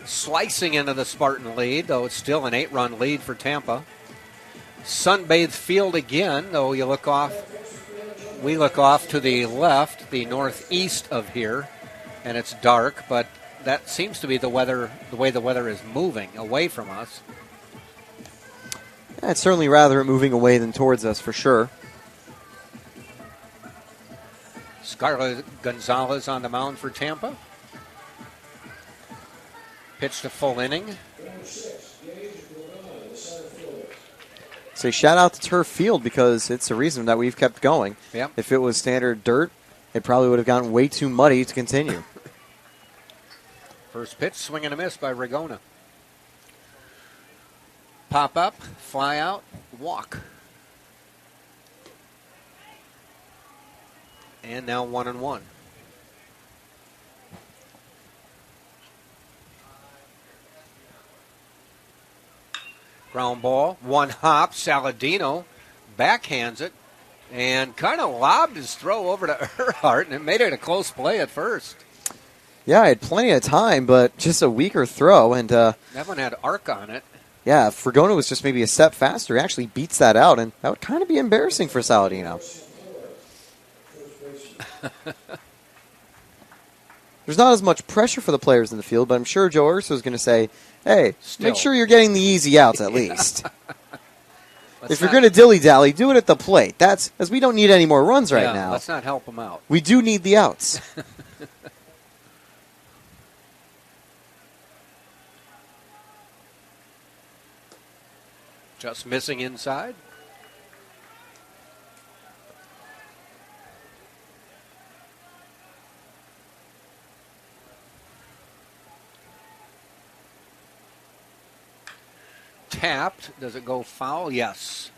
slicing into the Spartan lead, though it's still an 8-run lead for Tampa. Sunbathed field again, though we look off to the left, the northeast of here, and it's dark, but that seems to be the way the weather is moving away from us. I'd certainly rather it moving away than towards us, for sure. Scarlett Gonzalez on the mound for Tampa. Pitched a full inning. Say shout out to Turf Field because it's a reason that we've kept going. Yep. If it was standard dirt, it probably would have gotten way too muddy to continue. First pitch, swing and a miss by Ragona. Pop up, fly out, walk. And now 1-1. Ground ball, one hop, Saladino backhands it and kind of lobbed his throw over to Earhart, and it made it a close play at first. Yeah, I had plenty of time, but just a weaker throw. And that one had arc on it. Yeah, if Ragona was just maybe a step faster, he actually beats that out, and that would kind of be embarrassing for Saladino. There's not as much pressure for the players in the field, but I'm sure Joe Urso is going to say, hey, make sure you're getting the easy outs at least. If you're going to dilly-dally, do it at the plate. That's as we don't need any more runs right now. Let's not help them out. We do need the outs. Just missing inside. tapped. Does it go foul? Yes.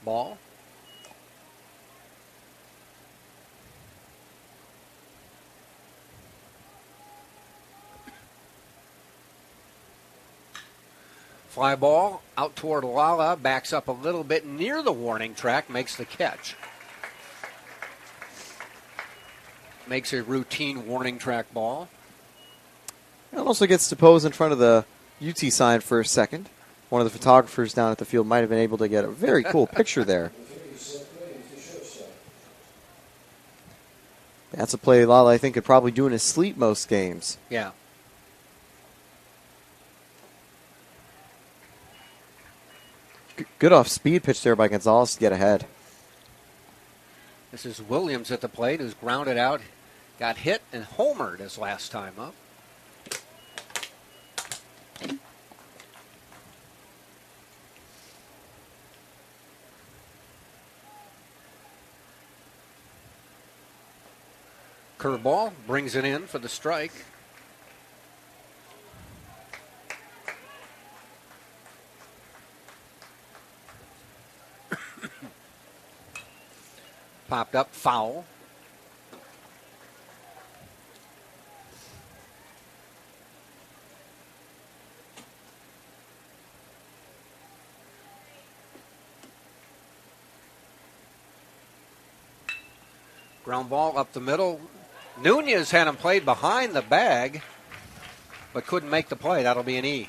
Ball. Fly ball out toward Lala, backs up a little bit near the warning track, makes the catch. Makes a routine warning track ball. It also gets to pose in front of the UT sign for a second. One of the photographers down at the field might have been able to get a very cool picture there. That's a play Lala, I think, could probably do in his sleep most games. Yeah. Good off-speed pitch there by Gonzalez to get ahead. This is Williams at the plate, who's grounded out, got hit and homered his last time up. Curveball brings it in for the strike. Popped up, foul. Ground ball up the middle. Nunez had him played behind the bag, but couldn't make the play. That'll be an E.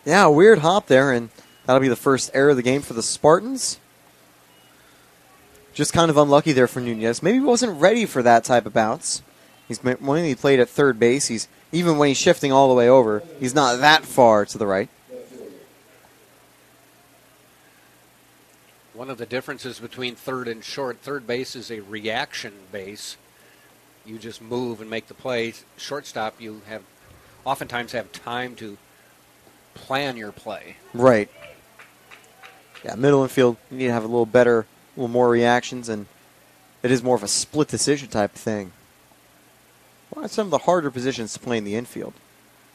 Yeah, a weird hop there, and that'll be the first error of the game for the Spartans. Just kind of unlucky there for Nunez. Maybe he wasn't ready for that type of bounce. When he played at third base, even when he's shifting all the way over, he's not that far to the right. One of the differences between third and short, third base is a reaction base. You just move and make the play. Shortstop, you oftentimes have time to plan your play. Right. Yeah, middle infield, you need to have a little more reactions, and it is more of a split decision type of thing. Well, some of the harder positions to play in the infield.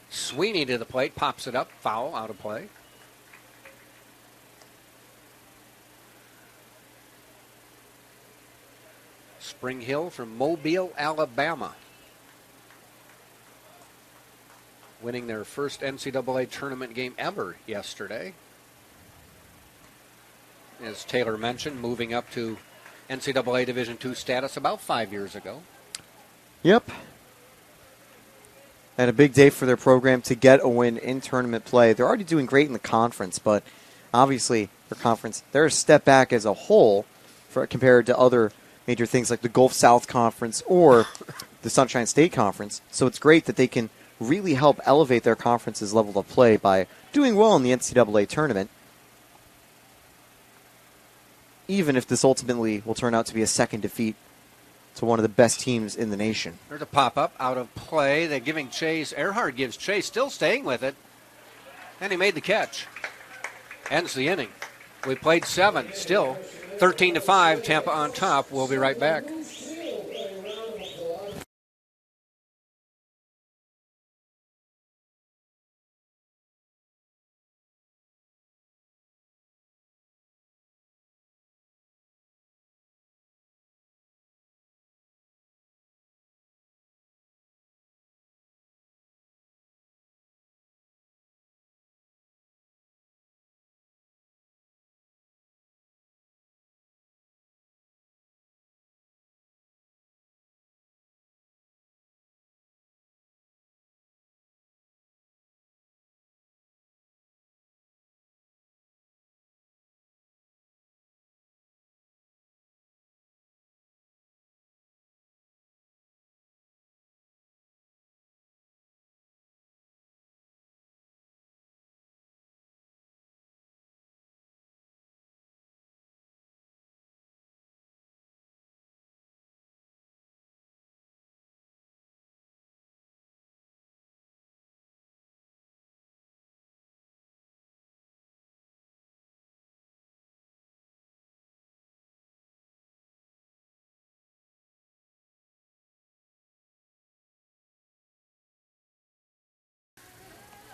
Sweeney to the plate, pops it up, foul, out of play. Spring Hill from Mobile, Alabama. Winning their first NCAA tournament game ever yesterday. As Taylor mentioned, moving up to NCAA Division II status about 5 years ago. Yep. And a big day for their program to get a win in tournament play. They're already doing great in the conference, but obviously their conference, they're a step back as a whole compared to other major things like the Gulf South Conference or the Sunshine State Conference. So it's great that they can really help elevate their conference's level of play by doing well in the NCAA tournament, even if this ultimately will turn out to be a second defeat to one of the best teams in the nation. There's a pop-up out of play. They're giving Chase. Earhart gives Chase, still staying with it, and he made the catch. Ends the inning. We played 7, still 13-5, Tampa on top. We'll be right back.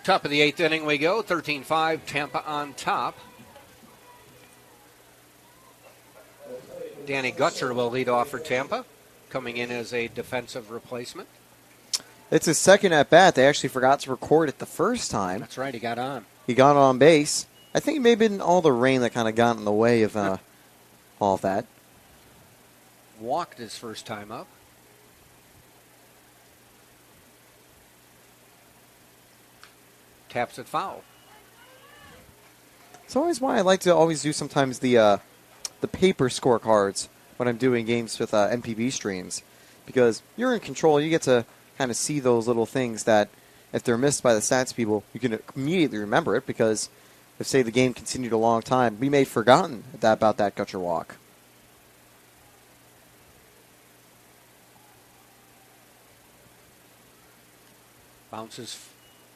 Top of the 8th inning we go. 13-5, Tampa on top. Danny Gutcher will lead off for Tampa, coming in as a defensive replacement. It's his second at bat. They actually forgot to record it the first time. That's right, he got on. He got on base. I think it may have been all the rain that kind of got in the way of all of that. Walked his first time up. Taps it foul. It's always why I like to always do sometimes the paper scorecards when I'm doing games with MPB streams, because you're in control. You get to kind of see those little things that if they're missed by the stats people, you can immediately remember it, because if, say, the game continued a long time, we may have forgotten about that Gutcher walk. Bounces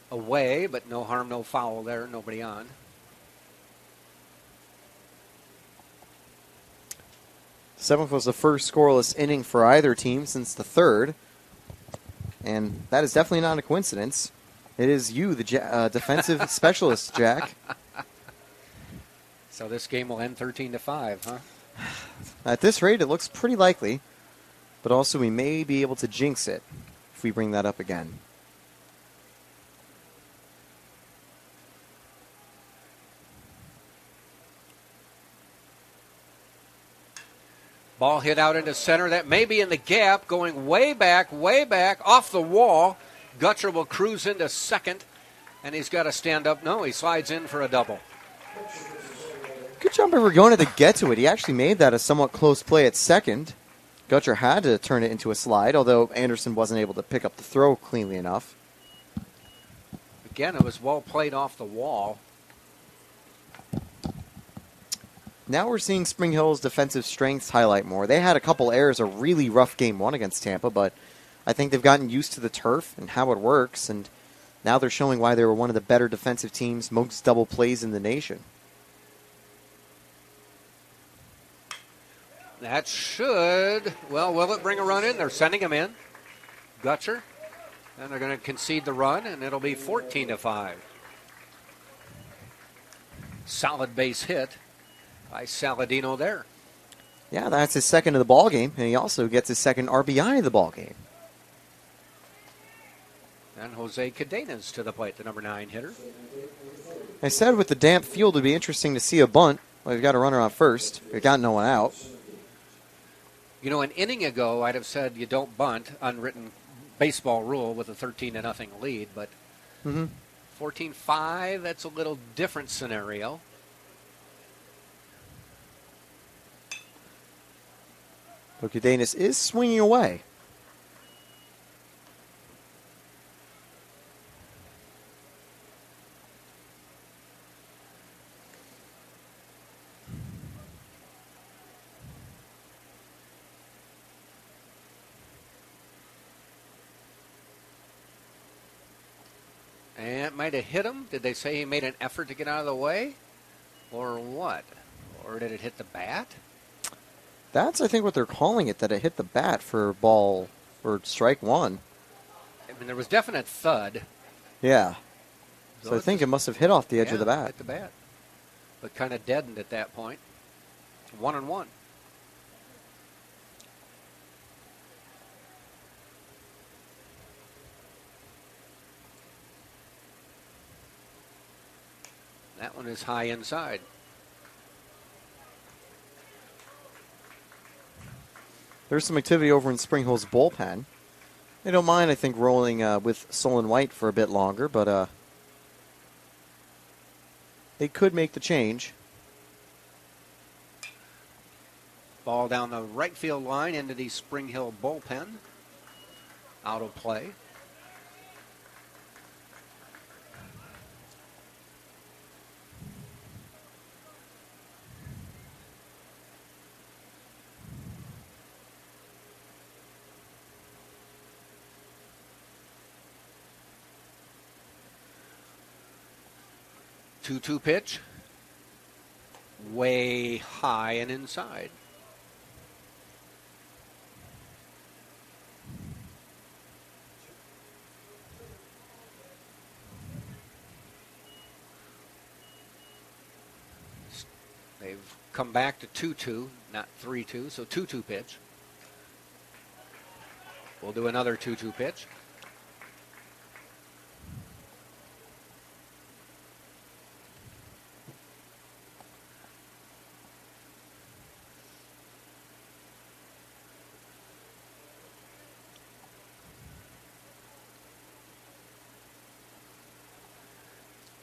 away, but no harm, no foul there. Nobody on. Seventh was the first scoreless inning for either team since the third, and that is definitely not a coincidence. It is you, the defensive specialist, Jack. So this game will end 13-5, huh? At this rate, it looks pretty likely, but also we may be able to jinx it if we bring that up again. Ball hit out into center. That may be in the gap, going way back, off the wall. Gutcher will cruise into second, and he's got to stand up. No, he slides in for a double. Good job by Rigona to get to it. He actually made that a somewhat close play at second. Gutcher had to turn it into a slide, although Anderson wasn't able to pick up the throw cleanly enough. Again, it was well played off the wall. Now we're seeing Spring Hill's defensive strengths highlight more. They had a couple errors, a really rough game one against Tampa, but I think they've gotten used to the turf and how it works, and now they're showing why they were one of the better defensive teams, most double plays in the nation. That should, well, will it bring a run in? They're sending him in. Gutcher. And they're going to concede the run, and it'll be 14-5. Solid base hit by Saladino there. Yeah, that's his second of the ball game, and he also gets his second RBI of the ball game. And Jose Cadenas to the plate, the number 9 hitter. I said with the damp field, it'd be interesting to see a bunt. Well, we've got a runner on first. We've got no one out. You know, an inning ago, I'd have said you don't bunt, unwritten baseball rule with a 13-0 lead, but 14-5, that's a little different scenario. But Cadenas is swinging away. And it might have hit him. Did they say he made an effort to get out of the way? Or what? Or did it hit the bat? That's, I think, what they're calling it, that it hit the bat for ball, or strike one. I mean, there was definite thud. Yeah. So I think it must have hit off the edge of the bat. Hit the bat. But kind of deadened at that point. 1-1. That one is high inside. There's some activity over in Spring Hill's bullpen. They don't mind, I think, rolling with Solon White for a bit longer, but they could make the change. Ball down the right field line into the Spring Hill bullpen. Out of play. Two-two pitch. Way high and inside. come back to 2-2, not 3-2, so 2-2 pitch. We'll do another 2-2 pitch.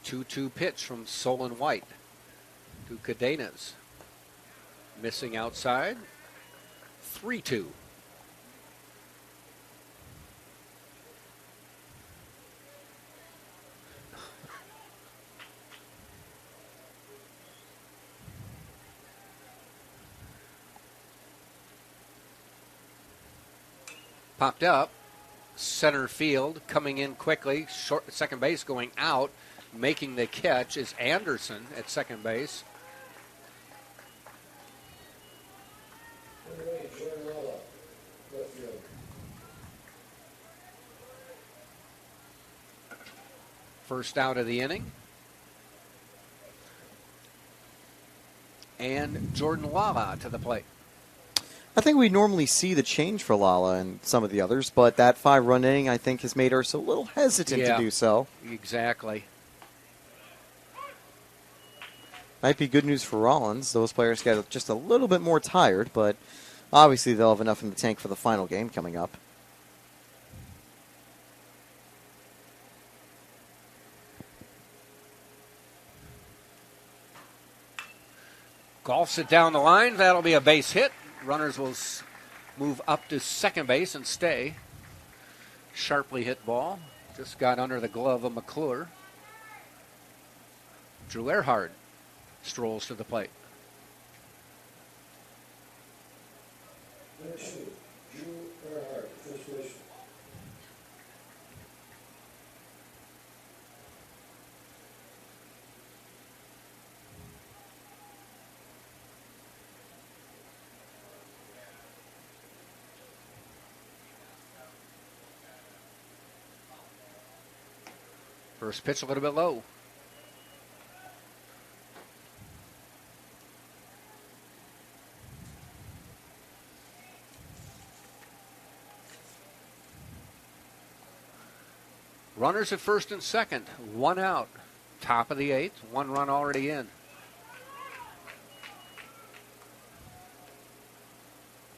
Two-two pitch from Solon White to Cadenas. Missing outside. 3-2. Popped up. Center field coming in quickly. Short second base going out. Making the catch is Anderson at second base. First out of the inning. And Jordan Lala to the plate. I think we normally see the change for Lala and some of the others, but that 5-run inning, I think, has made us a little hesitant to do so. Exactly. Might be good news for Rollins. Those players get just a little bit more tired, but obviously they'll have enough in the tank for the final game coming up. Golfs it down the line. That'll be a base hit. Runners will move up to second base and stay. Sharply hit ball. Just got under the glove of McClure. Drew Earhart strolls to the plate. First pitch a little bit low. Runners at first and second, one out. Top of the eighth, one run already in.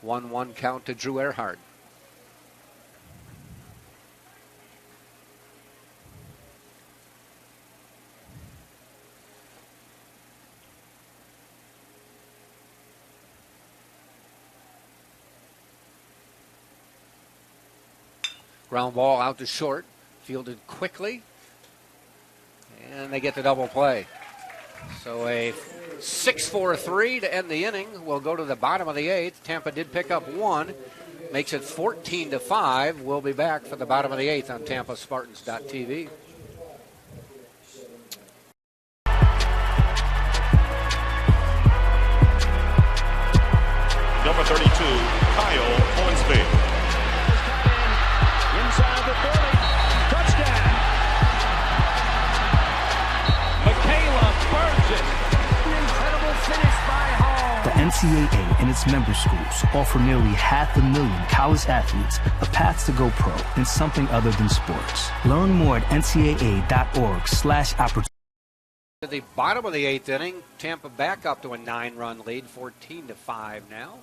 1-1 count to Drew Earhart. Ground ball out to short. Fielded quickly. And they get the double play. So a 6-4-3 to end the inning. We'll go to the bottom of the eighth. Tampa did pick up one. Makes it 14-5. We'll be back for the bottom of the eighth on TampaSpartans.tv. Number 32, Kyle Hornsby. Inside the 30. Touchdown. Michaela burns it. An incredible finish by Hall. The NCAA and its member schools offer nearly 500,000 college athletes a path to go pro in something other than sports. Learn more at ncaa.org/opportunity. At the bottom of the eighth inning, Tampa back up to a 9-run lead, 14-5 now.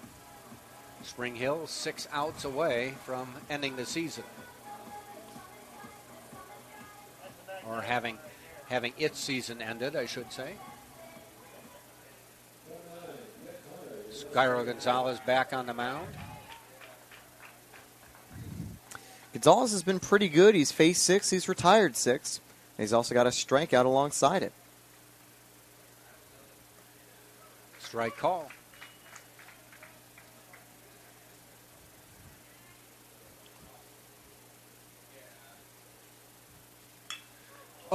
Spring Hill 6 outs away from ending the season. Or having its season ended, I should say. Skyro Gonzalez back on the mound. Gonzalez has been pretty good. He's faced 6, he's retired 6. And he's also got a strikeout alongside it. Strike call.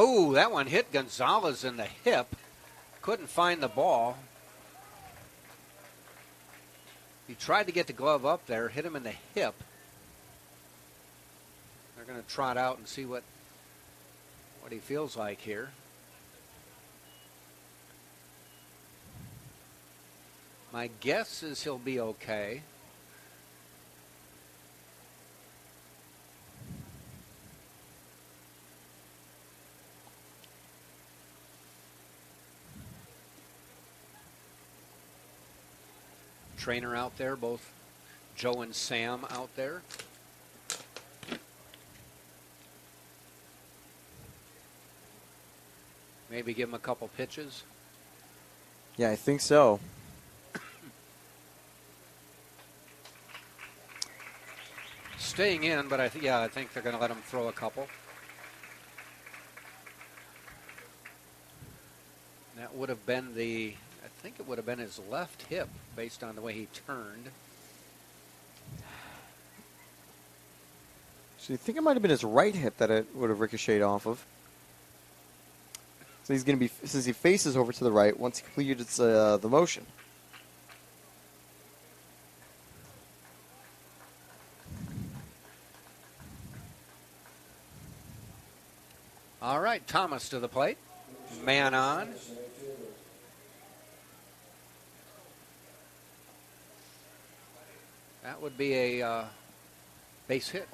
Oh, that one hit Gonzalez in the hip. Couldn't find the ball. He tried to get the glove up there, hit him in the hip. They're going to trot out and see what he feels like here. My guess is he'll be okay. Trainer out there, both Joe and Sam out there. Maybe give him a couple pitches. Yeah, I think so. Staying in, but I think they're going to let him throw a couple. That would have been I think it would have been his left hip based on the way he turned. So you think it might have been his right hip that it would have ricocheted off of. So he's going to be, since he faces over to the right, once he completes the motion. All right, Thomas to the plate. Man on. That would be a base hit.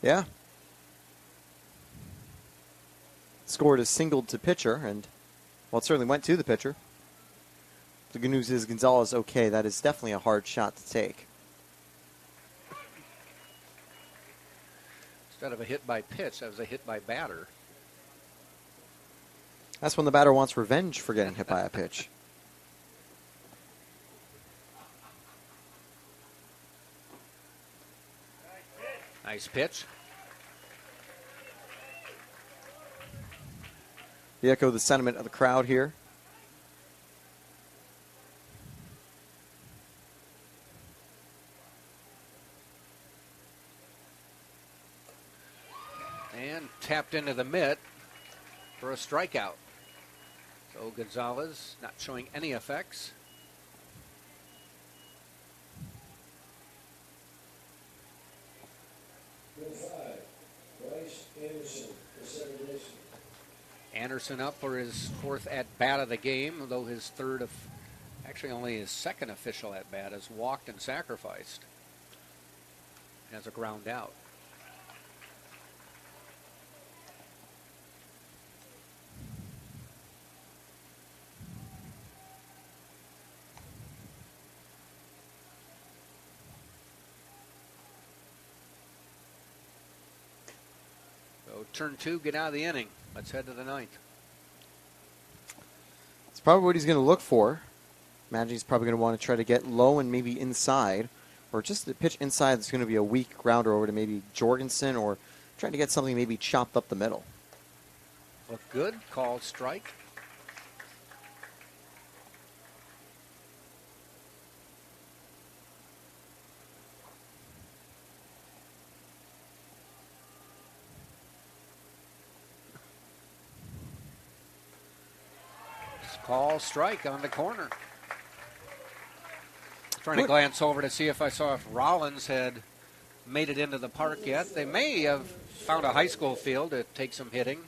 Yeah. Scored a single to pitcher, and, well, it certainly went to the pitcher. The good news is Gonzalez okay. That is definitely a hard shot to take. Instead of a hit by pitch, that was a hit by batter. That's when the batter wants revenge for getting hit by a pitch. Nice pitch. You echo the sentiment of the crowd here. And tapped into the mitt for a strikeout. So Gonzalez not showing any effects. Anderson up for his fourth at-bat of the game, though his third, actually only his second official at-bat, has walked and sacrificed as a ground out. So turn two, get out of the inning. Let's head to the ninth. It's probably what he's going to look for. Imagine he's probably going to want to try to get low and maybe inside, or just a pitch inside that's going to be a weak grounder over to maybe Jorgensen, or trying to get something maybe chopped up the middle. Look good. Called strike. Call strike on the corner. Trying to glance over to see if I saw if Rollins had made it into the park yet. They may have found a high school field to take some hitting,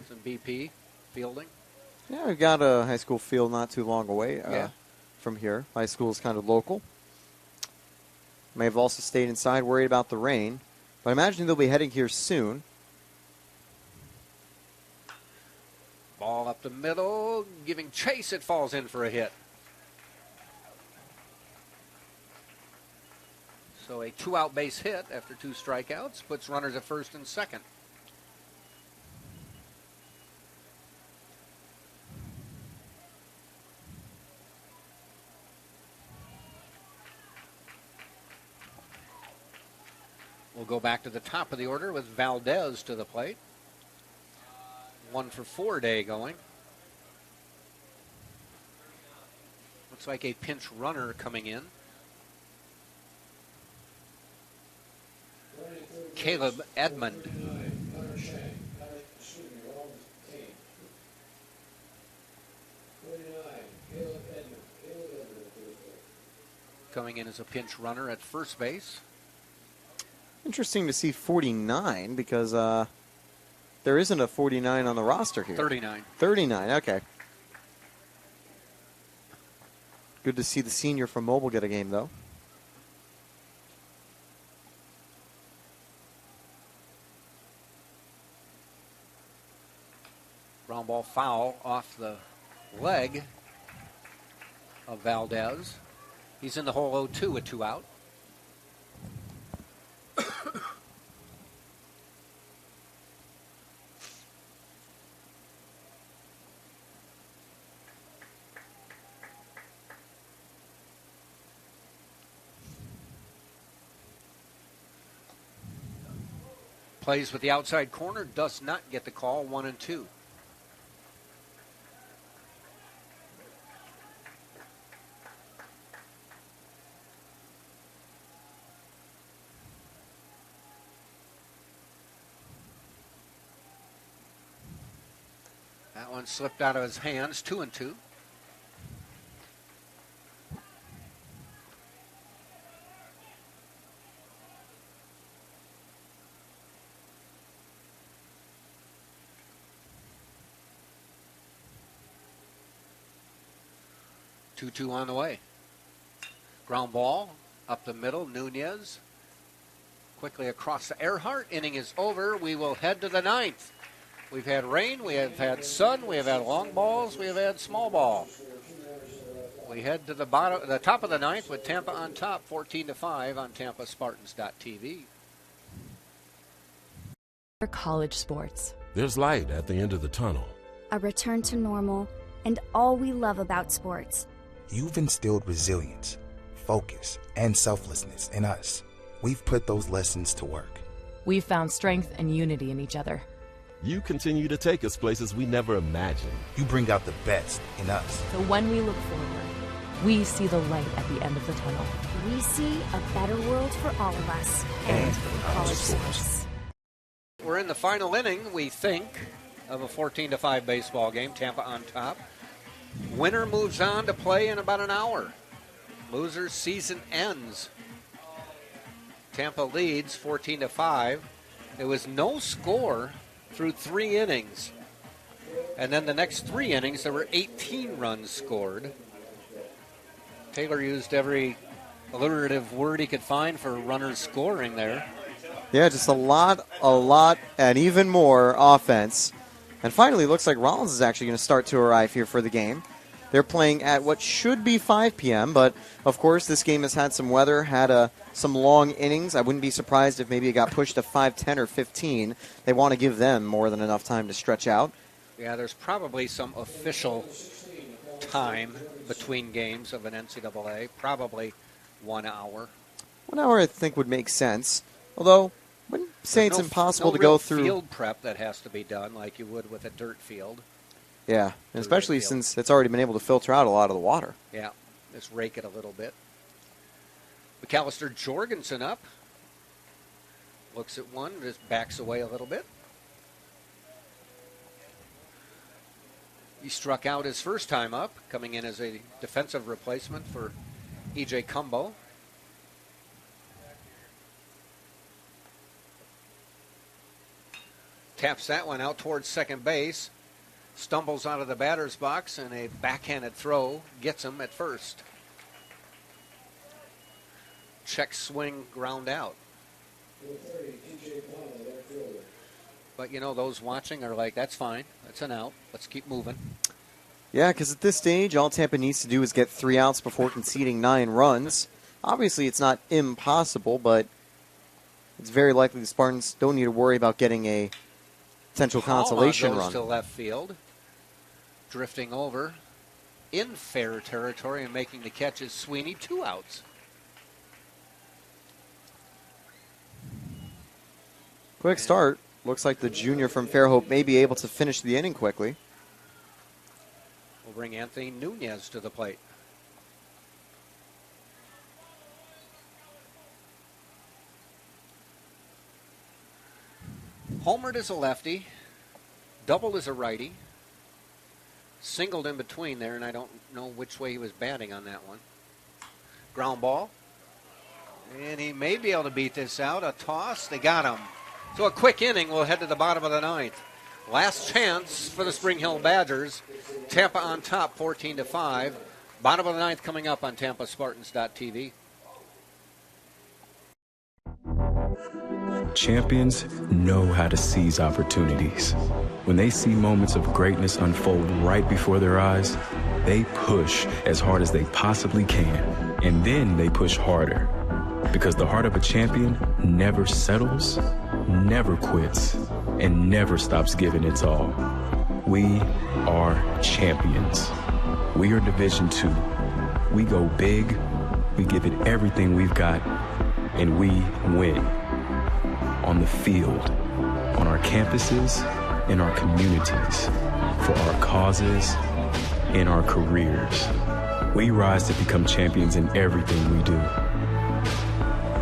some BP fielding. Yeah, we've got a high school field not too long away from here. High school is kind of local. May have also stayed inside, worried about the rain. But I imagine they'll be heading here soon. Ball up the middle, giving chase. It falls in for a hit. So a two-out base hit after two strikeouts puts runners at first and second. We'll go back to the top of the order with Valdez to the plate. 1-for-4 day going. Looks like a pinch runner coming in. Caleb Edmond. Coming in as a pinch runner at first base. Interesting to see 49 because there isn't a 49 on the roster here. 39. 39, okay. Good to see the senior from Mobile get a game, though. Ground ball foul off the leg of Valdez. He's in the hole 0-2 with 2 out. Plays with the outside corner, does not get the call, 1-2. That one slipped out of his hands, 2-2. Two on the way. Ground ball up the middle. Nunez quickly across the Earhart. Inning is over. We will head to the 9th. We've had rain. We have had sun. We have had long balls. We have had small ball. We head to the top of the 9th with Tampa on top, 14-5 on TampaSpartans.tv. For college sports. There's light at the end of the tunnel. A return to normal, and all we love about sports. You've instilled resilience, focus, and selflessness in us. We've put those lessons to work. We've found strength and unity in each other. You continue to take us places we never imagined. You bring out the best in us. So when we look forward, we see the light at the end of the tunnel. We see a better world for all of us and for college sports. We're in the final inning, we think, of a 14-5 baseball game. Tampa on top. Winner moves on to play in about an hour. Loser's season ends. Tampa leads 14-5. There was no score through 3 innings. And then the next 3 innings, there were 18 runs scored. Taylor used every alliterative word he could find for runners scoring there. Yeah, just a lot, and even more offense. And finally, it looks like Rollins is actually going to start to arrive here for the game. They're playing at what should be 5 p.m., but, of course, this game has had some weather, had some long innings. I wouldn't be surprised if maybe it got pushed to 5:10 or 15. They want to give them more than enough time to stretch out. Yeah, there's probably some official time between games of an NCAA, probably 1 hour. 1 hour, I think, would make sense, although I wouldn't say it's impossible to go through field prep that has to be done like you would with a dirt field. Yeah, and especially since it's already been able to filter out a lot of the water. Yeah, let's rake it a little bit. McAllister Jorgensen up. Looks at one, just backs away a little bit. He struck out his first time up, coming in as a defensive replacement for E.J. Cumbo. Taps that one out towards second base. Stumbles out of the batter's box, and a backhanded throw gets him at first. Check swing, ground out. But, you know, those watching are like, that's fine. That's an out. Let's keep moving. Yeah, because at this stage, all Tampa needs to do is get 3 outs before conceding 9 runs. Obviously, it's not impossible, but it's very likely the Spartans don't need to worry about getting a potential consolation goes run. To left field. Drifting over in fair territory and making the catch is Sweeney. 2 outs. Quick start. Looks like the junior from Fairhope may be able to finish the inning quickly. We'll bring Anthony Nunez to the plate. Homered is a lefty. Doubled is a righty. Singled in between there, and I don't know which way he was batting on that one. Ground ball. And he may be able to beat this out. A toss. They got him. So a quick inning. We'll head to the bottom of the 9th. Last chance for the Spring Hill Badgers. Tampa on top, 14-5. Bottom of the ninth coming up on TampaSpartans.tv. Champions know how to seize opportunities. When they see moments of greatness unfold right before their eyes, they push as hard as they possibly can. And then they push harder. Because the heart of a champion never settles, never quits, and never stops giving its all. We are champions. We are Division II. We go big, we give it everything we've got, and we win. On the field, on our campuses, in our communities, for our causes, in our careers. We rise to become champions in everything we do.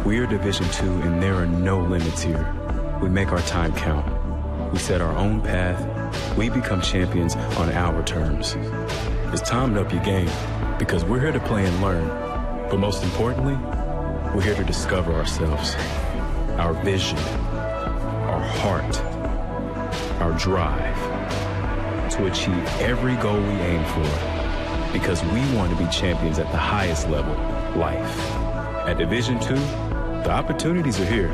We are Division II, and there are no limits here. We make our time count. We set our own path. We become champions on our terms. It's time to up your game, because we're here to play and learn. But most importantly, we're here to discover ourselves, our vision, our heart, our drive, to achieve every goal we aim for, because we want to be champions at the highest level, life. At Division II, the opportunities are here.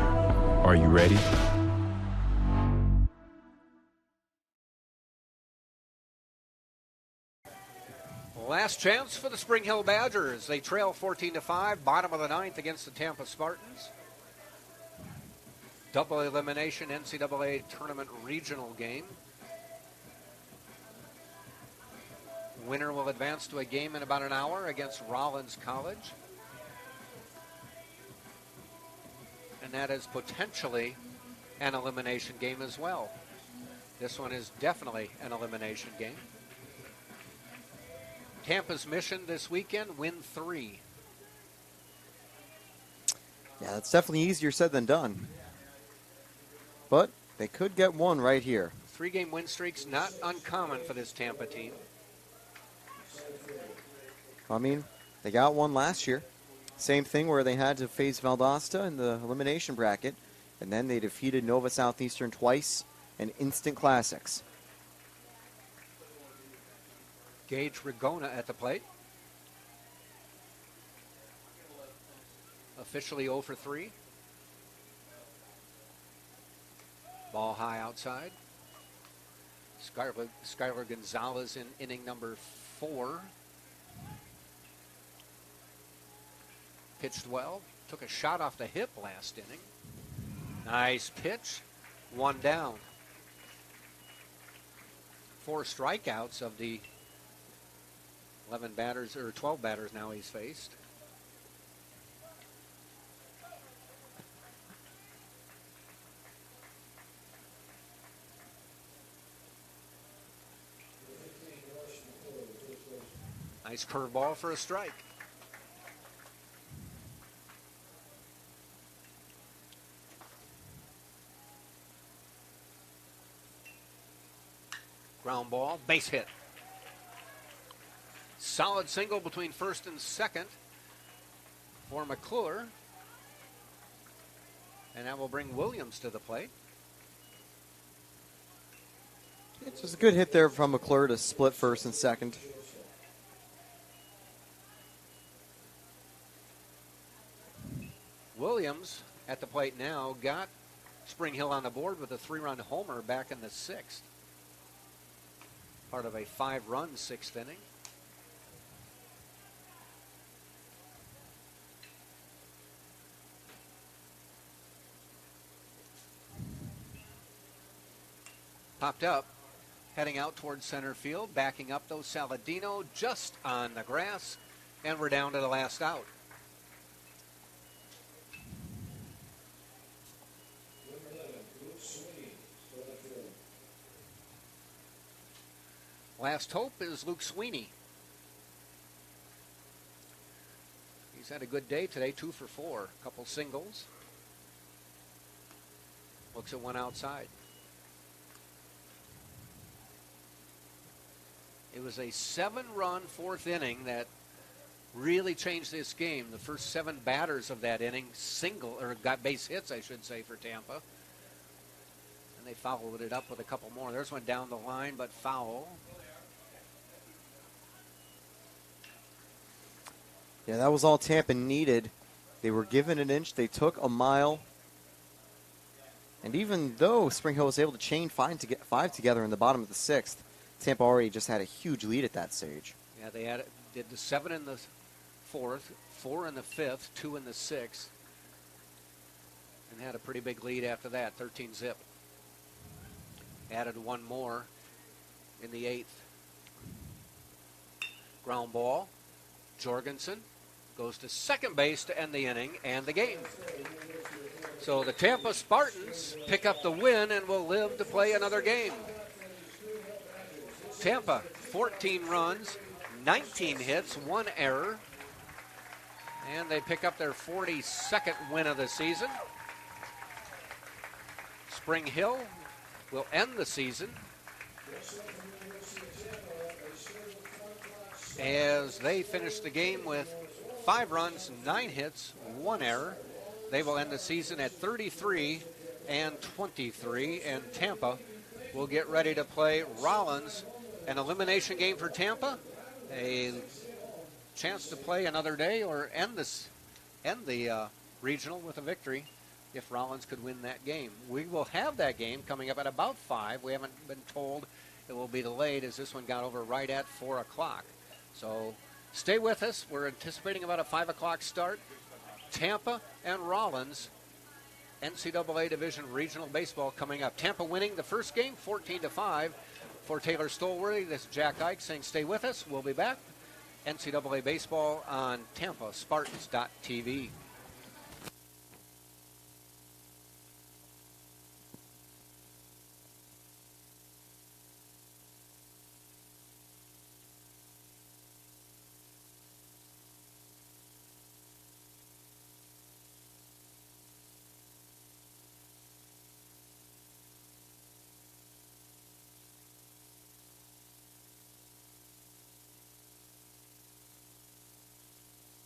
Are you ready? Last chance for the Spring Hill Badgers. They trail 14-5, bottom of the ninth against the Tampa Spartans. Double elimination NCAA tournament regional game. Winner will advance to a game in about an hour against Rollins College. And that is potentially an elimination game as well. This one is definitely an elimination game. Tampa's mission this weekend, win 3. Yeah, that's definitely easier said than done. But they could get one right here. 3-game win streaks, not uncommon for this Tampa team. I mean, they got one last year. Same thing where they had to face Valdosta in the elimination bracket, and then they defeated Nova Southeastern twice in instant classics. Gage Rigona at the plate. Officially 0 for 3. Ball high outside. Skylar Gonzalez in inning number 4. Pitched well. Took a shot off the hip last inning. Nice pitch. 1 down. 4 strikeouts of the 11 batters, or 12 batters now he's faced. Nice curveball for a strike. Ground ball, base hit. Solid single between first and second for McClure. And that will bring Williams to the plate. It's just a good hit there from McClure to split first and second. Williams at the plate now got Spring Hill on the board with a 3-run homer back in the 6th. Part of a 5-run 6th inning. Popped up, heading out towards center field, backing up though Saladino just on the grass, and we're down to the last out. Last hope is Luke Sweeney. He's had a good day today, 2 for 4. A couple singles. Looks at one outside. It was a 7-run 4th inning that really changed this game. The first 7 batters of that inning got base hits, I should say, for Tampa. And they followed it up with a couple more. There's one down the line, but foul. Yeah, that was all Tampa needed. They were given an inch. They took a mile. And even though Spring Hill was able to chain five together in the bottom of the 6th, Tampa already just had a huge lead at that stage. Yeah, they did the 7 in the 4th, 4 in the 5th, 2 in the 6th, and had a pretty big lead after that, 13-zip. Added one more in the 8th. Ground ball. Jorgensen goes to second base to end the inning and the game. So the Tampa Spartans pick up the win and will live to play another game. Tampa, 14 runs, 19 hits, 1 error. And they pick up their 42nd win of the season. Spring Hill will end the season as they finish the game with 5 runs, 9 hits, 1 error. They will end the season at 33 and 23, and Tampa will get ready to play Rollins. An elimination game for Tampa, a chance to play another day or end the regional with a victory if Rollins could win that game. We will have that game coming up at about 5. We haven't been told it will be delayed as this one got over right at 4 o'clock. So stay with us. We're anticipating about a 5 o'clock start. Tampa and Rollins, NCAA Division Regional Baseball coming up. Tampa winning the first game, 14-5. For Taylor Stolworthy, this is Jack Ike saying stay with us. We'll be back. NCAA Baseball on TampaSpartans.tv.